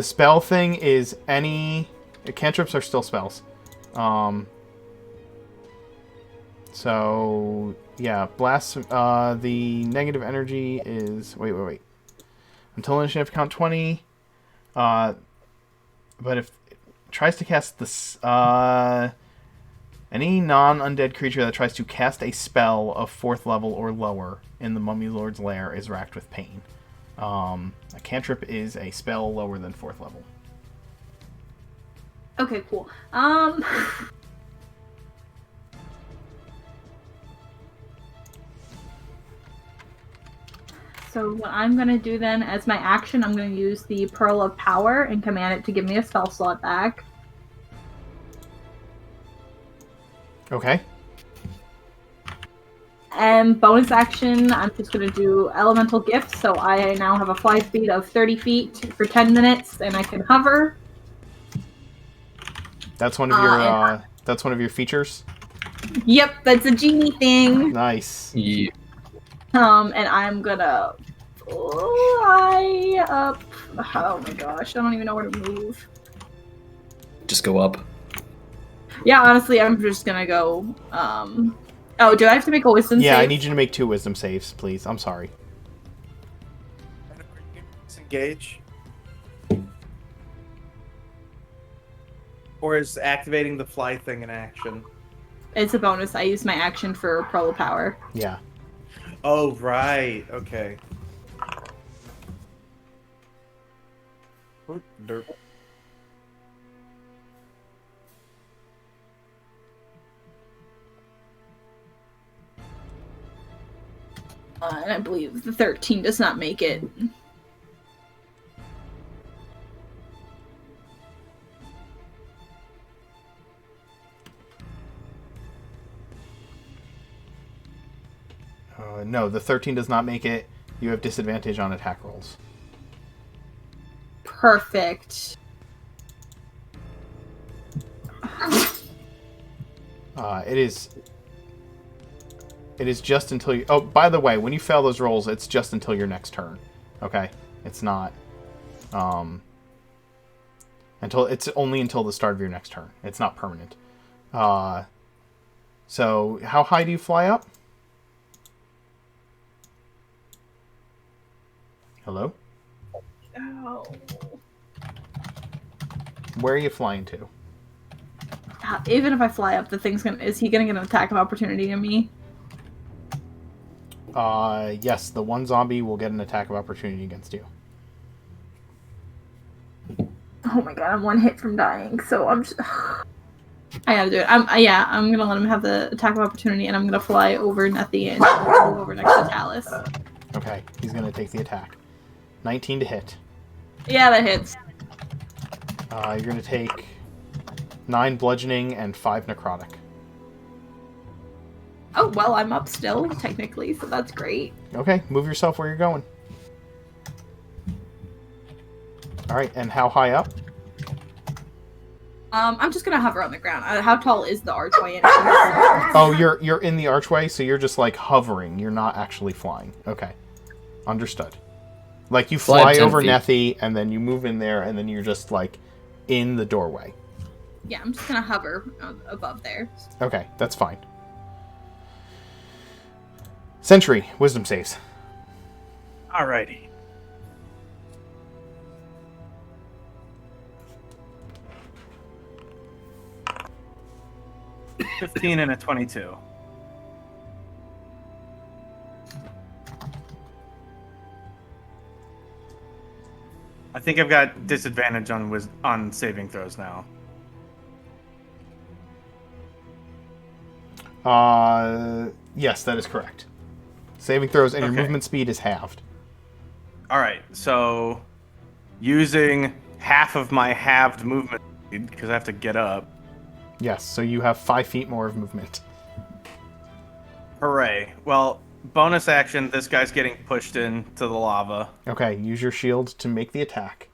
spell thing is any... Cantrips are still spells. So, yeah, blast... the negative energy is... Wait. Until initiative count 20. But if it tries to cast this... any non-undead creature that tries to cast a spell of 4th level or lower in the Mummy Lord's lair is racked with pain. A cantrip is a spell lower than 4th level. Okay, cool. So what I'm going to do then, as my action, I'm going to use the Pearl of Power and command it to give me a spell slot back. Okay. And bonus action, I'm just going to do Elemental Gift, so I now have a fly speed of 30 feet for 10 minutes, and I can hover. That's one of your that's one of your features. Yep, that's a genie thing. Nice. Yeah. And I'm gonna fly up. Oh my gosh, I don't even know where to move. Just go up. Yeah, honestly, I'm just gonna go. Oh, do I have to make a wisdom Yeah, save? I need you to make 2 wisdom saves, please. I'm sorry. Disengage. Or is activating the fly thing an action? It's a bonus. I use my action for Pearl of Power. Yeah. Oh, right. Okay. Derp. And I believe the 13 does not make it. No, the 13 does not make it. You have disadvantage on attack rolls. Perfect. It is just until you... Oh, by the way, when you fail those rolls, it's just until your next turn. Okay? It's not... It's only until the start of your next turn. It's not permanent. So, how high do you fly up? Hello? Oh. Where are you flying to? Even if I fly up, the thing's gonna... Is he gonna get an attack of opportunity on me? Yes, the one zombie will get an attack of opportunity against you. Oh my god, I'm one hit from dying, so I'm just... I gotta do it. I'm gonna let him have the attack of opportunity, and I'm gonna fly over Nethy and go over next to Talus. Okay, he's gonna take the attack. 19 to hit. Yeah, that hits. You're gonna take 9 bludgeoning and 5 necrotic. Oh, well, I'm up still, technically, so that's great. Okay, move yourself where you're going. Alright, and how high up? I'm just gonna hover on the ground. How tall is the archway? Oh, you're in the archway, so you're just, like, hovering. You're not actually flying. Okay. Understood. Like, you fly over Nethy, and then you move in there, and then you're just, like, in the doorway. Yeah, I'm just gonna hover above there. Okay, that's fine. Sentry, wisdom saves. Alrighty. $15 and a 22. I think I've got disadvantage on saving throws now. Yes, that is correct. Saving throws and your Okay. movement speed is halved. Alright, so using half of my halved movement speed, because I have to get up. Yes, so you have 5 feet more of movement. Hooray. Well, bonus action, this guy's getting pushed into the lava. Okay, use your shield to make the attack.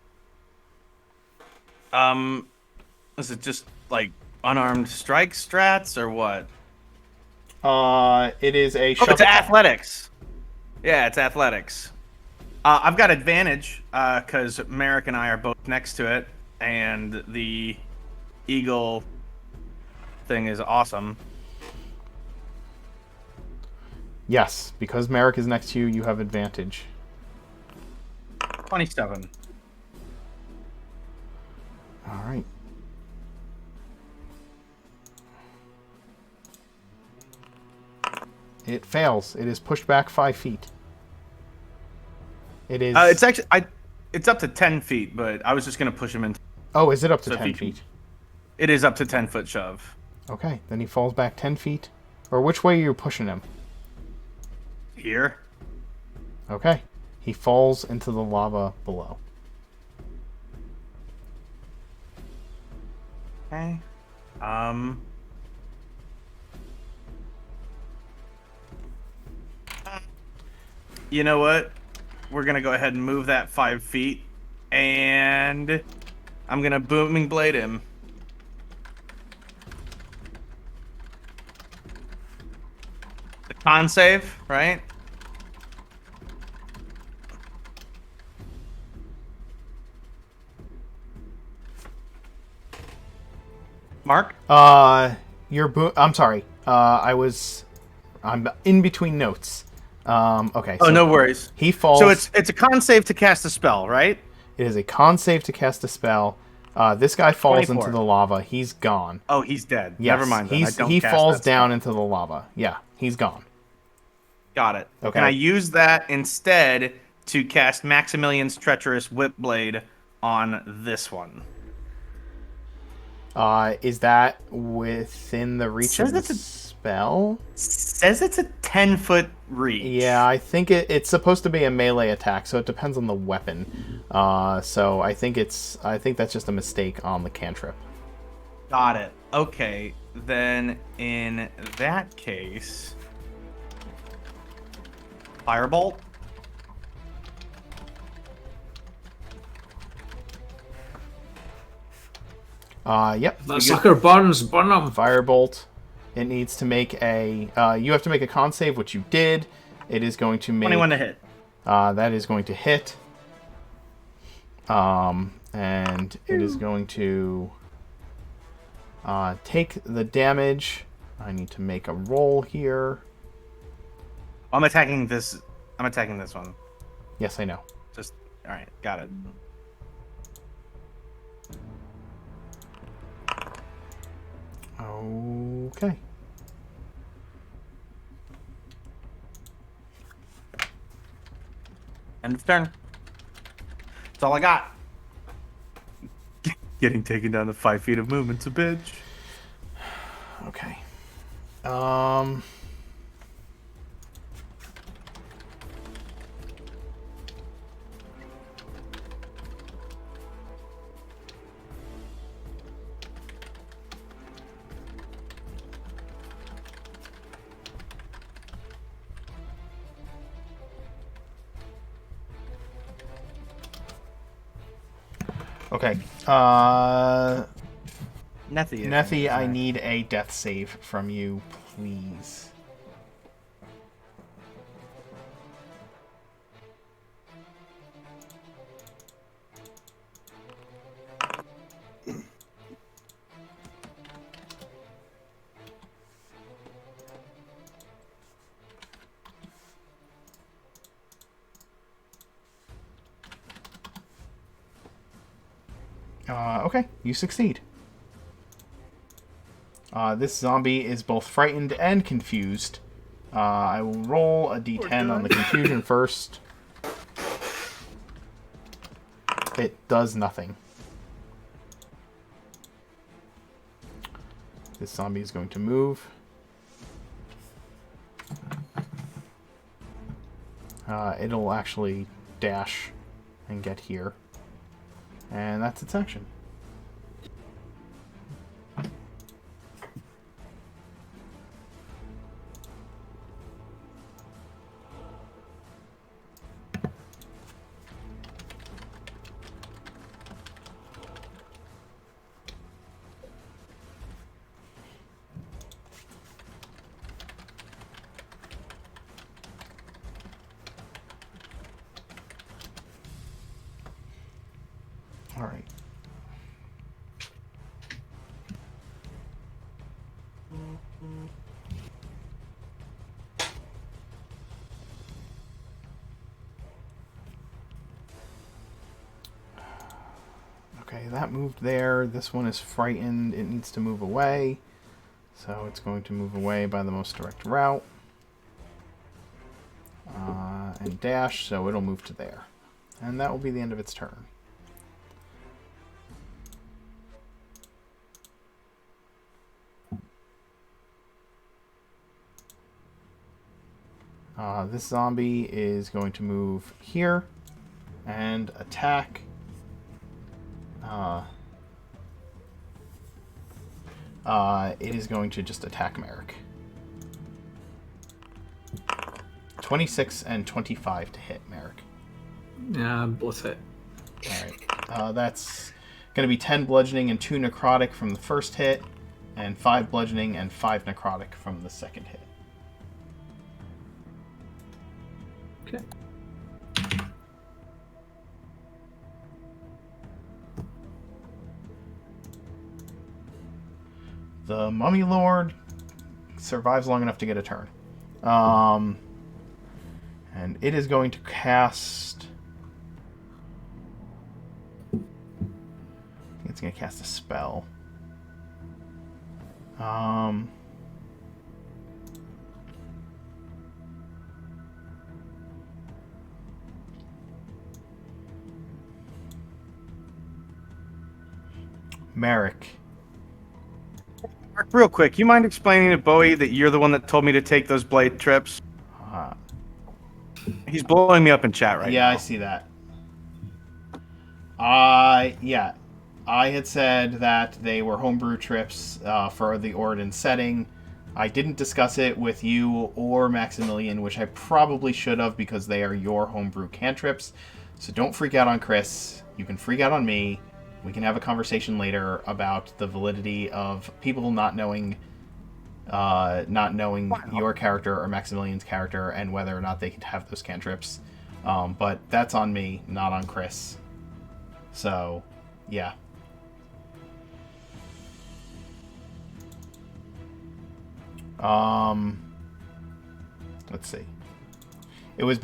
Is it just, like, unarmed strike strats, or what? It is a Oh, shove it's attack. athletics. Yeah, it's athletics. I've got advantage, because Merrick and I are both next to it, and the eagle thing is awesome. Yes, because Merrick is next to you, you have advantage. 27. Alright. It fails. It is pushed back 5 feet. It is... It's actually... It's up to 10 feet, but I was just going to push him in. Oh, is it up to So if 10 he- feet? It is up to 10-foot shove. Okay, then he falls back 10 feet. Or which way are you pushing him? Here. Okay. He falls into the lava below. Okay. You know what? We're gonna go ahead and move that 5 feet, and I'm gonna booming blade him. The con save, right? Mark? I'm sorry. I'm in between notes. Okay. Oh, no worries. He falls. So it's a con save to cast a spell, right? It is a con save to cast a spell. This guy falls 24. into the lava. He's gone. Oh, he's dead. Yes, Never mind. Then. he falls down into the lava. Yeah, he's gone. Got it. Okay. Can I use that instead to cast Maximilian's Treacherous Whipblade on this one? Is that within the reach of the spell? Says it's a 10-foot reach. Yeah, I think it's supposed to be a melee attack, so it depends on the weapon. So I think that's just a mistake on the cantrip. Got it. Okay, then in that case, Firebolt. Yep. That sucker burns. Burn him. Firebolt. It needs to make a. You have to make a con save, which you did. It is going to make 21 to hit. That is going to hit. And it is going to take the damage. I need to make a roll here. I'm attacking this. I'm attacking this one. Yes, I know. Just all right. Got it. Okay. End of turn. That's all I got. Getting taken down to 5 feet of movement's a bitch. Okay. Okay. Nethy, I need a death save from you, please. Okay, you succeed. This zombie is both frightened and confused. I will roll a d10 on the confusion first. It does nothing. This zombie is going to move. It'll actually dash and get here. And that's its action. All right. Okay, that moved there. This one is frightened. It needs to move away. So it's going to move away by the most direct route. And dash, so it'll move to there. And that will be the end of its turn. This zombie is going to move here and attack. It is going to just attack Merrick. 26 and 25 to hit Merrick. Yeah, both hit. Alright. That's going to be 10 bludgeoning and 2 necrotic from the first hit, and 5 bludgeoning and 5 necrotic from the second hit. Okay. The Mummy Lord survives long enough to get a turn. And it is going to cast... I think it's going to cast a spell. Merrick. Mark, real quick, you mind explaining to Bowie that you're the one that told me to take those blade trips? He's blowing me up in chat right now. Yeah, I see that. Yeah. I had said that they were homebrew trips for the Orden setting. I didn't discuss it with you or Maximilian, which I probably should have because they are your homebrew cantrips. So don't freak out on Chris. You can freak out on me. We can have a conversation later about the validity of people not knowing your character or Maximilian's character and whether or not they could have those cantrips. But that's on me, not on Chris. So, yeah. Let's see. It was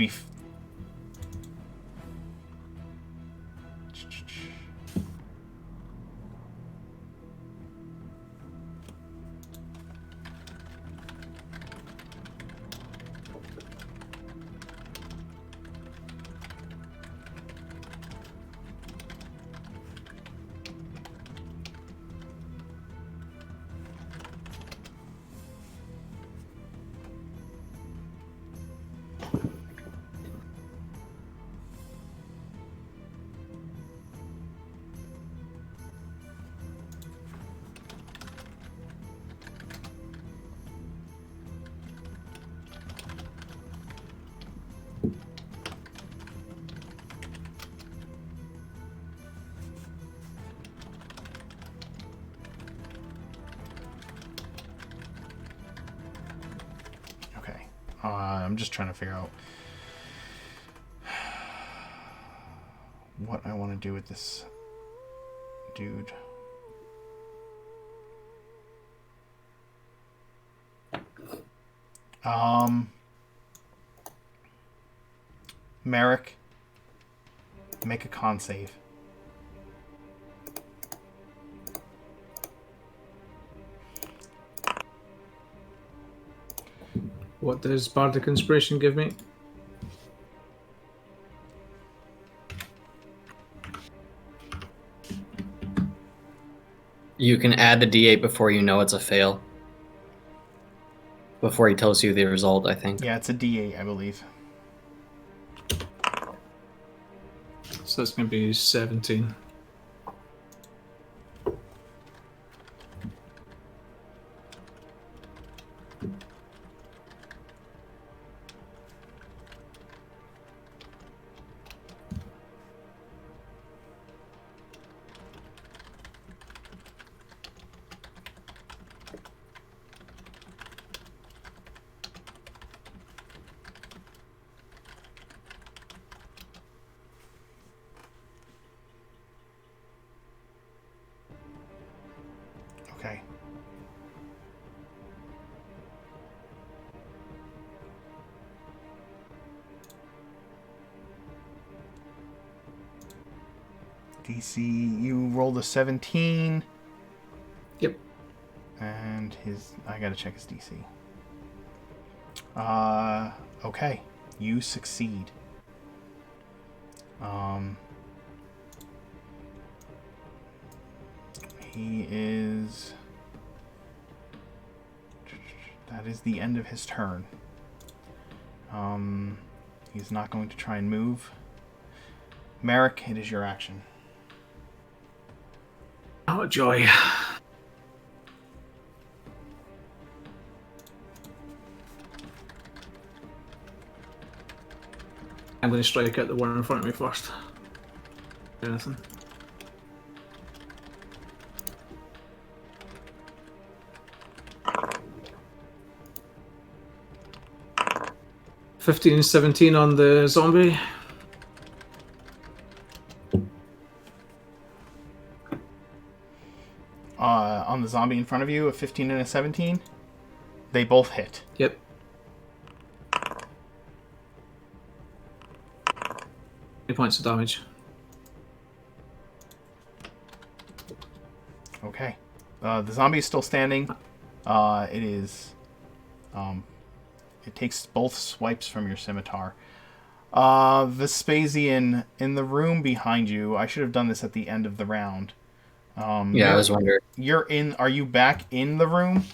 I'm just trying to figure out what I want to do with this dude. Merrick, make a con save. What does Bardic Inspiration give me? You can add the D8 before you know it's a fail. Before he tells you the result, I think. Yeah, it's a D8, I believe. So that's going to be 17. Okay. DC, you rolled a 17. Yep. And I gotta check his DC. Okay. You succeed. He is... That is the end of his turn. He's not going to try and move. Merrick, it is your action. Oh, joy. I'm going to strike at the one in front of me first. Anything. (15 and 17) on the zombie. On the zombie in front of you, a 15 and a 17. They both hit. Yep. Points of damage. Okay. The zombie is still standing. It is... it takes both swipes from your scimitar. Vespasian, in the room behind you, I should have done this at the end of the round. Yeah, I was wondering. Are you back in the room?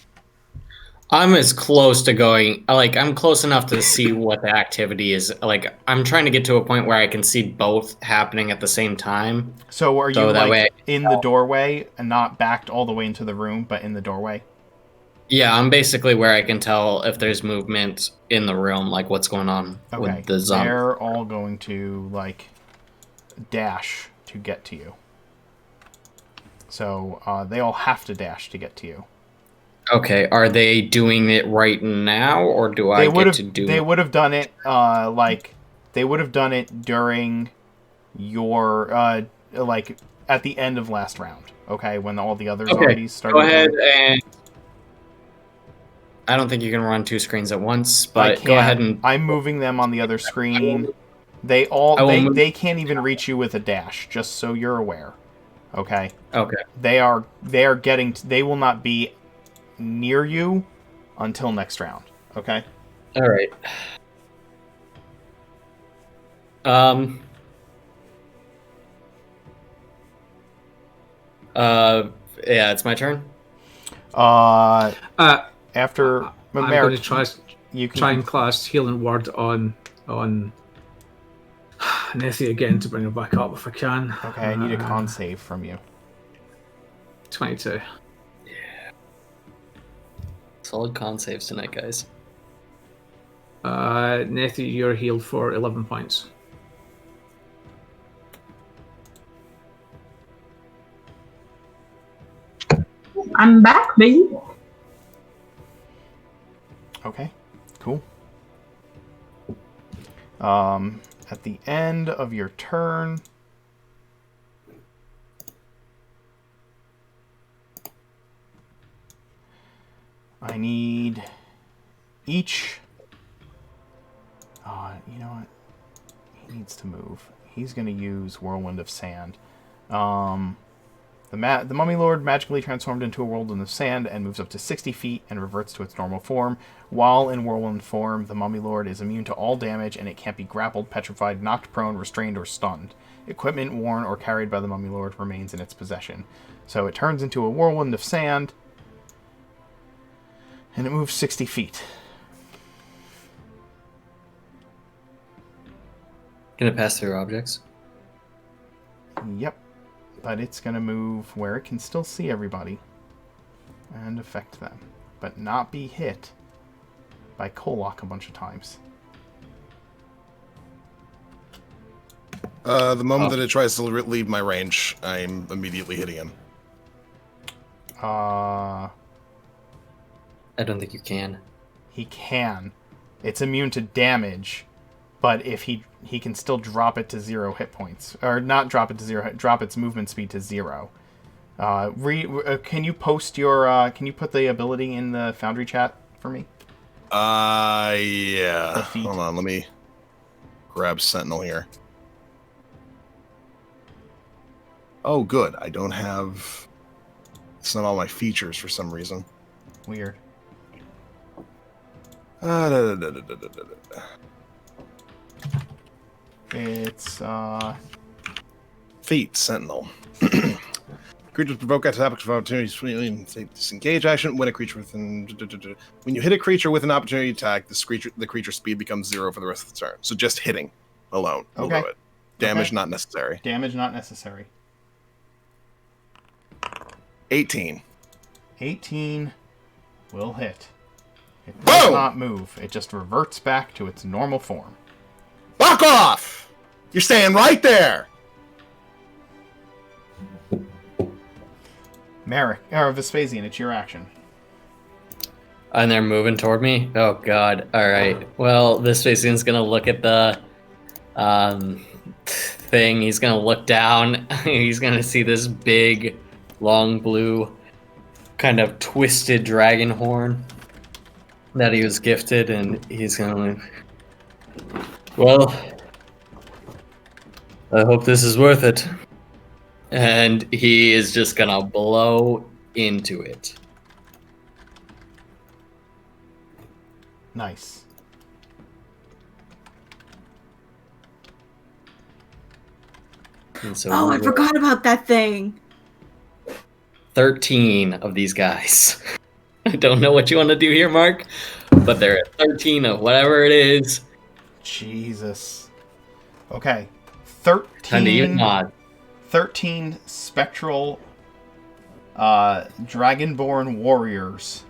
I'm as close to going, like, I'm close enough to see what the activity is. Like, I'm trying to get to a point where I can see both happening at the same time. So are you in the doorway and not backed all the way into the room, but in the doorway? Yeah, I'm basically where I can tell if there's movement in the room, like what's going on Okay. with the zombie. They're all going to like dash to get to you. So they all have to dash to get to you. Okay, are they doing it right now, or do I get to do They it? would have done it they would have done it during your like at the end of last round. Okay, when all the others already started. Go ahead and. I don't think you can run 2 screens at once, but go ahead and. I'm moving them on the other screen. They can't even reach you with a dash. Just so you're aware. Okay. Okay. They are getting. They will not be near you until next round. Okay. All right. Yeah, it's my turn. After I'm going to try you can try and cast Healing Word on Nessie again to bring her back up if I can. Okay, I need a con save from you. 22. Solid con saves tonight, guys. Nessie, you're healed for 11 points. I'm back, baby. Okay, cool. At the end of your turn, I need each. You know what? He needs to move. He's going to use Whirlwind of Sand. The Mummy Lord magically transformed into a whirlwind of sand and moves up to 60 feet and reverts to its normal form. While in whirlwind form, the Mummy Lord is immune to all damage and it can't be grappled, petrified, knocked prone, restrained, or stunned. Equipment worn or carried by the Mummy Lord remains in its possession. So it turns into a whirlwind of sand and it moves 60 feet. Gonna pass through objects. Yep. But it's going to move where it can still see everybody and affect them, but not be hit by Kolok a bunch of times. The moment that it tries to leave my range, I'm immediately hitting him. I don't think you can. He can. It's immune to damage, but if he can still drop it to 0 hit points. Or not drop it to 0, drop its movement speed to 0. Can you post your, can you put the ability in the Foundry chat for me? Yeah. Hold on, let me grab Sentinel here. Oh, good. I don't have... It's not all my features for some reason. Weird. It's, Feat, Sentinel. Creatures provoke attacks of opportunities. Disengage action when a creature within. When you hit a creature with an opportunity attack, the creature's speed becomes 0 for the rest of the turn. So just hitting alone will do it. Damage not necessary. Damage not necessary. 18. 18 will hit. It does not move. It just reverts back to its normal form. Fuck off! You're staying right there! Merrick, or Vespasian, it's your action. And they're moving toward me? Oh god. Alright. Well, Vespasian's gonna look at the thing. He's gonna look down. He's gonna see this big, long blue, kind of twisted dragon horn that he was gifted, and he's gonna well, I hope this is worth it. And he is just gonna blow into it. Nice. And so I forgot about that thing. 13 of these guys. I don't know what you want to do here, Mark, but there are 13 of whatever it is. Jesus. Okay. Time to even nod. 13 spectral Dragonborn warriors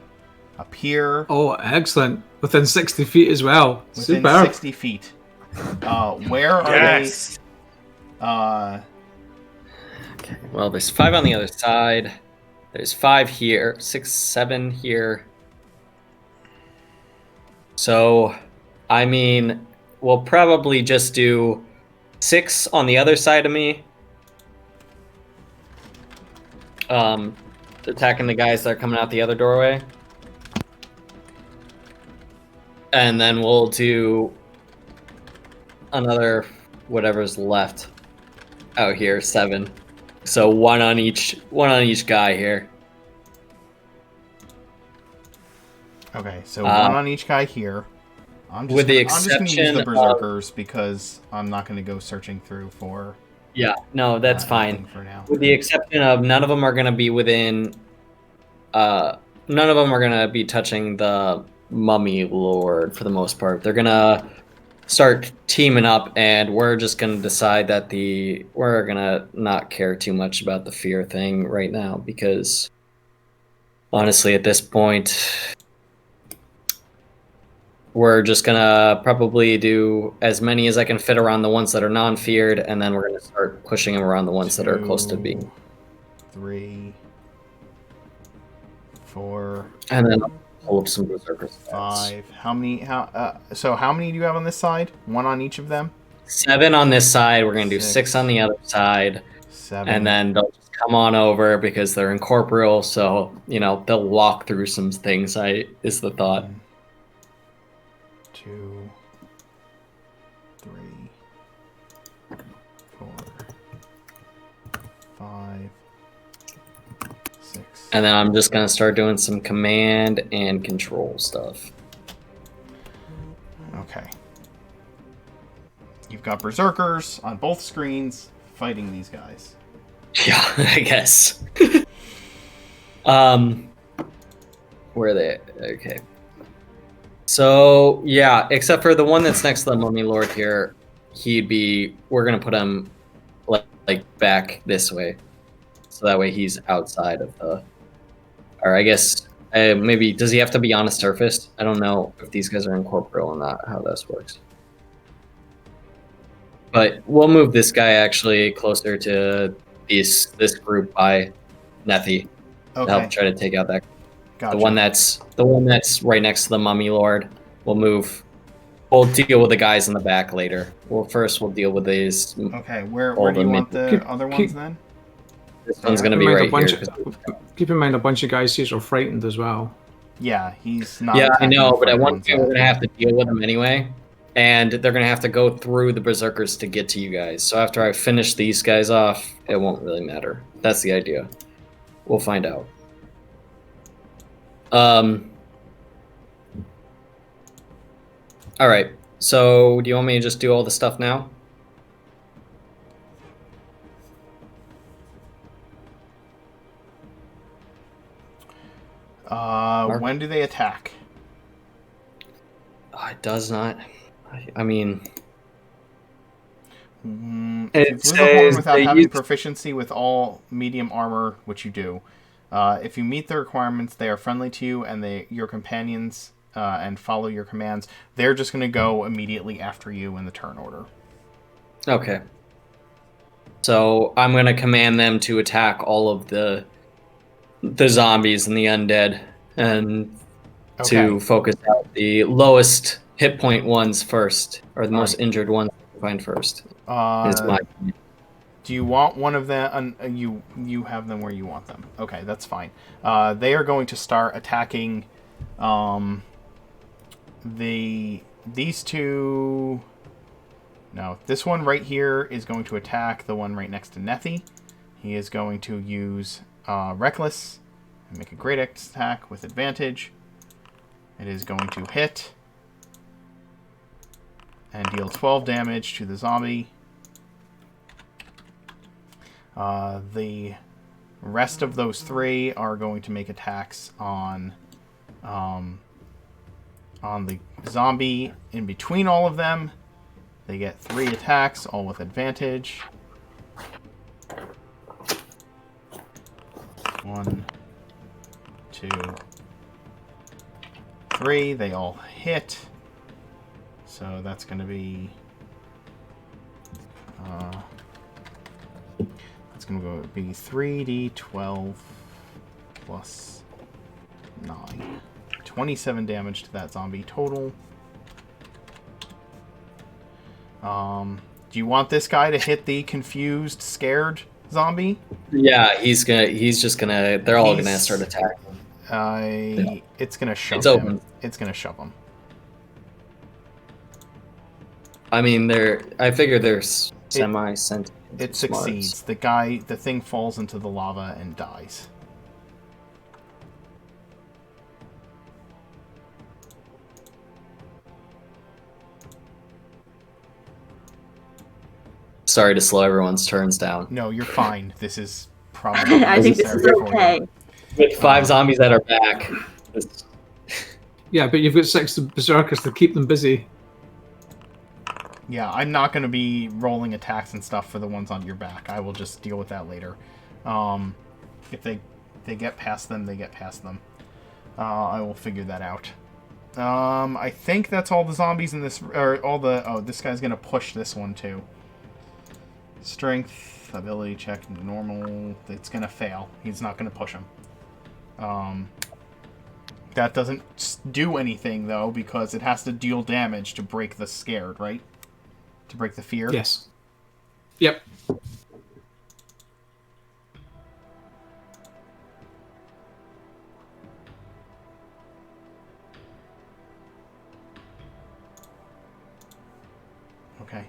up here, Oh, excellent. Within 60 feet as well. within Super. 60 feet. Where are Yes. they? Okay. Well, there's 5 on the other side. There's 5 here, 6, 7 here. So, I mean, we'll probably just do 6 on the other side of me. Attacking the guys that are coming out the other doorway. And then we'll do another whatever's left out here, 7. So one on each guy here. Okay, so one on each guy here. I'm just with the I'm just gonna use exception the of- berserkers because I'm not going to go searching through for. Yeah, no, that's anything fine. for now. With the exception of none of them are going to be within. None of them are going to be touching the Mummy Lord for the most part. They're going to start teaming up, and we're just going to decide that we're going to not care too much about the fear thing right now because honestly, at this point, we're just gonna probably do as many as I can fit around the ones that are non-feared, and then we're gonna start pushing them around the ones that are close to being. 3, 4, And then pull up some berserker stats. 5. How many? So how many do you have on this side? One on each of them. 7 on this side. We're gonna do 6. 6 on the other side, 7. and then they'll just come on over because they're incorporeal. So they'll walk through some things. Is the thought. 2, 3, 4, 5, 6. And then I'm just gonna start doing some command and control stuff. Okay. You've got berserkers on both screens fighting these guys. Yeah, I guess. Where are they? Okay. So yeah, except for the one that's next to the Mummy Lord here, we're gonna put him like back this way, so that way he's outside of the. Or I guess maybe does he have to be on a surface? I don't know if these guys are incorporeal or not. How this works. But we'll move this guy actually closer to this group by Nethi to help try to take out that. Gotcha. The one that's right next to the Mummy Lord. We'll deal with the guys in the back later. We'll deal with these. Okay, where all do you the want the Keep- other keep- ones then? This one's gonna Keep be in mind right a bunch here. keep in mind a bunch of guys here are frightened as well. Yeah, he's not. Yeah, I attacking know, the but at front one ones point we're yet. gonna have to deal with them anyway, and they're gonna have to go through the berserkers to get to you guys. So after I finish these guys off, it won't really matter. That's the idea. We'll find out. All right. So do you want me to just do all the stuff now? When do they attack? Oh, it does not. I mean, If you It live a horn says without they having use- proficiency with all medium armor, which you do. If you meet the requirements, they are friendly to you, and your companions and follow your commands. They're just going to go immediately after you in the turn order. okay. So I'm gonna command them to attack all of the zombies and the undead, and to focus out the lowest hit point ones first, or the most injured ones to find first. Is my Do you want one of them? You have them where you want them. Okay, that's fine. They are going to start attacking these two. No, this one right here is going to attack the one right next to Nethi. He is going to use Reckless and make a great attack with advantage. It is going to hit and deal 12 damage to the zombie. The rest of those 3 are going to make attacks on the zombie in between all of them. They get 3 attacks, all with advantage. 1, 2, 3. They all hit. So that's going to be... that's going to be 3d12 plus 9. 27 damage to that zombie total. Do you want this guy to hit the confused, scared zombie? Yeah, they're all gonna start attacking. It's gonna shove It's him. open. It's gonna shove him. I mean, I figure they're semi-sentient. It smarts. succeeds. The thing falls into the lava and dies. Sorry to slow everyone's turns down. No, you're fine. This is probably I think this is necessary for you. okay. With 5 zombies that are back. Yeah, but you've got 6 berserkers to keep them busy. Yeah, I'm not going to be rolling attacks and stuff for the ones on your back. I will just deal with that later. If they get past them, they get past them. I will figure that out. I think that's all the zombies in this, or all the. Oh, this guy's going to push this one too. Strength, ability check, normal. It's going to fail. He's not going to push him. That doesn't do anything though, because it has to deal damage to break the scared, right? To break the fear? Yes. Yep. Okay.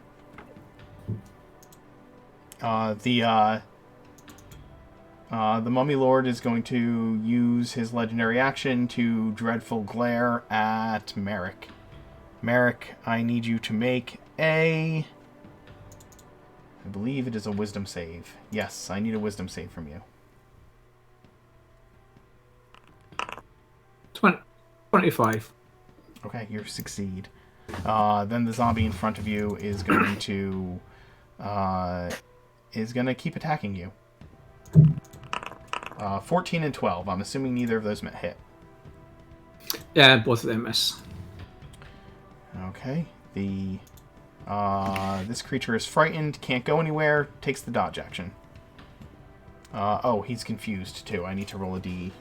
The Mummy Lord is going to use his legendary action to Dreadful Glare at Merrick. Merrick, I need you to make I believe it is a wisdom save. Yes, I need a wisdom save from you. 25. Okay, you succeed. Then the zombie in front of you is going to keep attacking you. 14 and 12. I'm assuming neither of those hit. Yeah, both of them miss. Okay. This creature is frightened, can't go anywhere, takes the dodge action. Oh, he's confused too. I need to roll a D.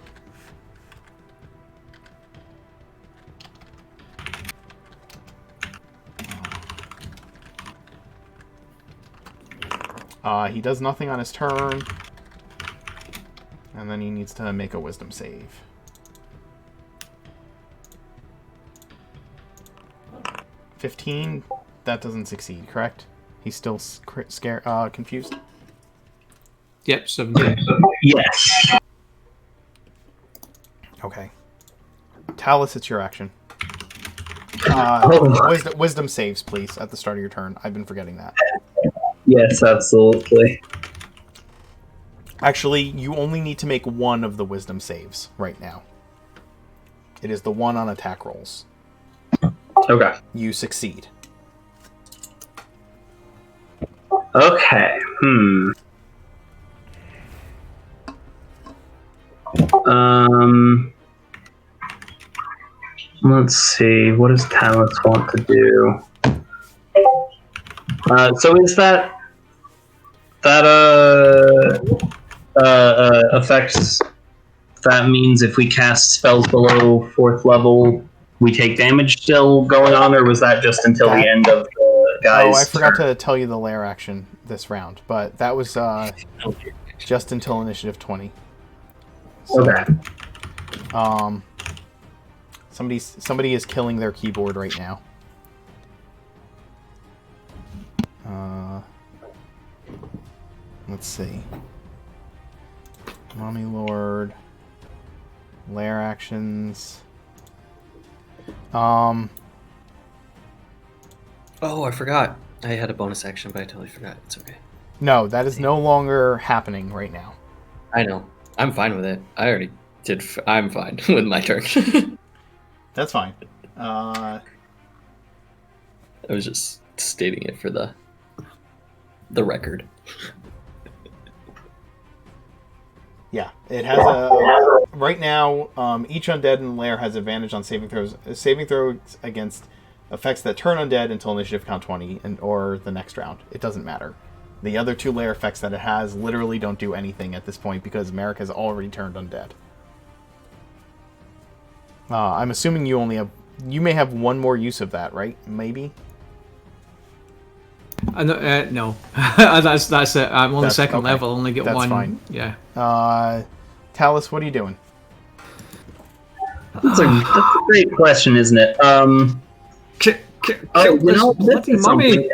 He does nothing on his turn. And then he needs to make a wisdom save. $15. That doesn't succeed, correct? He's still scared, confused? Yep, 17. Yes. Okay. Talus, it's your action. Wisdom saves, please, at the start of your turn. I've been forgetting that. Yes, absolutely. Actually, you only need to make one of the wisdom saves right now. It is the one on attack rolls. Okay. You succeed. Okay. Let's see. What does Talus want to do? So is that affects? That means if we cast spells below 4th level, we take damage still going on, or was that just until the end of the guy's? Oh, I forgot to tell you the lair action this round, but that was just until initiative 20. So, Okay. Somebody is killing their keyboard right now. Let's see. Mummy Lord. Lair actions. Oh, I forgot. I had a bonus action, but I totally forgot. It's okay. No, that is no longer happening right now. I know. I'm fine with it. I already did. I'm fine with my turn. That's fine. I was just stating it for the record. Yeah, it has a right now. Each undead in the lair has advantage on saving throws. Saving throws against effects that turn undead until initiative count 20 or the next round. It doesn't matter. The other 2 lair effects that it has literally don't do anything at this point because Merrick has already turned undead. I'm assuming you may have one more use of that, right? Maybe. No, that's it. I'm on the second okay. level. I only get That's one. fine. Yeah. Talus, what are you doing? That's a great question, isn't it? Kill this bloody mummy.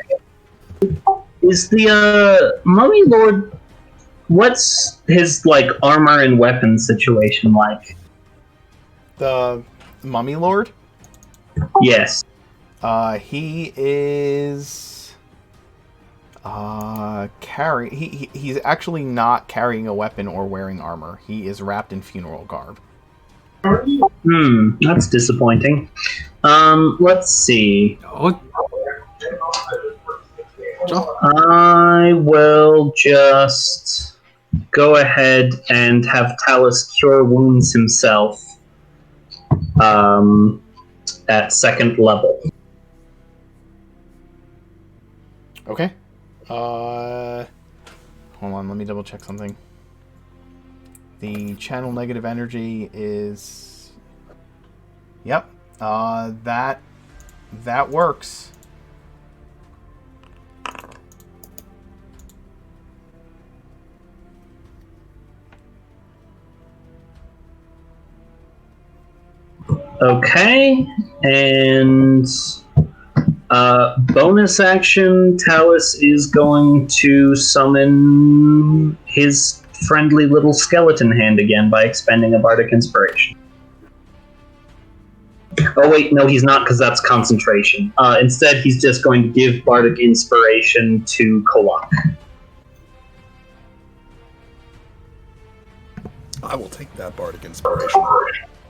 Is the Mummy Lord? What's his armor and weapon situation like? The Mummy Lord? Yes. He is he's actually not carrying a weapon or wearing armor. He is wrapped in funeral garb. That's disappointing. Let's see. Oh, I will just go ahead and have Talus cure wounds himself at second level. Okay. Hold on, let me double check something. The channel negative energy is... Yep. That works. Okay, and bonus action, Talus is going to summon his friendly little skeleton hand again by expending a Bardic Inspiration. Oh wait, no he's not, because that's concentration. Instead, he's just going to give Bardic Inspiration to Kolak. I will take that Bardic Inspiration.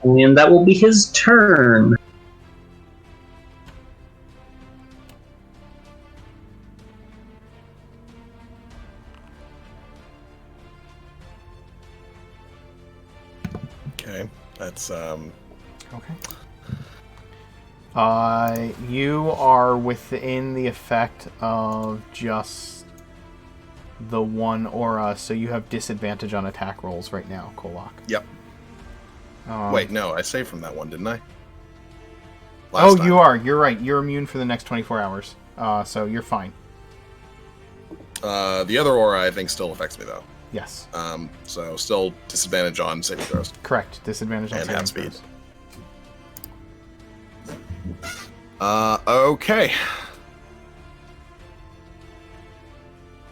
And that will be his turn. Okay, that's Okay. You are within the effect of just the one aura, so you have disadvantage on attack rolls right now, Kolak. Yep. Wait, no, I saved from that one, didn't I? Last time. You are. You're right. You're immune for the next 24 hours, so you're fine. The other aura, I think, still affects me, though. Yes. So still disadvantage on saving throws. Correct. Disadvantage on and saving half speed. throws. Okay.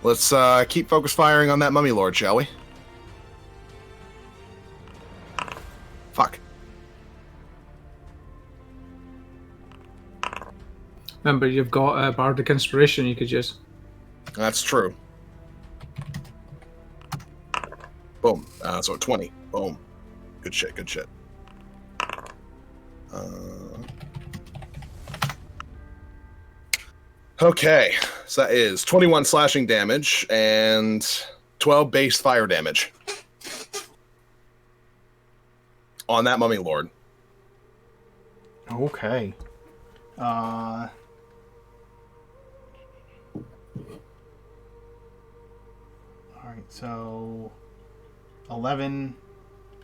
Let's keep focus firing on that Mummy Lord, shall we? Fuck. remember, you've got a Bardic Inspiration you could use. That's true. Boom. So 20. Boom. Good shit, good shit. Okay. So that is 21 slashing damage and 12 base fire damage. On that Mummy Lord. Okay. Alright, so 11.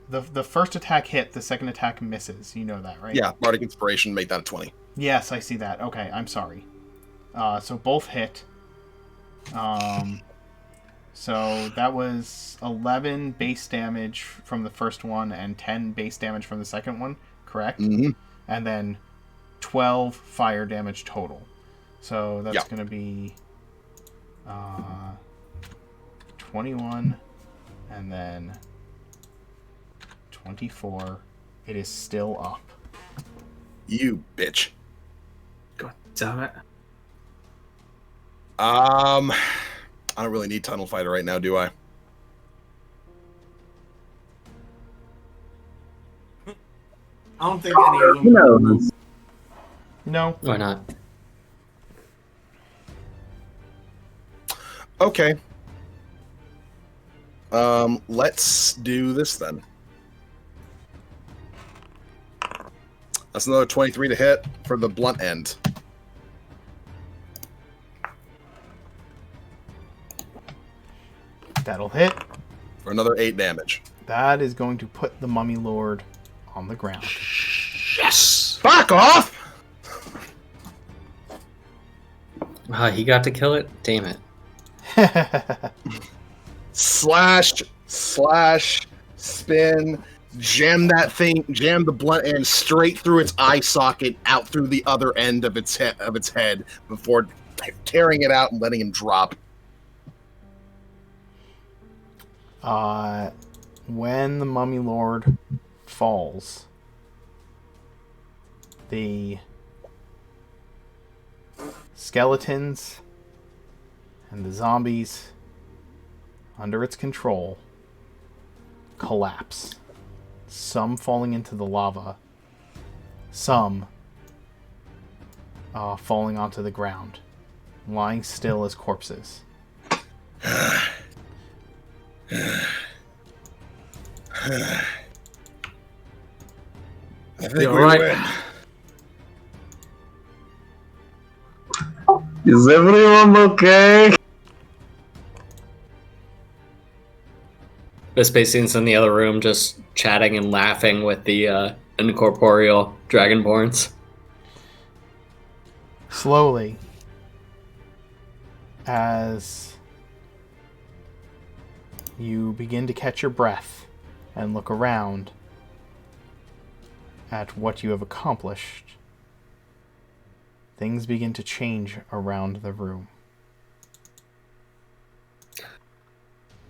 The first attack hit, the second attack misses. You know that, right? Yeah, Bardic Inspiration made that a 20. Yes, I see that. Okay, I'm sorry. So both hit. So that was 11 base damage from the first one and 10 base damage from the second one, correct? Mm-hmm. And then 12 fire damage total. So that's going to be 21 and then 24. It is still up. You bitch. God damn it. I don't really need Tunnel Fighter right now, do I? I don't think any of them. No. Why not? Okay. Let's do this then. That's another 23 to hit for the blunt end. That'll hit. For another 8 damage. That is going to put the Mummy Lord on the ground. Yes! Fuck off! He got to kill it? Damn it. Slash, spin, jam that thing, jam the blunt end straight through its eye socket, out through the other end of its head before tearing it out and letting him drop. When the Mummy Lord falls, the skeletons and the zombies under its control collapse. Some falling into the lava, some falling onto the ground, lying still as corpses. I think You're we right. win. Is everyone okay? Vespasian's in the other room just chatting and laughing with the incorporeal dragonborns. Slowly, as you begin to catch your breath and look around at what you have accomplished, things begin to change around the room.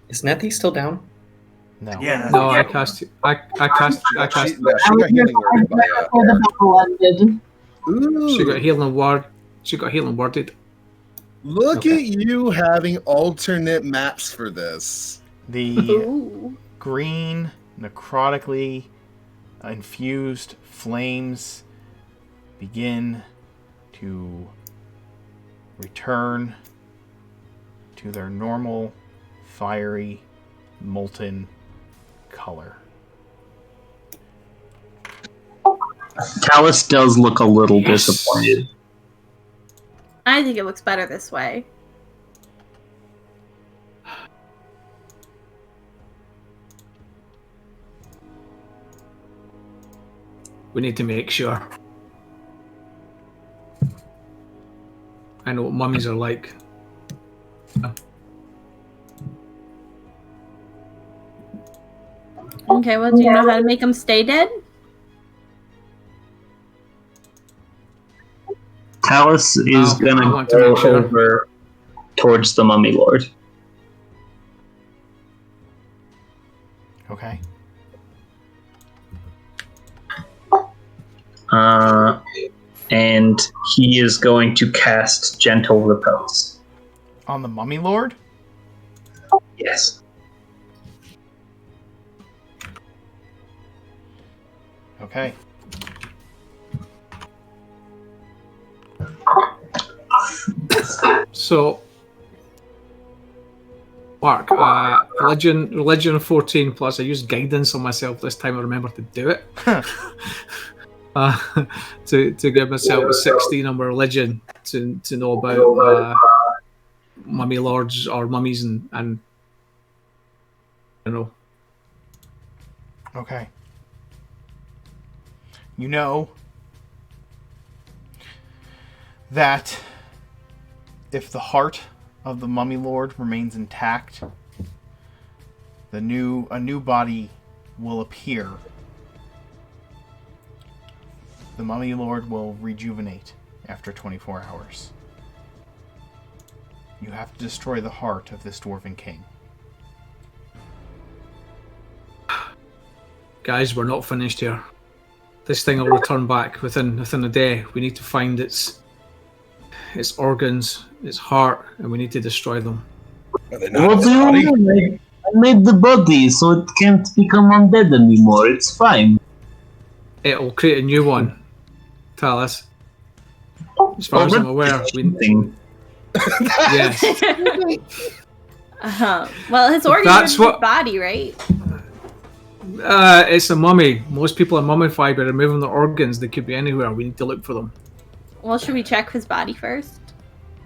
Is Nethy still down? No. Yeah. No, I cast. She got I healing word by before the battle ended. Ooh, She got healing word. She got healing worded. look Okay. at you having alternate maps for this. The Ooh. green, necrotically infused flames begin to return to their normal, fiery, molten color. Talus does look a little Yes. disappointed. I think it looks better this way. We need to make sure. I know what mummies are like. Okay, well, do you know how to make them stay dead? Talus is Oh, I gonna want to go make sure. over towards the Mummy Lord. Okay. And he is going to cast Gentle Repose. On the Mummy Lord? Yes. Okay. So, Mark, religion 14 plus. I used guidance on myself this time. I remember to do it. To give myself a 16 on my religion to know about mummy lords or mummies and you know. Okay. You know that if the heart of the Mummy Lord remains intact, a new body will appear. The Mummy Lord will rejuvenate after 24 hours. You have to destroy the heart of this Dwarven King. Guys, we're not finished here. This thing will return back within a day. We need to find its organs, its heart, and we need to destroy them. Are they not What his do body? you mean? I made the body so it can't become undead anymore. It's fine. It'll create a new one, Talus. As far as I'm aware, we, Thing. yes. Well, his organs That's are in his what- body, right? It's a mummy. Most people are mummified by removing their organs. They could be anywhere. We need to look for them. Well, should we check his body first?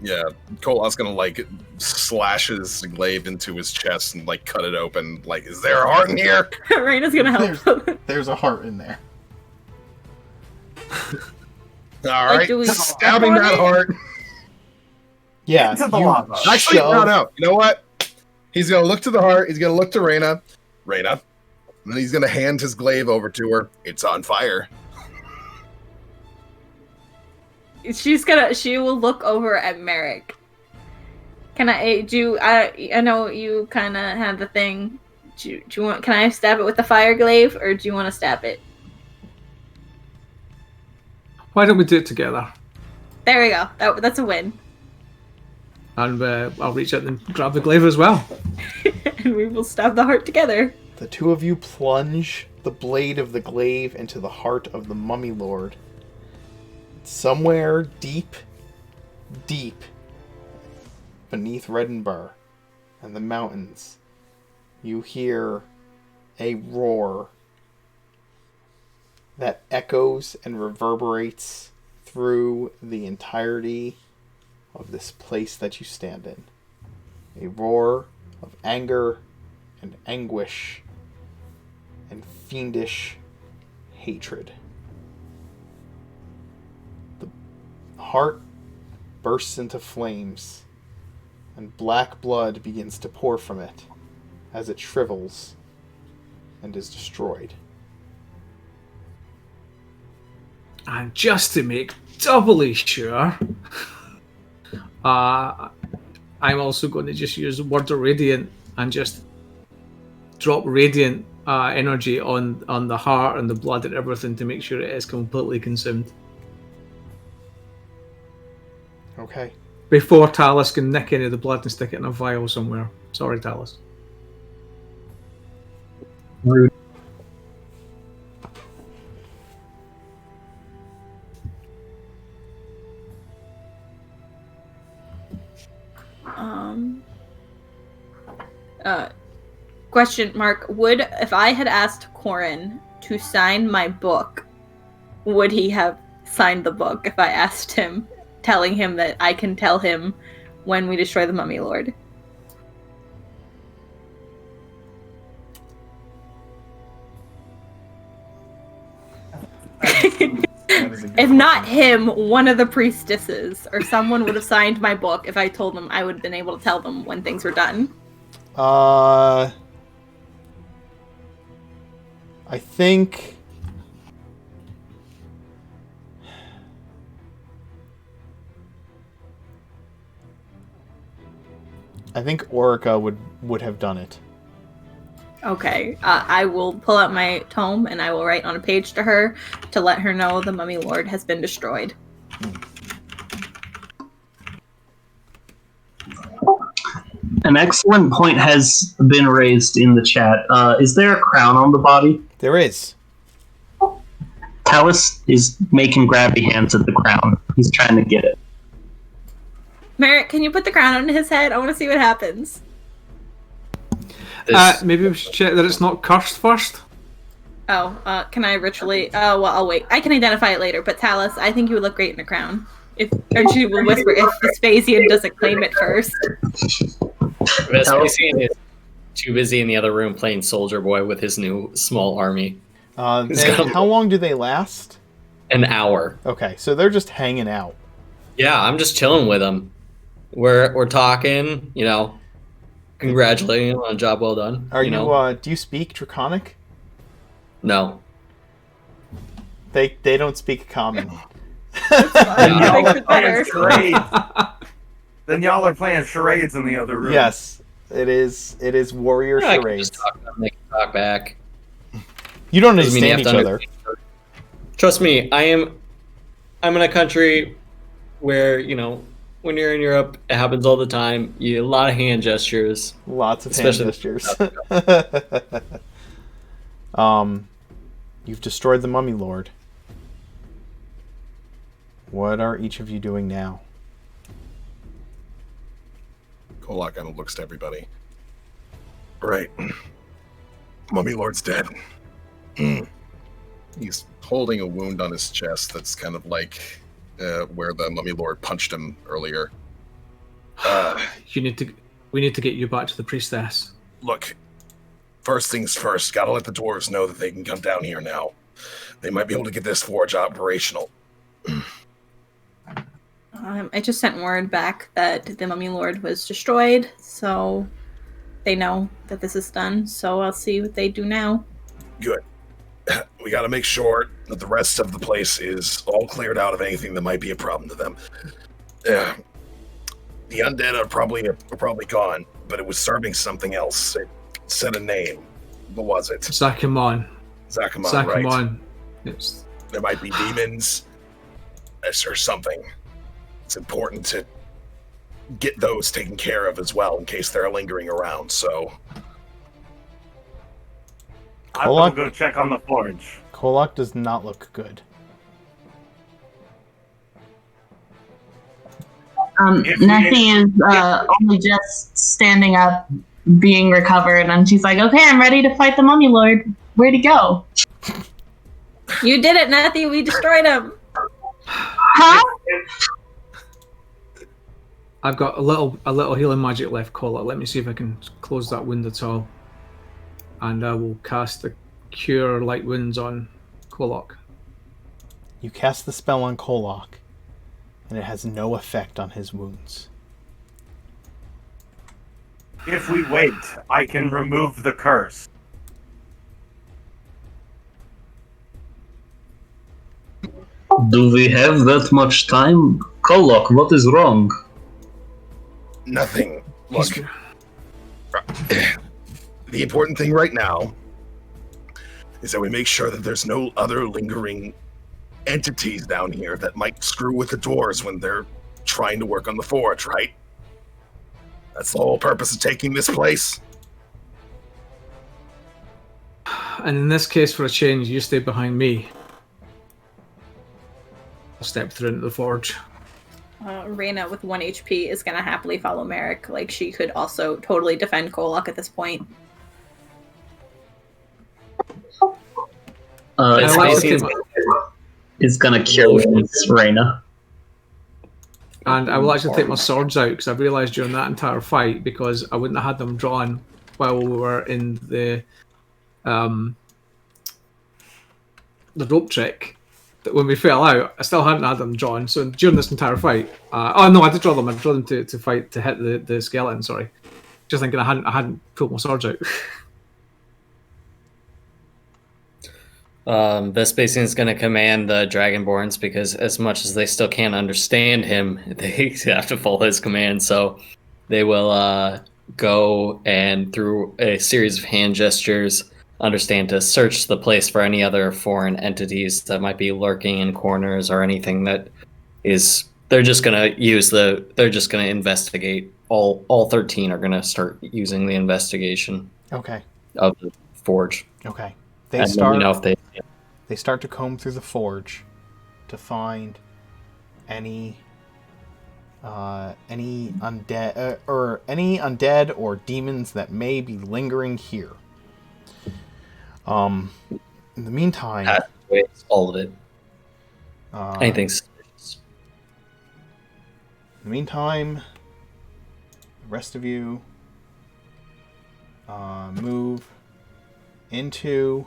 Yeah, Kolak's gonna like slash his glaive into his chest and like cut it open. Like, is there a heart in here? Raina's gonna help. There's a heart in there. All right, do we stabbing step on that it? heart. Yeah, Into the you lava. Actually, shove- no. You know what? He's gonna look to the heart. He's gonna look to Reyna. And then he's gonna hand his glaive over to her. It's on fire. She will look over at Merrick. I know you kind of had the thing. Do you want? Can I stab it with the fire glaive, or do you want to stab it? Why don't we do it together? There we go. That's a win. And I'll reach out and grab the glaive as well. And we will stab the heart together. The two of you plunge the blade of the glaive into the heart of the mummy lord. Somewhere deep beneath Redenbar and the mountains, you hear a roar that echoes and reverberates through the entirety of this place that you stand in. A roar of anger and anguish and fiendish hatred. The heart bursts into flames, and black blood begins to pour from it as it shrivels and is destroyed. And just to make doubly sure, I'm also going to just use Word of Radiant and just drop Radiant energy on the heart and the blood and everything to make sure it is completely consumed. Okay. Before Talus can nick any of the blood and stick it in a vial somewhere. Sorry, Talus. Rude. Question mark. Would, if I had asked Corin to sign my book, would he have signed the book if I asked him, telling him that I can tell him when we destroy the Mummy Lord? If not him, one of the priestesses or someone would have signed my book if I told them I would have been able to tell them when things were done. I think Orica would have done it. Okay, I will pull out my tome and I will write on a page to her to let her know the Mummy Lord has been destroyed. An excellent point has been raised in the chat. Is there a crown on the body? There is. Talus is making grabby hands at the crown. He's trying to get it. Merrick, can you put the crown on his head? I want to see what happens. Maybe we should check that it's not cursed first. Oh, can I ritually? Oh, well, I'll wait. I can identify it later. But Talus, I think you would look great in a crown. And she will whisper if Vespasian doesn't claim it first. Vespasian is too busy in the other room playing Soldier Boy with his new small army. How long do they last? An hour. Okay, so they're just hanging out. Yeah, I'm just chilling with them. We're talking, congratulating him on a job well done. Are you? Do you speak Draconic? No. They don't speak Common. Then y'all Makes are it playing better. charades. Then y'all are playing charades in the other room. Yes, it is. It is warrior I can charades. just talk to them, they can talk back. You don't Doesn't mean you understand have each to other. understand. Trust me, I'm in a country where, when you're in Europe, it happens all the time. A lot of hand gestures. Lots of Especially hand gestures. You've destroyed the Mummy Lord. What are each of you doing now? Kolak kind of looks to everybody. Right. Mummy Lord's dead. Mm. He's holding a wound on his chest that's kind of like where the Mummy Lord punched him earlier. We need to get you back to the priestess. Look, first things first, gotta let the dwarves know that they can come down here now. They might be able to get this forge operational. I just sent word back that the Mummy Lord was destroyed, so they know that this is done. So I'll see what they do now. Good. We gotta make sure that the rest of the place is all cleared out of anything that might be a problem to them. The undead are probably gone, but it was serving something else. It said a name. What was it? Zakamon. Zakamon, right. Zakamon. It's... There might be demons or something. It's important to get those taken care of as well in case they're lingering around, so... I will go check on the forge. Kolok does not look good. Nessie is only just standing up, being recovered, and she's like, okay, I'm ready to fight the Mummy Lord. Where'd he go? You did it, Nathy. We destroyed him. Huh? I've got a little healing magic left, Kolok. Let me see if I can close that wound at all. And I will cast the Cure Light Wounds on Kolok. You cast the spell on Kolok, and it has no effect on his wounds. If we wait, I can remove the curse. Do we have that much time? Kolok, what is wrong? Nothing. Look, the important thing right now is that we make sure that there's no other lingering entities down here that might screw with the doors when they're trying to work on the forge, right? That's the whole purpose of taking this place. And in this case, for a change, you stay behind me. I'll step through into the forge. Reyna with 1 HP is going to happily follow Merrick. Like, she could also totally defend Kolok at this point. It's gonna kill Reyna. And I will actually take my swords out because I realised during that entire fight, because I wouldn't have had them drawn while we were in the rope trick, that when we fell out, I still hadn't had them drawn. So during this entire fight, oh no, I did draw them. I drew them to fight to hit the skeleton. Sorry, just thinking I hadn't pulled my swords out. Vespasian is going to command the Dragonborns because as much as they still can't understand him, they have to follow his command. So they will go and through a series of hand gestures, understand to search the place for any other foreign entities that might be lurking in corners or anything that is. They're just going to investigate. All 13 are going to start using the investigation. Okay. Of the forge. Okay. They start to comb through the forge to find any undead or demons that may be lingering here. In the meantime, all of it. Anything suspicious. In the meantime, the rest of you move into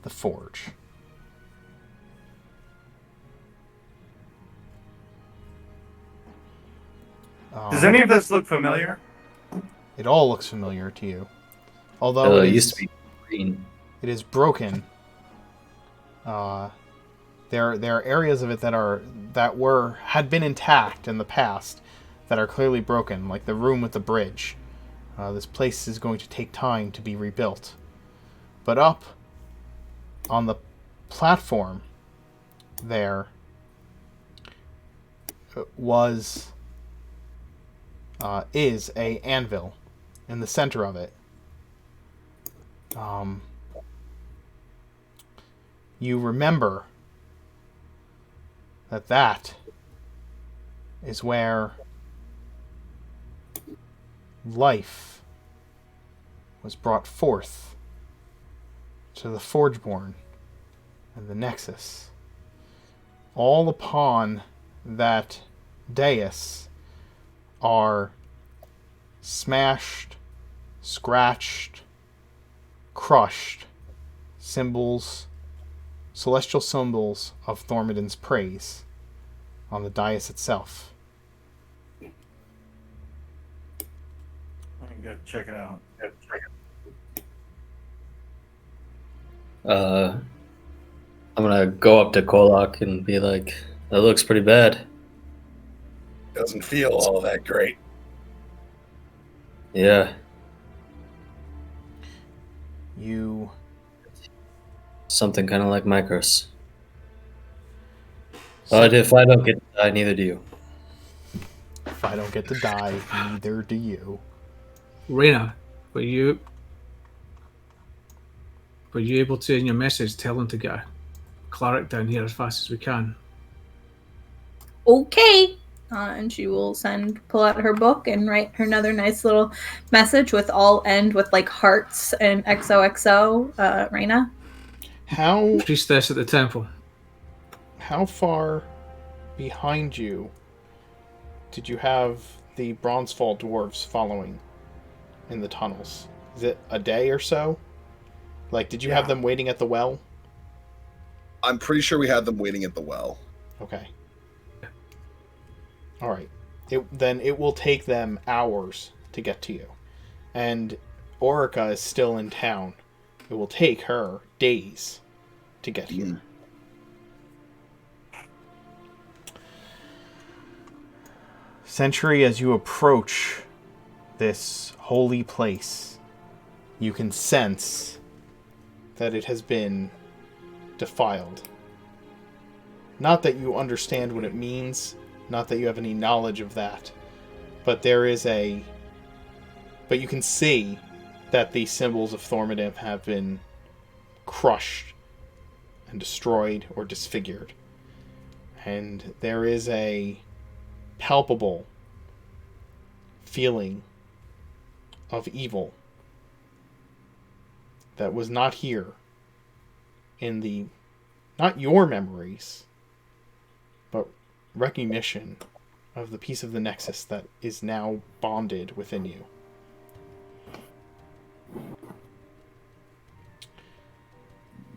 the forge. Does any of this look familiar? It all looks familiar to you. Although it used to be green. It is broken. There are areas of it that had been intact in the past that are clearly broken, like the room with the bridge. This place is going to take time to be rebuilt. But up on the platform there is a anvil in the center of it. You remember that is where life was brought forth to the Forgeborn and the Nexus. All upon that dais are smashed, scratched, crushed symbols, celestial symbols of Thormodin's praise on the dais itself. I can go check it out. I'm gonna go up to Kolak and be like, "That looks pretty bad." Doesn't feel all that great. Yeah, You something kind of like Micros. But if I don't get to die, neither do you. If I don't get to die, neither do you. Raina, were you able to, in your message, tell him to get a cleric down here as fast as we can? Okay. And she will pull out her book and write her another nice little message with all end with like hearts and XOXO, Raina. How Priestess at the temple. far behind you did you have the Bronzefall dwarves following in the tunnels? Is it a day or so? Like, did you have them waiting at the well? I'm pretty sure we had them waiting at the well. Okay. All right. Then it will take them hours to get to you. And Orica is still in town. It will take her days to get here. Century, as you approach this holy place, you can sense that it has been defiled. Not that you understand what it means, not that you have any knowledge of that, but but you can see that the symbols of Thormodin have been crushed and destroyed or disfigured. And there is a palpable feeling of evil that was not here in not your memories, but recognition of the piece of the Nexus that is now bonded within you.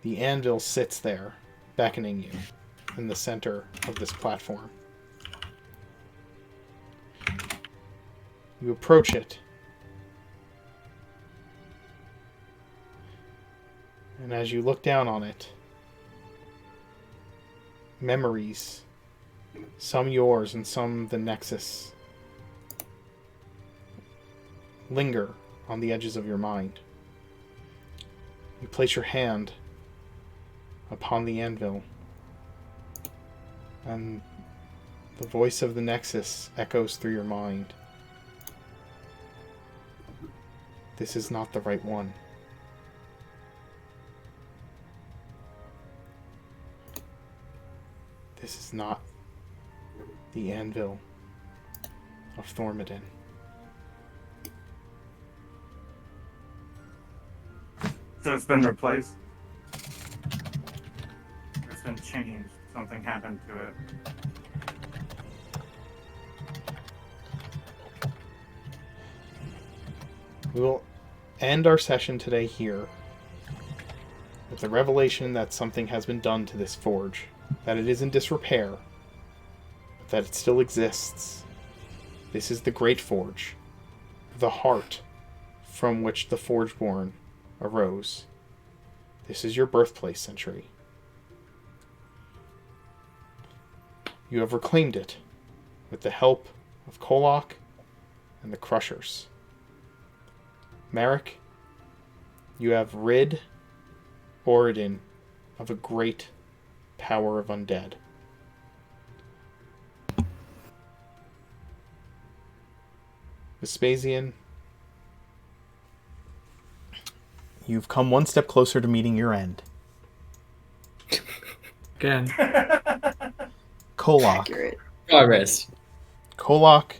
The anvil sits there, beckoning you in the center of this platform. You approach it, and as you look down on it, memories, some yours and some the Nexus, linger on the edges of your mind. You place your hand upon the anvil, and the voice of the Nexus echoes through your mind. This is not the right one. This is not the anvil of Thormodin. So it's been replaced. It's been changed. Something happened to it. We will end our session today here with the revelation that something has been done to this forge, that it is in disrepair, but that it still exists. This is the Great Forge, the heart from which the Forgeborn arose. This is your birthplace, Century. You have reclaimed it with the help of Kolak and the Crushers. Merrick, you have rid Oridon of a great power of undead. Vespasian, you've come one step closer to meeting your end. Again. Kolak. Accurate. Progress. Kolak,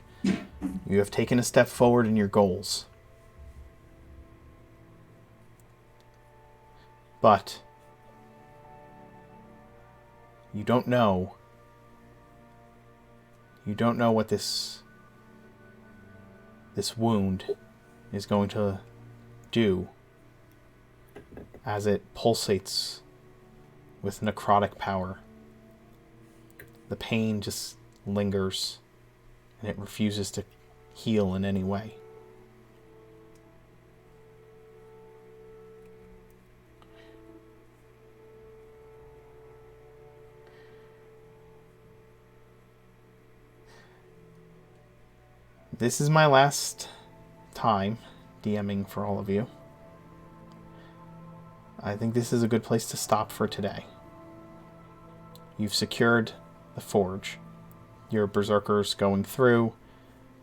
you have taken a step forward in your goals. But you don't know. You don't know what this wound is going to do as it pulsates with necrotic power. The pain just lingers, and it refuses to heal in any way. This is my last time DMing for all of you. I think this is a good place to stop for today. You've secured the forge. Your berserkers going through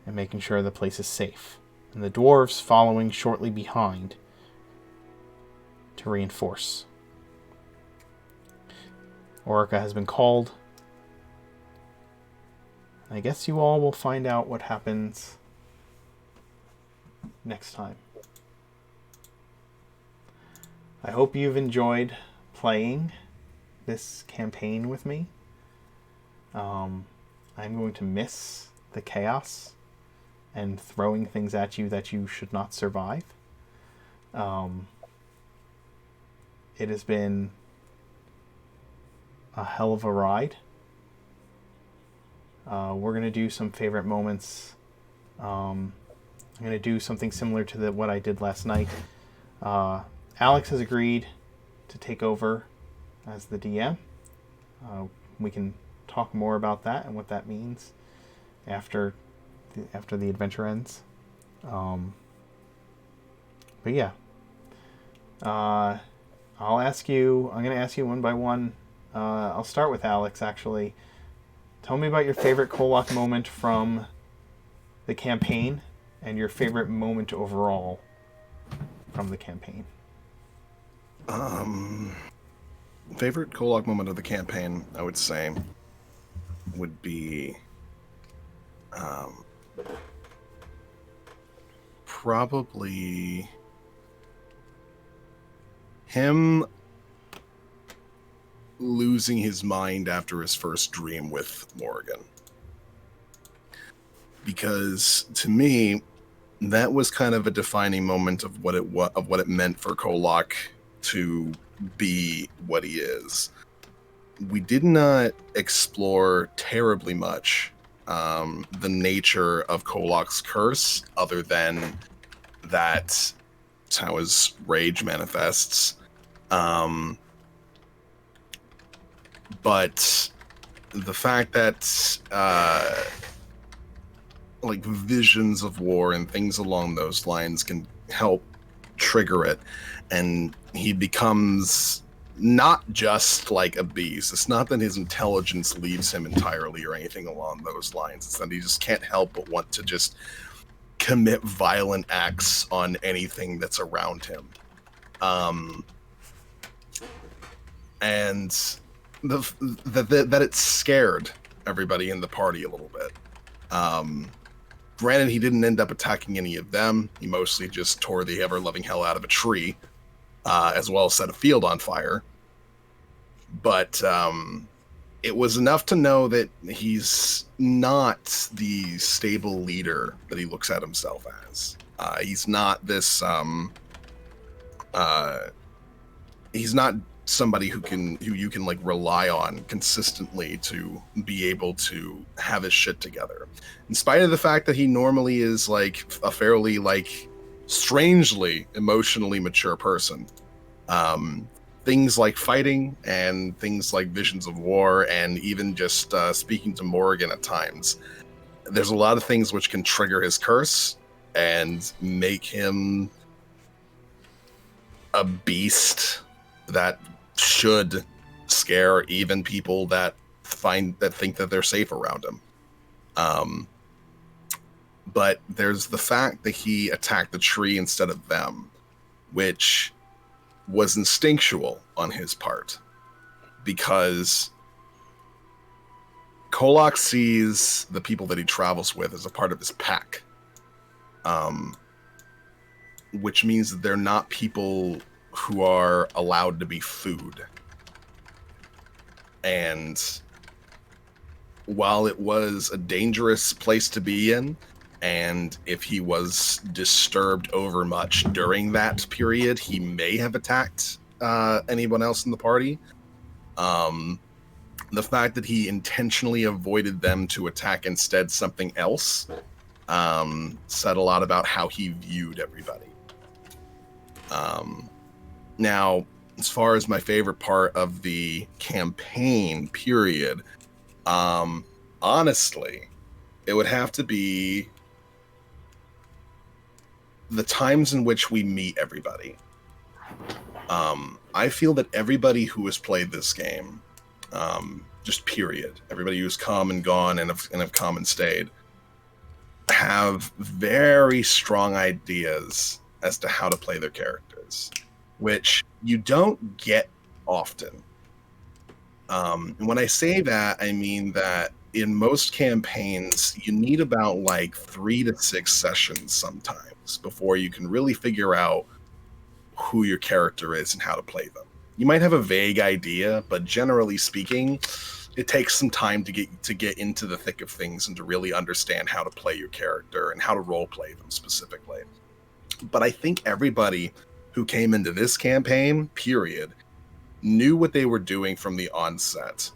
and making sure the place is safe. And the dwarves following shortly behind to reinforce. Orica has been called. I guess you all will find out what happens next time. I hope you've enjoyed playing this campaign with me. I'm going to miss the chaos and throwing things at you that you should not survive. It has been a hell of a ride. We're going to do some favorite moments. I'm going to do something similar to what I did last night. Alex has agreed to take over as the DM. We can talk more about that and what that means after the adventure ends. But yeah. I'm going to ask you one by one. I'll start with Alex, actually. Tell me about your favorite Kolak moment from the campaign and your favorite moment overall from the campaign. Favorite Kolak moment of the campaign, I would say, would be probably him losing his mind after his first dream with Morrigan. Because to me, that was kind of a defining moment of what it meant for Kolak to be what he is. We did not explore terribly much the nature of Kolak's curse, other than that's how his rage manifests. But the fact that like visions of war and things along those lines can help trigger it, and he becomes not just like a beast. It's not that his intelligence leaves him entirely or anything along those lines. It's that he just can't help but want to just commit violent acts on anything that's around him. And that it scared everybody in the party a little bit. Granted, he didn't end up attacking any of them. He mostly just tore the ever-loving hell out of a tree, as well as set a field on fire. But it was enough to know that he's not the stable leader that he looks at himself as. He's not this... he's not somebody who you can like rely on consistently to be able to have his shit together, in spite of the fact that he normally is like a fairly like strangely emotionally mature person. Things like fighting and things like visions of war and even just speaking to Morrigan at times, there's a lot of things which can trigger his curse and make him a beast that should scare even people that think that they're safe around him. But there's the fact that he attacked the tree instead of them, which was instinctual on his part, because Kolak sees the people that he travels with as a part of his pack, which means that they're not people who are allowed to be food. And while it was a dangerous place to be in, and if he was disturbed overmuch during that period, he may have attacked anyone else in the party. The fact that he intentionally avoided them to attack instead something else said a lot about how he viewed everybody. Now, as far as my favorite part of the campaign period, honestly, it would have to be the times in which we meet everybody. I feel that everybody who has played this game, just period, everybody who's come and gone and have come and stayed, have very strong ideas as to how to play their characters, which you don't get often. And when I say that, I mean that in most campaigns, you need about like 3 to 6 sessions sometimes before you can really figure out who your character is and how to play them. You might have a vague idea, but generally speaking, it takes some time to get into the thick of things and to really understand how to play your character and how to role play them specifically. But I think everybody who came into this campaign, period, knew what they were doing from the onset,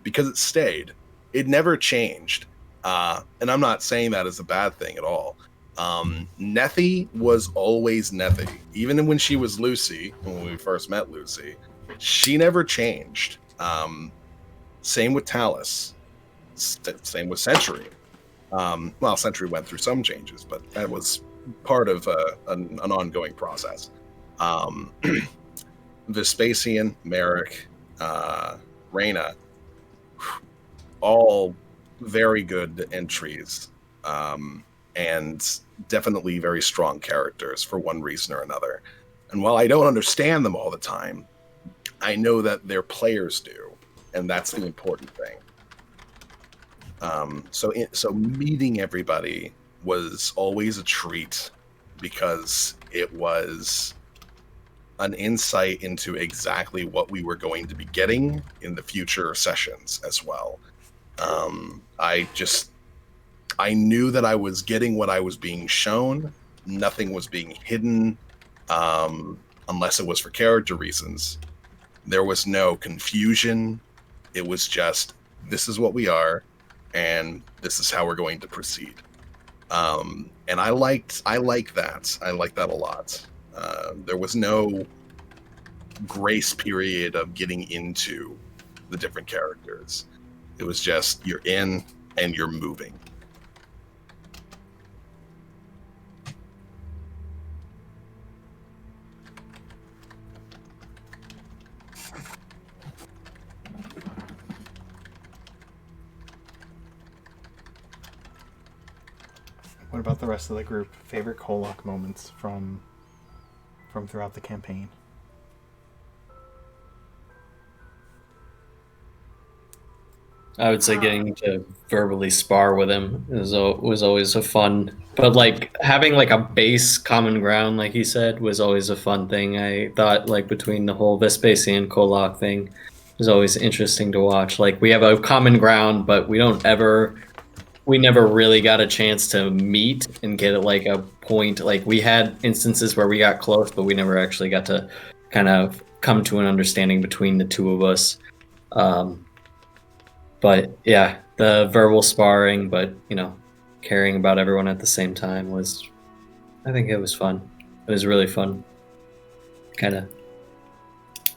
because it stayed. It never changed. And I'm not saying that as a bad thing at all. Nethy was always Nethy. Even when she was Lucy, when we first met Lucy, she never changed. Same with Talus. Same with Sentry. Well, Sentry went through some changes, but that was part of an ongoing process. Vespasian, Merrick, Reyna, all very good entries, and definitely very strong characters for one reason or another. And while I don't understand them all the time, I know that their players do, and that's the important thing. So meeting everybody was always a treat because it was an insight into exactly what we were going to be getting in the future sessions as well. I knew that I was getting what I was being shown. Nothing was being hidden, unless it was for character reasons. There was no confusion. It was just, this is what we are, and this is how we're going to proceed. And I like that. I like that a lot. There was no grace period of getting into the different characters. It was just, you're in and you're moving. What about the rest of the group? Favorite Kolok moments from throughout the campaign? I would say getting to verbally spar with him was always a fun, but like having like a base common ground, like he said, was always a fun thing. I thought like between the whole Vespasian Kolok thing was always interesting to watch. Like we have a common ground, but we never really got a chance to meet and get like a point. Like we had instances where we got close, but we never actually got to kind of come to an understanding between the two of us. But yeah, the verbal sparring, but caring about everyone at the same time I think it was fun. It was really fun. Kind of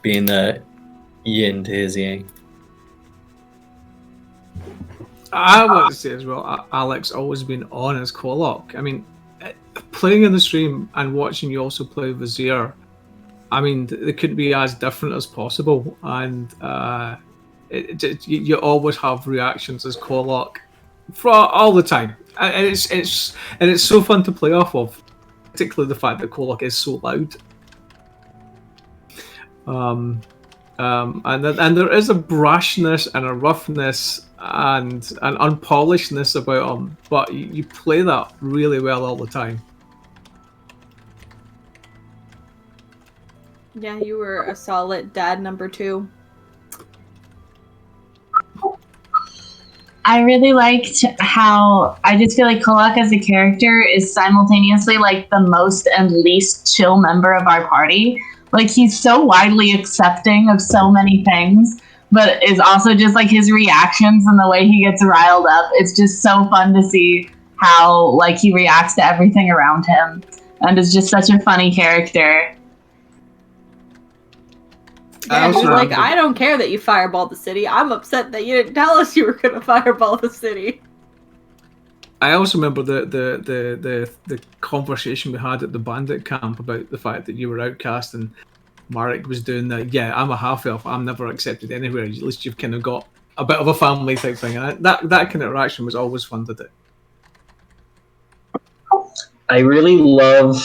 being the yin to his yang. I want to say as well, Alex always been on as Kolok. I mean, playing in the stream and watching you also play Vizier, I mean, they could be as different as possible, and you always have reactions as Kolok for all the time, and it's so fun to play off of, particularly the fact that Kolok is so loud. And there is a brashness and a roughness and an unpolishedness about him, but you play that really well all the time. Yeah, you were a solid dad number 2. I really liked how I just feel like Kolak as a character is simultaneously like the most and least chill member of our party. Like he's so widely accepting of so many things, but is also just like his reactions and the way he gets riled up. It's just so fun to see how like he reacts to everything around him, and is just such a funny character. Yeah, he's like, remember- I don't care that you fireballed the city. I'm upset that you didn't tell us you were going to fireball the city. I also remember the conversation we had at the bandit camp about the fact that you were outcast and Marek was doing that. Yeah, I'm a half elf. I'm never accepted anywhere. At least you've kind of got a bit of a family type thing, and that kind of interaction was always fun to do. I really love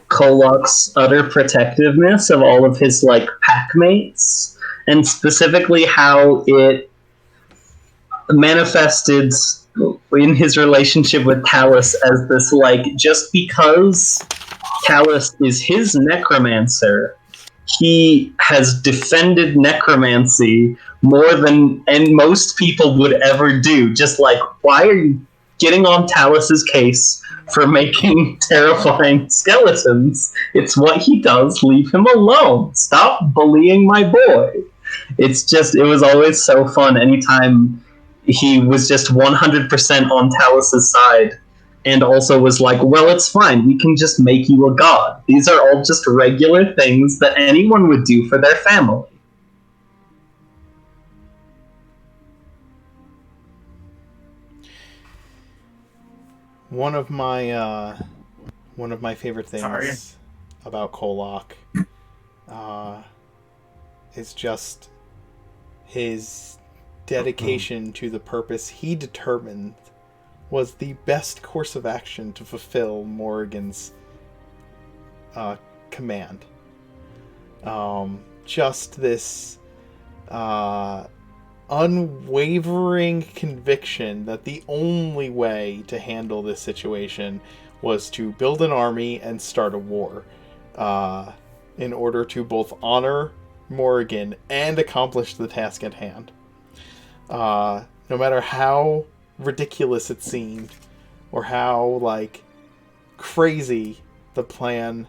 Kolok's utter protectiveness of all of his like pack mates, and specifically how it manifested in his relationship with Talus as this like, just because Talus is his necromancer, he has defended necromancy more than and most people would ever do. Just like, why are you getting on Talus's case for making terrifying skeletons? It's what he does. Leave him alone. Stop bullying my boy. It's just, it was always so fun anytime he was just 100% on Talus's side, and also was like, well, it's fine, we can just make you a god. These are all just regular things that anyone would do for their family. One of my favorite things about Kolok is just his dedication to the purpose he determined was the best course of action to fulfill Morrigan's command. Just this unwavering conviction that the only way to handle this situation was to build an army and start a war in order to both honor Morrigan and accomplish the task at hand. No matter how ridiculous it seemed, or how like crazy the plan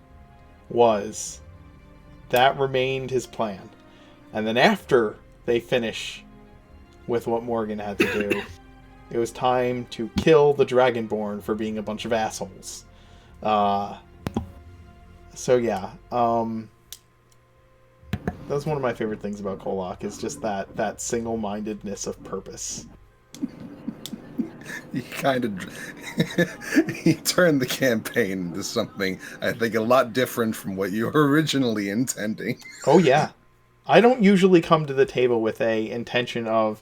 was, that remained his plan. And then after they finish with what Morrigan had to do, it was time to kill the Dragonborn for being a bunch of assholes. So yeah, that's one of my favorite things about Kolok, is just that single-mindedness of purpose. He kind of he turned the campaign into something, I think, a lot different from what you were originally intending. Oh yeah. I don't usually come to the table with a intention of,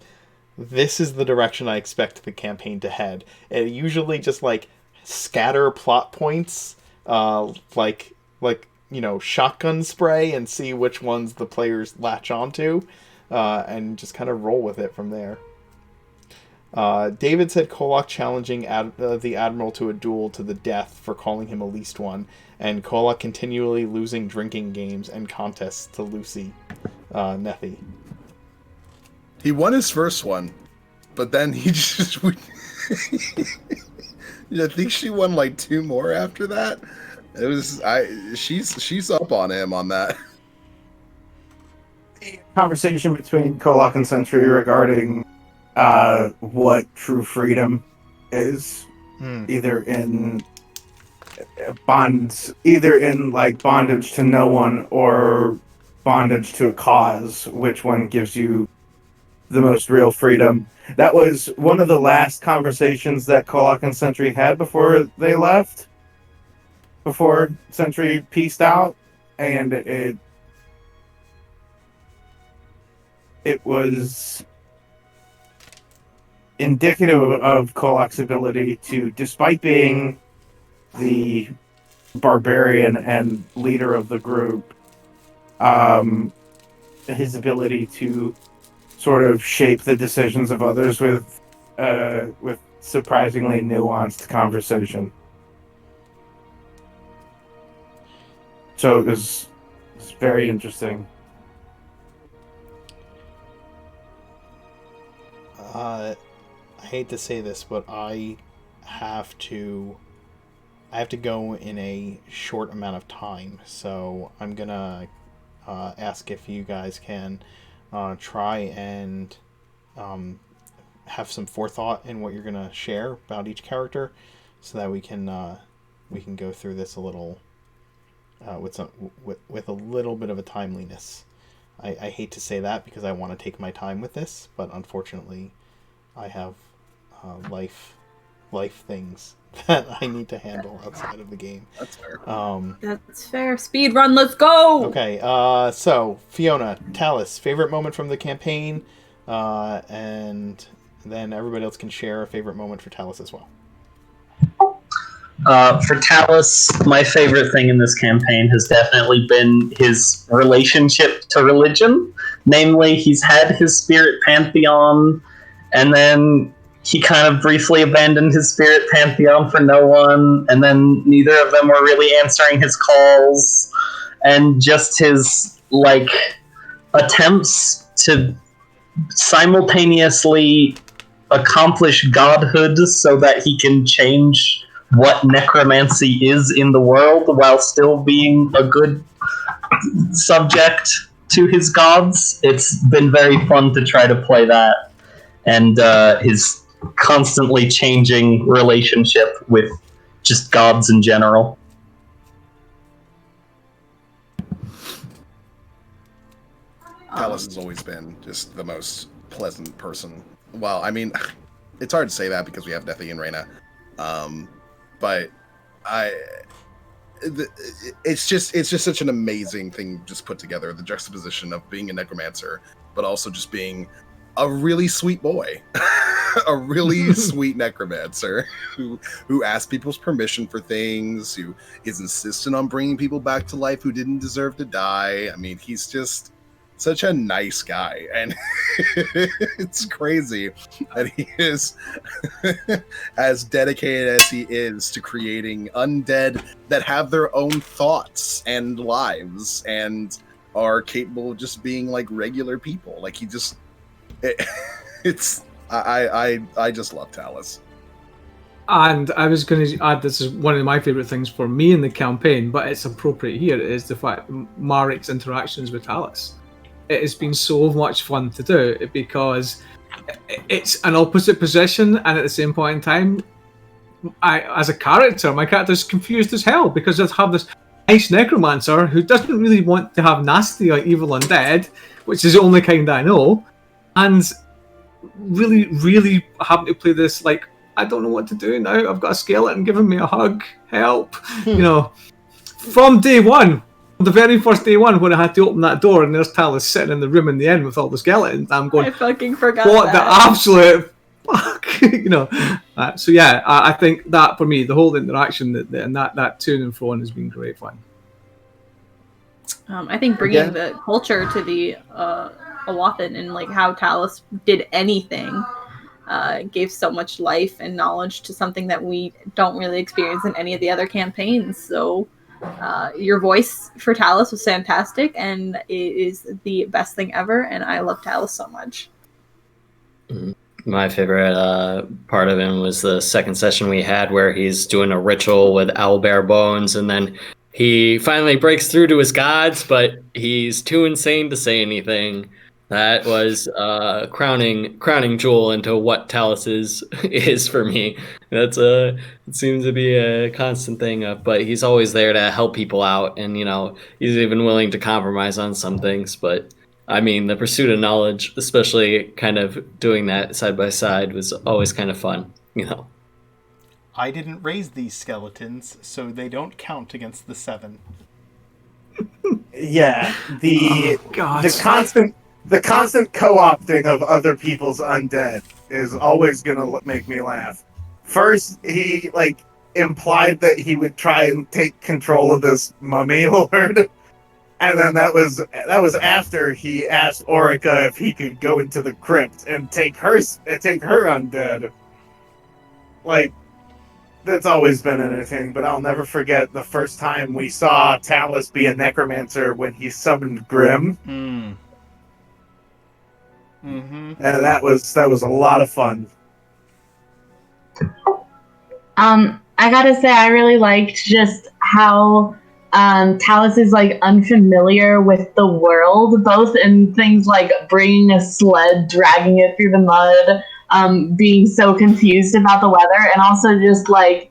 this is the direction I expect the campaign to head. It usually just like scatter plot points, like shotgun spray, and see which ones the players latch onto, and just kind of roll with it from there. David said Kolok challenging the Admiral to a duel to the death for calling him a least one, and Kolok continually losing drinking games and contests to Lucy Nethy. He won his first one, but then he just I think she won like 2 more after that. It was she's up on him on that. Conversation between Kolok and Sentry regarding what true freedom is, either in bondage to no one or bondage to a cause. Which one gives you the most real freedom? That was one of the last conversations that Kolok and Sentry had before they left, before Sentry peaced out, and it was indicative of Kolok's ability to, despite being the barbarian and leader of the group, his ability to sort of shape the decisions of others with surprisingly nuanced conversation. So it was It's very interesting. I hate to say this, but I have to go in a short amount of time, so I'm gonna ask if you guys can try and have some forethought in what you're gonna share about each character, so that we can go through this a little with a little bit of a timeliness. I hate to say that because I want to take my time with this, but unfortunately, I have life things that I need to handle outside of the game. That's fair. That's fair. Speed run, let's go! Okay, so Fiona, Talus, favorite moment from the campaign, and then everybody else can share a favorite moment for Talus as well. For Talus, my favorite thing in this campaign has definitely been his relationship to religion. Namely, he's had his spirit pantheon, and then he kind of briefly abandoned his spirit pantheon for no one, and then neither of them were really answering his calls, and just his, like, attempts to simultaneously accomplish godhood so that he can change what necromancy is in the world while still being a good subject to his gods. It's been very fun to try to play that, and his constantly changing relationship with just gods in general. Talus has always been just the most pleasant person. Well, I mean, it's hard to say that because we have Nethy and Reyna, but it's just such an amazing thing just put together. The juxtaposition of being a necromancer, but also just being a really sweet boy, a really sweet necromancer who asks people's permission for things, who is insistent on bringing people back to life who didn't deserve to die. I mean, he's just such a nice guy, and it's crazy that he is as dedicated as he is to creating undead that have their own thoughts and lives and are capable of just being like regular people. Like he just, I just love Talus. And I was going to add, this is one of my favourite things for me in the campaign, but it's appropriate here, is the fact Marek's interactions with Talus. It has been so much fun to do because it's an opposite position, and at the same point in time, as a character, my character's confused as hell because I have this nice necromancer who doesn't really want to have nasty or evil undead, which is the only kind I know, and really, really having to play this like, I don't know what to do now. I've got a skeleton giving me a hug. Help. You know, from day one, the very first day one, when I had to open that door and there's Talus sitting in the room in the end with all the skeletons, I'm going, I fucking forgot what that. the absolute fuck, you know. So yeah, I think that for me, the whole interaction and that to and fro has been great fun. I think bringing the culture to the Awathan and like how Talus did anything gave so much life and knowledge to something that we don't really experience in any of the other campaigns. So your voice for Talus was fantastic, and it is the best thing ever, and I love Talus so much. My favorite part of him was the second session we had where he's doing a ritual with owlbear bones, and then he finally breaks through to his gods, but he's too insane to say anything. That was crowning jewel into what Talus is for me. That's it seems to be a constant thing. But he's always there to help people out, and you know he's even willing to compromise on some things. But I mean, the pursuit of knowledge, especially kind of doing that side by side, was always kind of fun. You know. I didn't raise these skeletons, so they don't count against the 7. Yeah, the constant co-opting of other people's undead is always gonna make me laugh. First, he like implied that he would try and take control of this mummy lord, and then that was after he asked Orica if he could go into the crypt and take her undead. Like, that's always been entertaining, but I'll never forget the first time we saw Talus be a necromancer when he summoned Grim, Mm. Mm-hmm. and that was a lot of fun. I gotta say, I really liked just how Talus is like unfamiliar with the world, both in things like bringing a sled, dragging it through the mud, being so confused about the weather, and also just like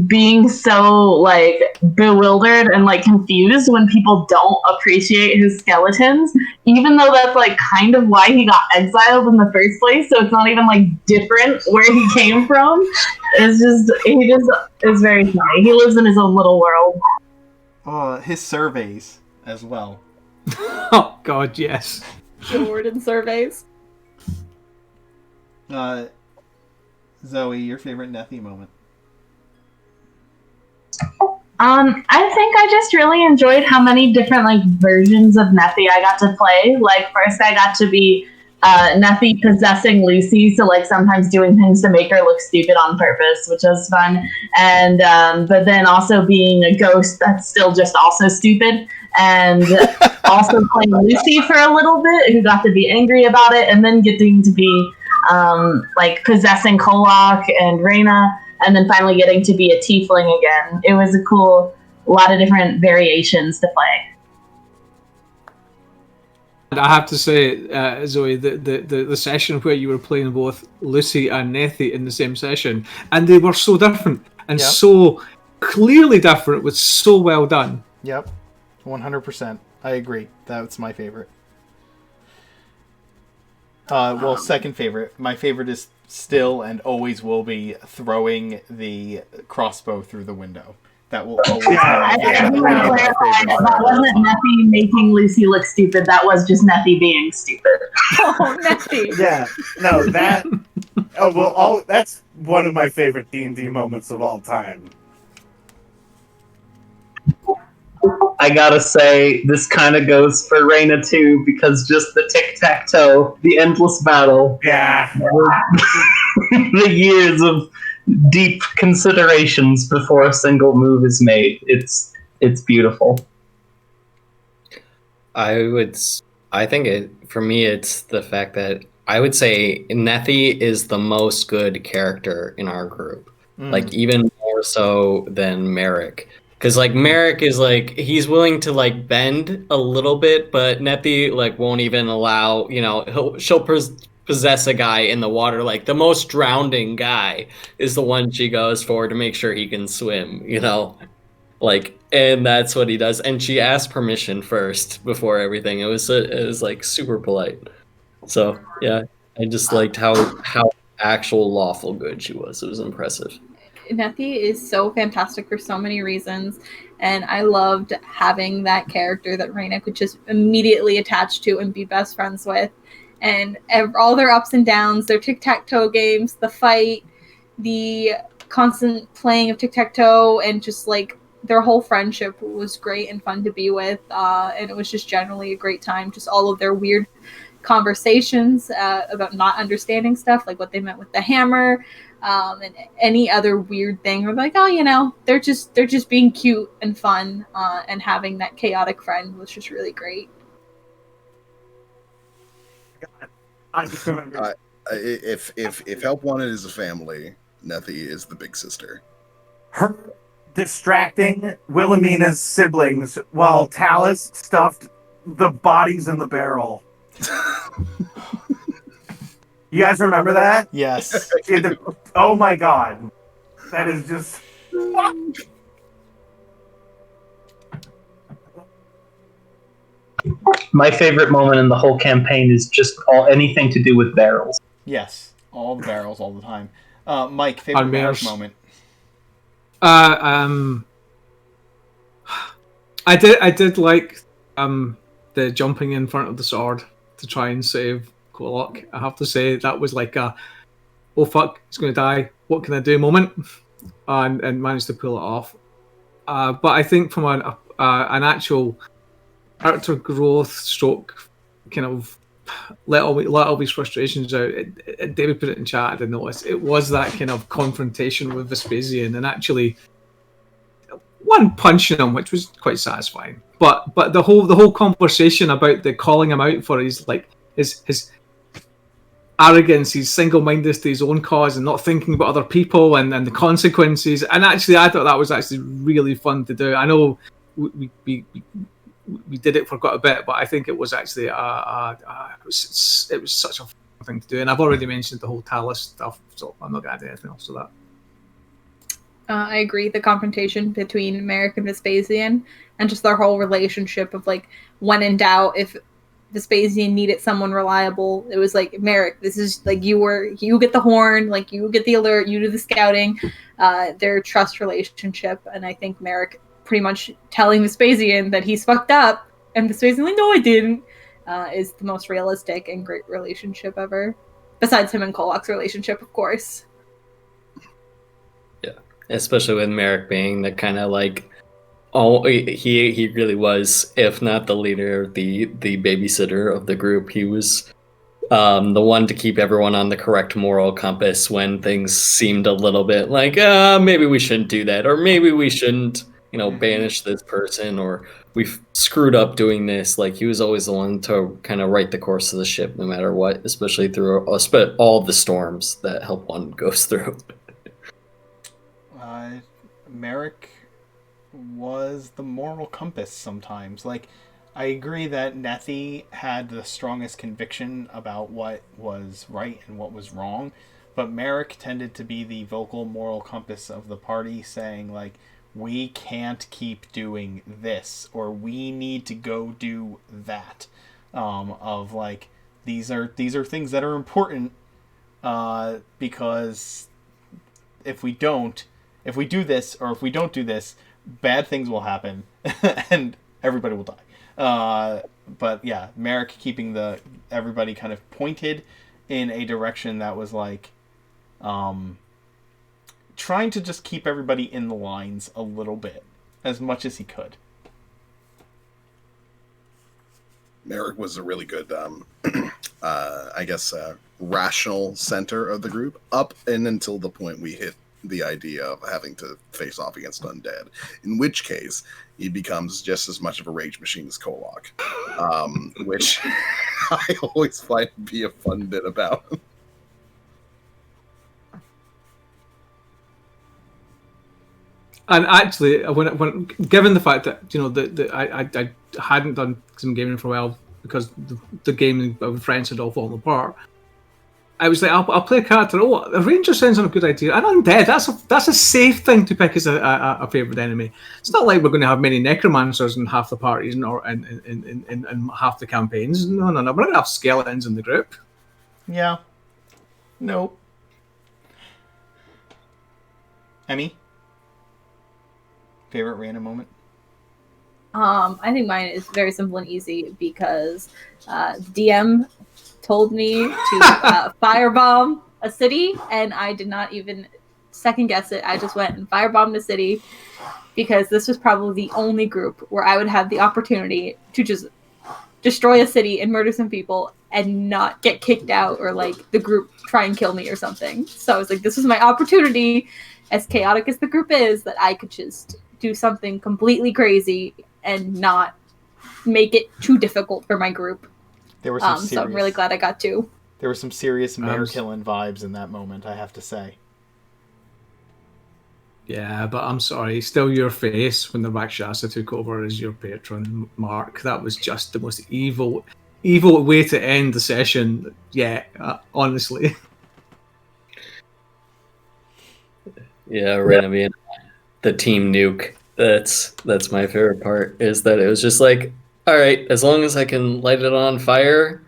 being so like bewildered and like confused when people don't appreciate his skeletons, even though that's like kind of why he got exiled in the first place. So it's not even like different where he came from. He just is very funny. He lives in his own little world. His surveys as well. Oh God, yes. Jordan surveys. Zoe, your favorite Nethy moment? I think I just really enjoyed how many different like versions of Nethy I got to play. Like first I got to be Nethy possessing Lucy, so like sometimes doing things to make her look stupid on purpose, which was fun. And but then also being a ghost that's still just also stupid. And also playing Lucy for a little bit, who got to be angry about it, and then getting to be like possessing Kolak and Reyna, and then finally getting to be a tiefling again. It was a lot of different variations to play. And I have to say, Zoe, the session where you were playing both Lucy and Nethy in the same session, and they were so different and Yep. so clearly different, was so well done. Yep, 100%. I agree. That's my favorite. Well, second favorite. My favorite is still and always will be throwing the crossbow through the window. That will always be my I favorite. do want to clarify that wasn't Nethy making Lucy look stupid. That was just Nethy being stupid. Oh, Nethy. Yeah, no, that. That's one of my favorite D&D moments of all time. I gotta say, this kind of goes for Reyna too, because just the tic-tac-toe, the endless battle, Yeah, the years of deep considerations before a single move is made. It's beautiful. I think for me, it's the fact that I would say Nethy is the most good character in our group. Like, even more so than Merrick. Because, like, Merrick is, like, he's willing to, like, bend a little bit, but Nethy, like, won't even allow, she'll possess a guy in the water. Like, the most drowning guy is the one she goes for to make sure he can swim, Like, and that's what he does. And she asked permission first before everything. It was like, super polite. So, yeah, I just liked how actual lawful good she was. It was impressive. Nethy is so fantastic for so many reasons, and I loved having that character that Reyna could just immediately attach to and be best friends with. And all their ups and downs, their tic-tac-toe games, the fight, the constant playing of tic-tac-toe, and just like their whole friendship was great and fun to be with. And it was just generally a great time. Just all of their weird conversations about not understanding stuff, like what they meant with the hammer. And any other weird thing, we're like, oh, they're just being cute and fun, and having that chaotic friend was just really great. I just remember. If Help Wanted is a family, Nethy is the big sister. Her distracting Wilhelmina's siblings while Talus stuffed the bodies in the barrel. You guys remember that? Yes. Oh my god. That is just... My favorite moment in the whole campaign is just anything to do with barrels. Yes. All the barrels all the time. Mike, favorite Armers. moment? I did like the jumping in front of the sword to try and save Kolok. I have to say that was like a, oh fuck, it's going to die, what can I do moment, and managed to pull it off. But I think from an actual character growth stroke kind of let all these frustrations out. David put it in chat. I didn't notice. It was that kind of confrontation with Vespasian, and actually one punching him, which was quite satisfying. But the whole conversation about the calling him out for his arrogance, his single-mindedness to his own cause, and not thinking about other people and the consequences. And actually, I thought that was actually really fun to do. I know we did it for quite a bit, but I think it was actually it was such a fun thing to do. And I've already mentioned the whole Talus stuff, so I'm not going to add anything else to that. I agree. The confrontation between Merrick and Vespasian, and just their whole relationship of like, when in doubt, if Vespasian needed someone reliable, it was like, Merrick, this is like, you get the horn, like you get the alert, you do the scouting. Their trust relationship, and I think Merrick pretty much telling Vespasian that he's fucked up, and Vespasian like, no, I didn't, is the most realistic and great relationship ever. Besides him and Kolok's relationship, of course. Yeah, especially with Merrick being the kind of like, he really was, if not the leader, the babysitter of the group. He was the one to keep everyone on the correct moral compass when things seemed a little bit like, maybe we shouldn't do that, or maybe we shouldn't, banish this person, or we've screwed up doing this. Like, he was always the one to kind of right the course of the ship, no matter what, especially through all the storms that Help One goes through. Merrick was the moral compass sometimes. Like, I agree that Nethi had the strongest conviction about what was right and what was wrong, but Merrick tended to be the vocal moral compass of the party, saying, like, we can't keep doing this, or we need to go do that. Of like, these are things that are important, because if we do this, or if we don't do this, bad things will happen, and everybody will die. But yeah, Merrick keeping everybody kind of pointed in a direction that was like, trying to just keep everybody in the lines a little bit, as much as he could. Merrick was a really good, rational center of the group, up and until the point we hit the idea of having to face off against undead, in which case he becomes just as much of a rage machine as Kolok, which I always find to be a fun bit about. And actually, when given the fact that I hadn't done some gaming for a while because the gaming with friends had all fallen apart, I was like, I'll play a character. Oh, a ranger sounds like a good idea. And undead, that's a safe thing to pick as a favorite enemy. It's not like we're going to have many necromancers in half the parties or in half the campaigns. No. We're going to have skeletons in the group. Yeah. Nope. Emmy? Favorite random moment? I think mine is very simple and easy because DM told me to firebomb a city, and I did not even second guess it. I just went and firebombed a city because this was probably the only group where I would have the opportunity to just destroy a city and murder some people and not get kicked out, or like the group try and kill me or something. So I was like, this was my opportunity, as chaotic as the group is, that I could just do something completely crazy and not make it too difficult for my group. There were some so I'm really glad I got to. There were some serious mare killing vibes in that moment, I have to say. Yeah, but I'm sorry, still your face when the Rakshasa took over as your patron, Mark. That was just the most evil way to end the session yet, honestly. Yeah, right. I mean, the team nuke. That's my favorite part, is that it was just like, all right, as long as I can light it on fire,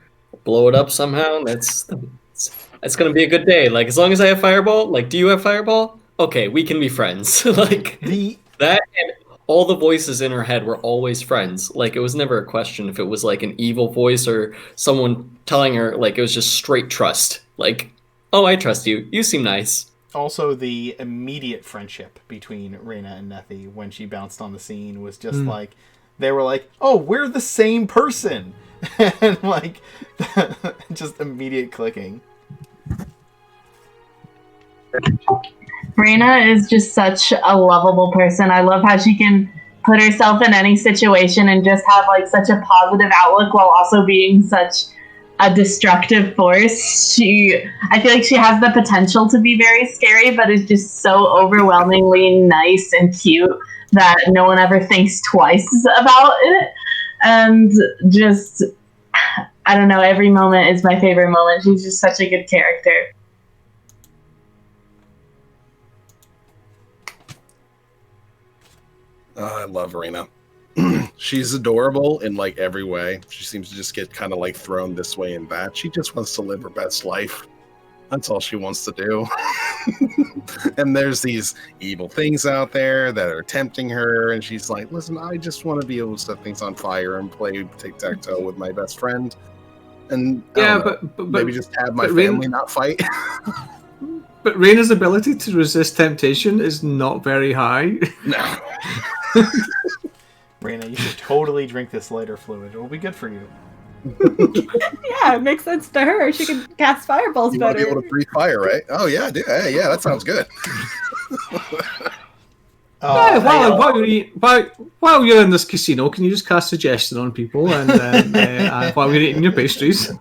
blow it up somehow, that's gonna be a good day. Like, as long as I have fireball, like, do you have fireball? Okay, we can be friends. Like, that, and all the voices in her head were always friends. Like, it was never a question if it was like an evil voice or someone telling her, like, it was just straight trust. Like, oh, I trust you. You seem nice. Also, the immediate friendship between Reyna and Nethi when she bounced on the scene was just like, they were like, oh, we're the same person. and like just immediate clicking. Reina is just such a lovable person. I love how she can put herself in any situation and just have like such a positive outlook while also being such a destructive force. I feel like she has the potential to be very scary, but is just so overwhelmingly nice and cute that no one ever thinks twice about it. And just, I don't know, every moment is my favorite moment. She's just such a good character. I love Reina. She's adorable in like every way. She seems to just get kind of like thrown this way and that. She just wants to live her best life. That's all she wants to do. And there's these evil things out there that are tempting her, and she's like, listen, I just want to be able to set things on fire and play tic-tac-toe with my best friend. And but maybe just have my family not fight. But Reina's ability to resist temptation is not very high. No. Reina, you should totally drink this lighter fluid. It will be good for you. Yeah, it makes sense to her. She can cast fireballs You want better. to be able to breathe fire, right? Oh yeah, dude. Hey, yeah, that sounds good. While you're in this casino, can you just cast suggestion on people and while you're eating your pastries?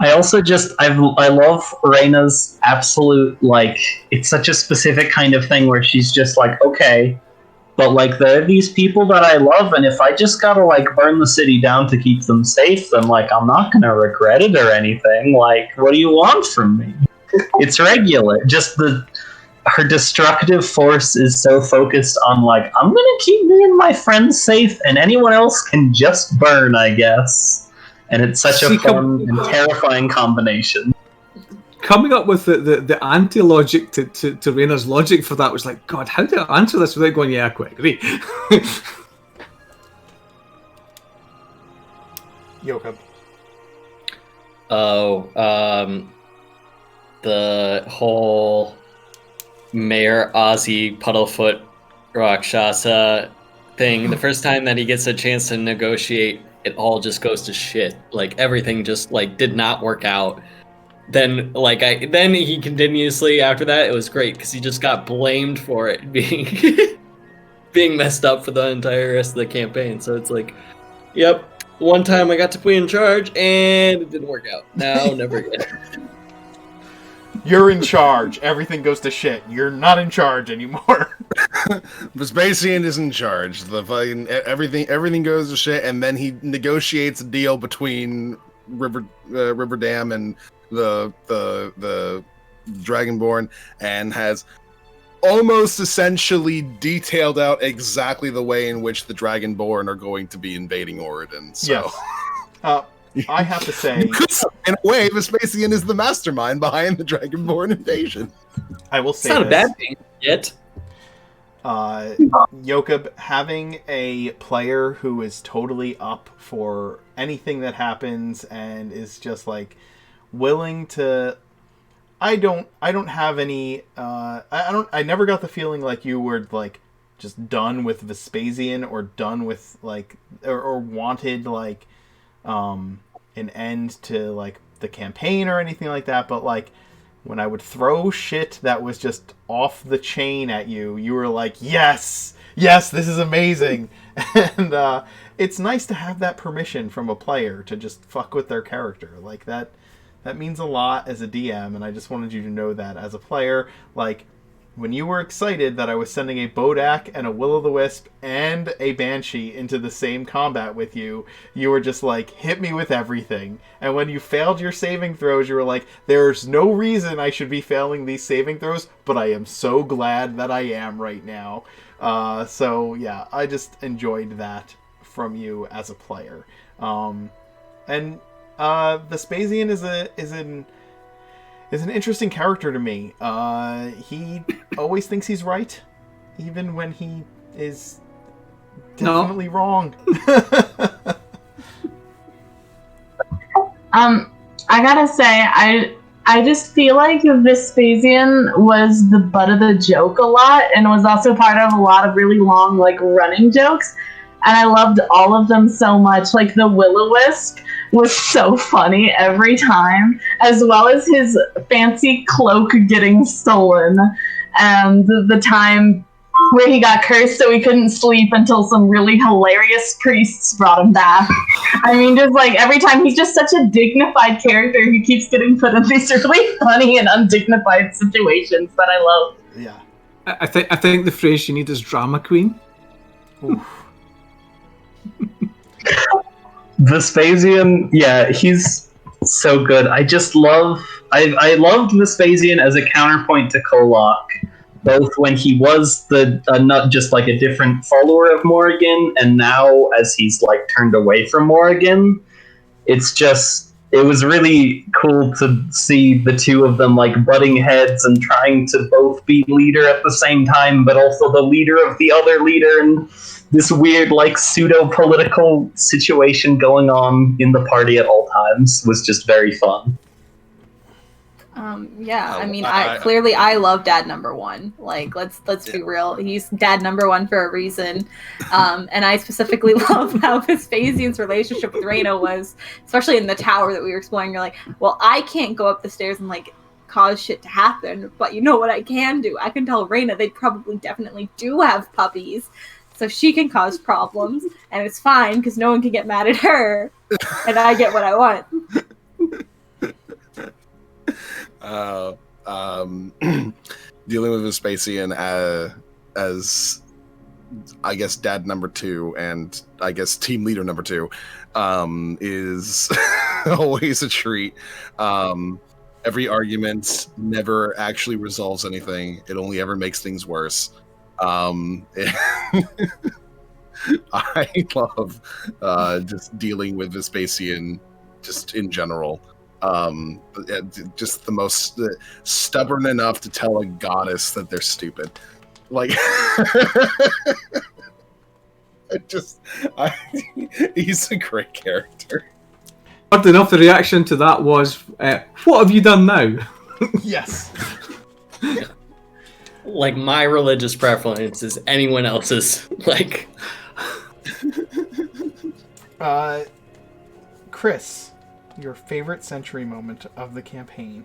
I also I love Reina's absolute, like, it's such a specific kind of thing where she's just like, okay, but like there are these people that I love, and if I just gotta like burn the city down to keep them safe, then like I'm not gonna regret it or anything. Like, what do you want from me? It's regular. Just her destructive force is so focused on like, I'm gonna keep me and my friends safe, and anyone else can just burn, I guess. And it's such a fun and terrifying combination. Coming up with the anti-logic to Reina's logic for that was like, God, how do I answer this without going, yeah, I quite agree. Yoka. The whole Mayor Ozzy Puddlefoot Rakshasa thing, the first time that he gets a chance to negotiate, it all just goes to shit. Like, everything just, like, did not work out. Then he continuously, after that, it was great, because he just got blamed for it being messed up for the entire rest of the campaign. So it's like, yep, one time I got to be in charge, and it didn't work out. Now, never again. You're in charge. Everything goes to shit. You're not in charge anymore. Vespasian is in charge. The fucking everything goes to shit, and then he negotiates a deal between River Dam and the Dragonborn, and has almost essentially detailed out exactly the way in which the Dragonborn are going to be invading Oridon. So. Yes. I have to say, in a way, Vespasian is the mastermind behind the Dragonborn invasion. I will say it's not a bad thing yet. Yokub, having a player who is totally up for anything that happens and is just like willing to. I don't have any. I never got the feeling like you were like just done with Vespasian or done with like or wanted like an end to like the campaign or anything like that, but like when I would throw shit that was just off the chain at you, you were like, yes, this is amazing. And it's nice to have that permission from a player to just fuck with their character. Like that means a lot as a DM, and I just wanted you to know that as a player. Like, when you were excited that I was sending a Bodak and a Will-o'-the-Wisp and a Banshee into the same combat with you, you were just like, hit me with everything. And when you failed your saving throws, you were like, there's no reason I should be failing these saving throws, but I am so glad that I am right now. So yeah, I just enjoyed that from you as a player. And Vespasian is an interesting character to me. He always thinks he's right, even when he is definitely wrong. I gotta say, I just feel like Vespasian was the butt of the joke a lot, and was also part of a lot of really long, like, running jokes. and I loved all of them so much. Like the Will-O-Wisp was so funny every time, as well as his fancy cloak getting stolen, and the time where he got cursed so he couldn't sleep until some really hilarious priests brought him back. I mean, just like every time, he's just such a dignified character who keeps getting put in these really funny and undignified situations that I love. Yeah. I think the phrase you need is drama queen. Vespasian, yeah, he's so good. I loved Vespasian as a counterpoint to Kolak, both when he was not just like a different follower of Morrigan, and now as he's like turned away from Morrigan. It was really cool to see the two of them like butting heads and trying to both be leader at the same time, but also the leader of the other leader, and this weird like pseudo-political situation going on in the party at all times was just very fun. I mean, I love Dad number one. Like, let's be real. He's Dad number one for a reason. And I specifically love how Vespasian's relationship with Reyna was, especially in the tower that we were exploring. You're like, well, I can't go up the stairs and like cause shit to happen, but you know what I can do? I can tell Reyna they probably definitely do have puppies, so she can cause problems, and it's fine because no one can get mad at her, and I get what I want. Dealing with Vespasian as I guess dad number 2 and I guess team leader number 2 is always a treat. Every argument never actually resolves anything. It only ever makes things worse. I love just dealing with Vespasian just in general. Just the most stubborn enough to tell a goddess that they're stupid. Like, he's a great character. Odd enough, the reaction to that was, what have you done now? Yes. Like, my religious preference is anyone else's. Like, Chris, your favorite Sentry moment of the campaign?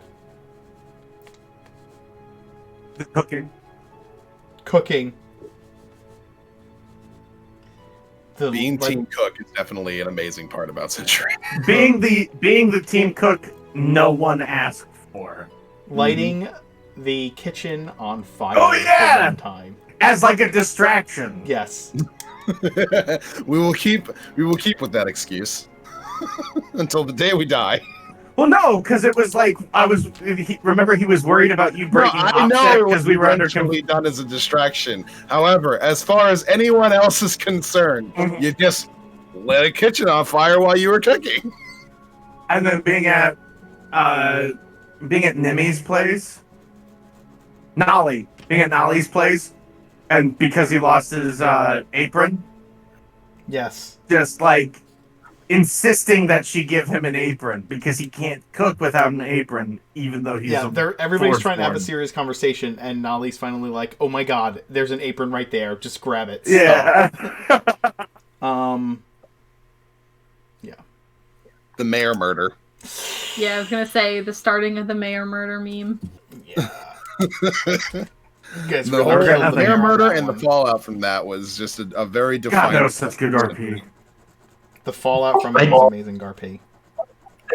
The cooking. Being team cook is definitely an amazing part about Sentry. Being the team cook no one asked for. Lighting the kitchen on fire for one time. As like a distraction. Yes. we will keep with that excuse until the day we die. Well, no, because it was like remember he was worried about you breaking offset because we were eventually done as a distraction. However, as far as anyone else is concerned, you just lit a kitchen on fire while you were cooking. And then being at Nimi's place, being at Nolly's place, and because he lost his apron. Yes. Just like insisting that she give him an apron because he can't cook without an apron, even though he's everybody's trying to have a serious conversation, and Nolly's finally like, "Oh my god, there's an apron right there. Just grab it." Yeah. Yeah. The mayor murder. Yeah, I was gonna say the starting of the mayor murder meme. Yeah. The mayor murder and the fallout from that was just a very defiant. God, that was such good RP. The fallout from it was amazing, Garp. I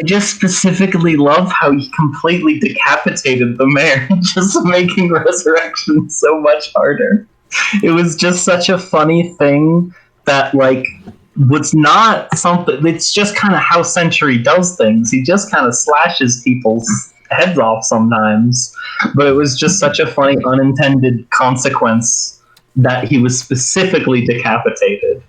just specifically love how he completely decapitated the mayor, just making resurrection so much harder. It was just such a funny thing that, like, was not something. It's just kind of how Sentry does things. He just kind of slashes people's heads off sometimes, but it was just such a funny unintended consequence that he was specifically decapitated.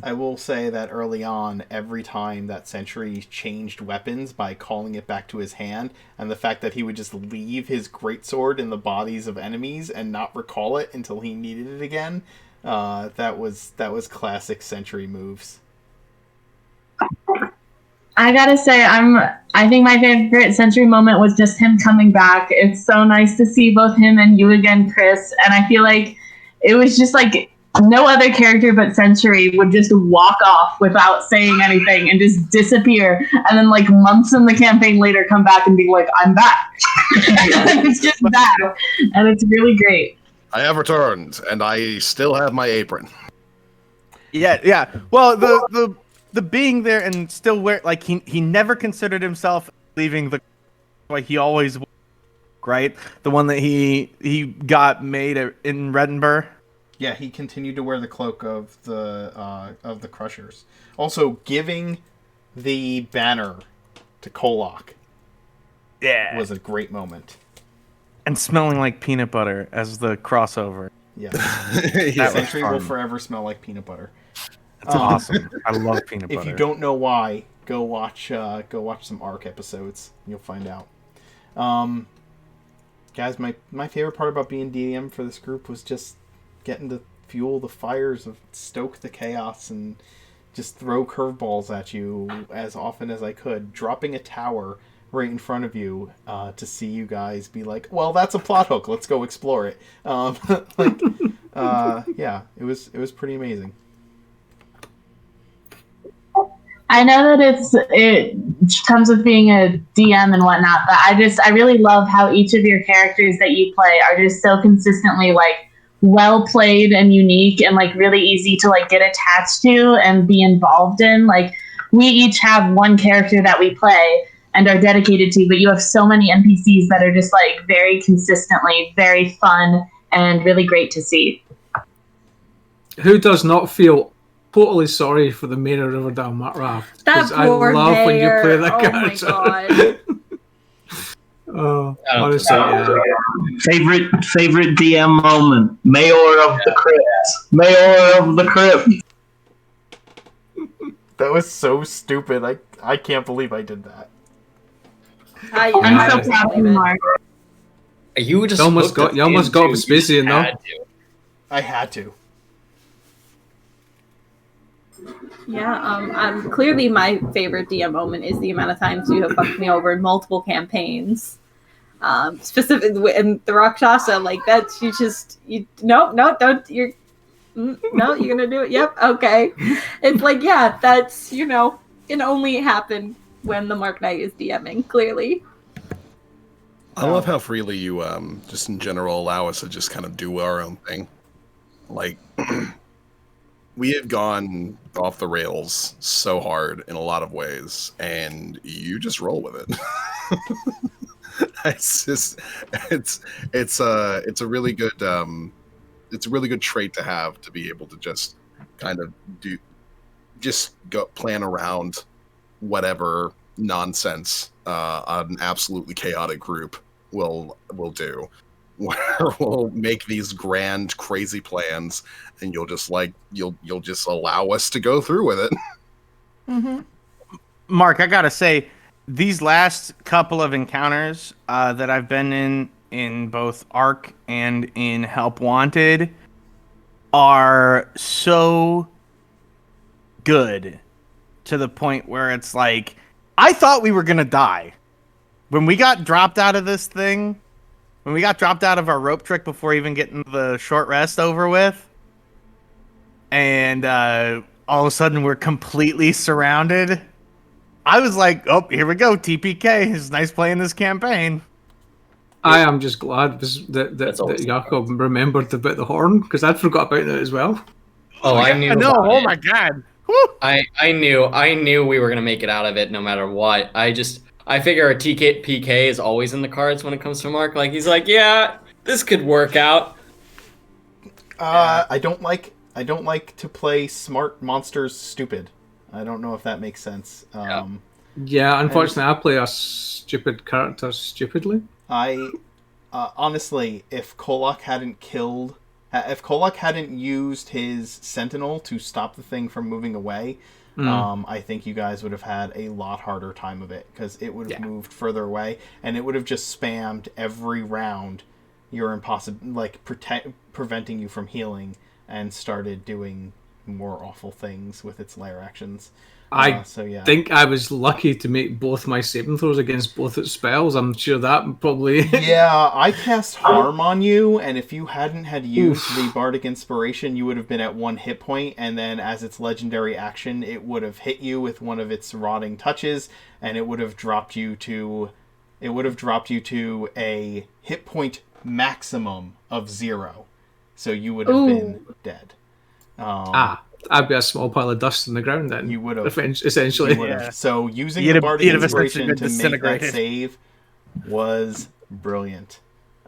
I will say that early on, every time that Sentry changed weapons by calling it back to his hand, and the fact that he would just leave his greatsword in the bodies of enemies and not recall it until he needed it again, that was classic Sentry moves. I gotta say, I think my favorite Sentry moment was just him coming back. It's so nice to see both him and you again, Chris, and I feel like it was just like no other character but Century would just walk off without saying anything and just disappear, and then like months in the campaign later come back and be like, I'm back. It's just that, and it's really great. I have returned, and I still have my apron. Yeah. Well, the being there and still like he never considered himself leaving the, like he always, right? The one that he got made in Redenburg. Yeah, he continued to wear the cloak of the Crushers. Also, giving the banner to Kolok was a great moment. And smelling like peanut butter as the crossover. Yeah. Yeah. Century will forever smell like peanut butter. That's awesome. I love peanut butter. If you don't know why, go watch some ARC episodes. You'll find out. Guys, my favorite part about being DM for this group was just getting to fuel the fires of stoke the chaos and just throw curveballs at you as often as I could, dropping a tower right in front of you to see you guys be like, well, that's a plot hook, let's go explore it. Yeah, it was pretty amazing. I know that it comes with being a DM and whatnot, but I really love how each of your characters that you play are just so consistently like well played and unique and like really easy to like get attached to and be involved in. Like we each have one character that we play and are dedicated to, but you have so many NPCs that are just like very consistently very fun and really great to see. Who does not feel totally sorry for the mayor of Riverdale, Matt Raft? That I poor love mayor. when you play that Oh character. my Oh, honestly, yeah. Favorite DM moment. Mayor of the Crypt. Mayor of the Crypt. That was so stupid. I can't believe I did that. I'm so proud of you, Mark. You just You almost got Vespasian, though. I had to. Yeah, clearly my favorite DM moment is the amount of times you have fucked me over in multiple campaigns. Specifically in the Rakshasa, like that's no, you're gonna do it. Yep, okay. It's like, yeah, that's can only happen when the Mark Knight is DMing. Clearly, I love how freely you just in general allow us to just kind of do our own thing. Like we have gone off the rails so hard in a lot of ways, and you just roll with it. It's a really good trait to have, to be able to just kind of go plan around whatever nonsense an absolutely chaotic group will do. Where we'll make these grand, crazy plans, and you'll just allow us to go through with it. Mm-hmm. Mark, I gotta say, these last couple of encounters that I've been in both ARC and in Help Wanted are so good to the point where it's like, I thought we were gonna die when we got dropped out of this thing. When we got dropped out of our rope trick before even getting the short rest over with, and all of a sudden we're completely surrounded, I was like, oh, here we go, TPK. It's nice playing this campaign. I am just glad that Jakob remembered about the horn, because I'd forgot about that as well. Oh, I knew. No, oh my god. Woo. I knew we were gonna make it out of it no matter what. I figure a PK is always in the cards when it comes to Mark. Like he's like, yeah, this could work out. I don't like to play smart monsters stupid. I don't know if that makes sense. Yeah, unfortunately, I play a stupid character stupidly. I honestly, if Kolok hadn't used his Sentinel to stop the thing from moving away, I think you guys would have had a lot harder time of it, because it would have moved further away, and it would have just spammed every round your preventing you from healing, and started doing more awful things with its lair actions. I So yeah. think I was lucky to make both my saving throws against both its spells. I'm sure that probably. Yeah, I cast harm on you, and if you hadn't had used the Bardic Inspiration, you would have been at 1 hit point, and then as its legendary action, it would have hit you with one of its rotting touches, and it would have dropped you to a hit point maximum of 0. So you would have been dead. I'd be a small pile of dust on the ground then. You would have. Essentially. You would have. Yeah. So using You'd the have- Bardic you'd have Inspiration essentially to been make that disintegrated. save was brilliant.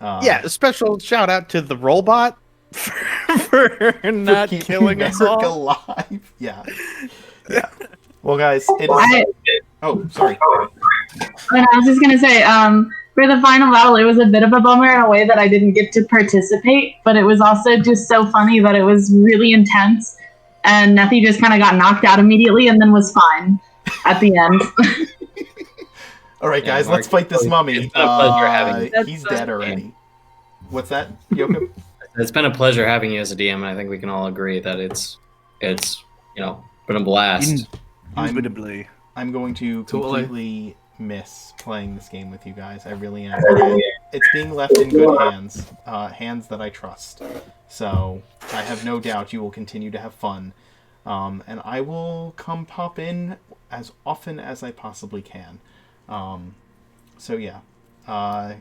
Yeah, a special shout out to the robot for not keeping killing us Merrick all. alive. Yeah. Well, guys, it is. I, Oh, sorry. and I was just gonna say, for the final battle, it was a bit of a bummer in a way that I didn't get to participate, but it was also just so funny that it was really intense, and Nephi just kind of got knocked out immediately and then was fine at the end. All right, Yeah, guys, Mark, let's fight this mummy. it's been a pleasure having you. He's dead already. What's that, Yoko? It's been a pleasure having you as a DM, and I think we can all agree that it's been a blast. Indubitably. I'm going to Totally. completely miss playing this game with you guys. I really am. It's being left in good hands, hands that I trust. So I have no doubt you will continue to have fun, and I will come pop in as often as I possibly can. So yeah, I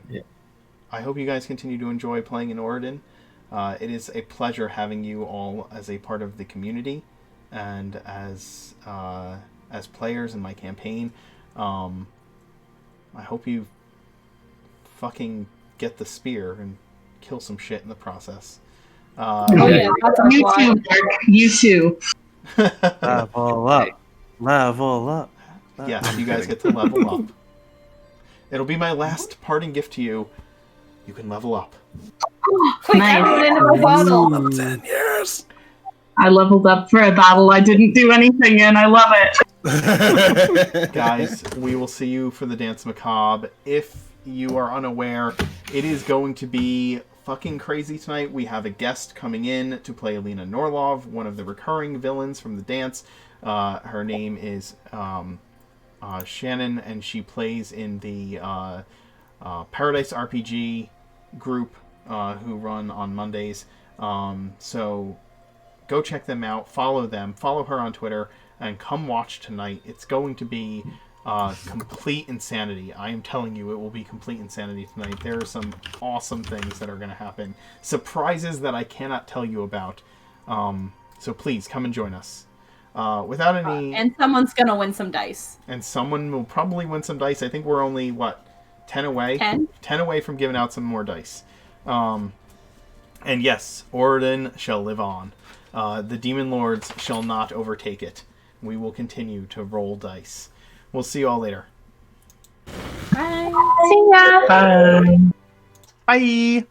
hope you guys continue to enjoy playing in Oregon. It is a pleasure having you all as a part of the community and as players in my campaign. I hope you fucking get the spear and kill some shit in the process. Oh yeah, that's our You plot. too, Mark. You too. Level up. Level up. Yes, you guys get to level up. It'll be my last parting gift to you. You can level up. Quick, Nice. everyone into my bottle. Yes. I leveled up for a battle I didn't do anything in. I love it. Guys, we will see you for the Dance Macabre. If you are unaware, it is going to be fucking crazy tonight. We have a guest coming in to play Alina Norlov, one of the recurring villains from the dance. Her name is Shannon, and she plays in the Paradise RPG group who run on Mondays. So go check them out, follow them, follow her on Twitter, and come watch tonight. It's going to be complete insanity. I am telling you, it will be complete insanity tonight. There are some awesome things that are going to happen. Surprises that I cannot tell you about. So please, come and join us. Without any... And someone's gonna win some dice. And someone will probably win some dice. I think we're only, 10 away? 10? 10 away from giving out some more dice. And yes, Oregon shall live on. The Demon Lords shall not overtake it. We will continue to roll dice. We'll see you all later. Bye. See ya. Bye. Bye.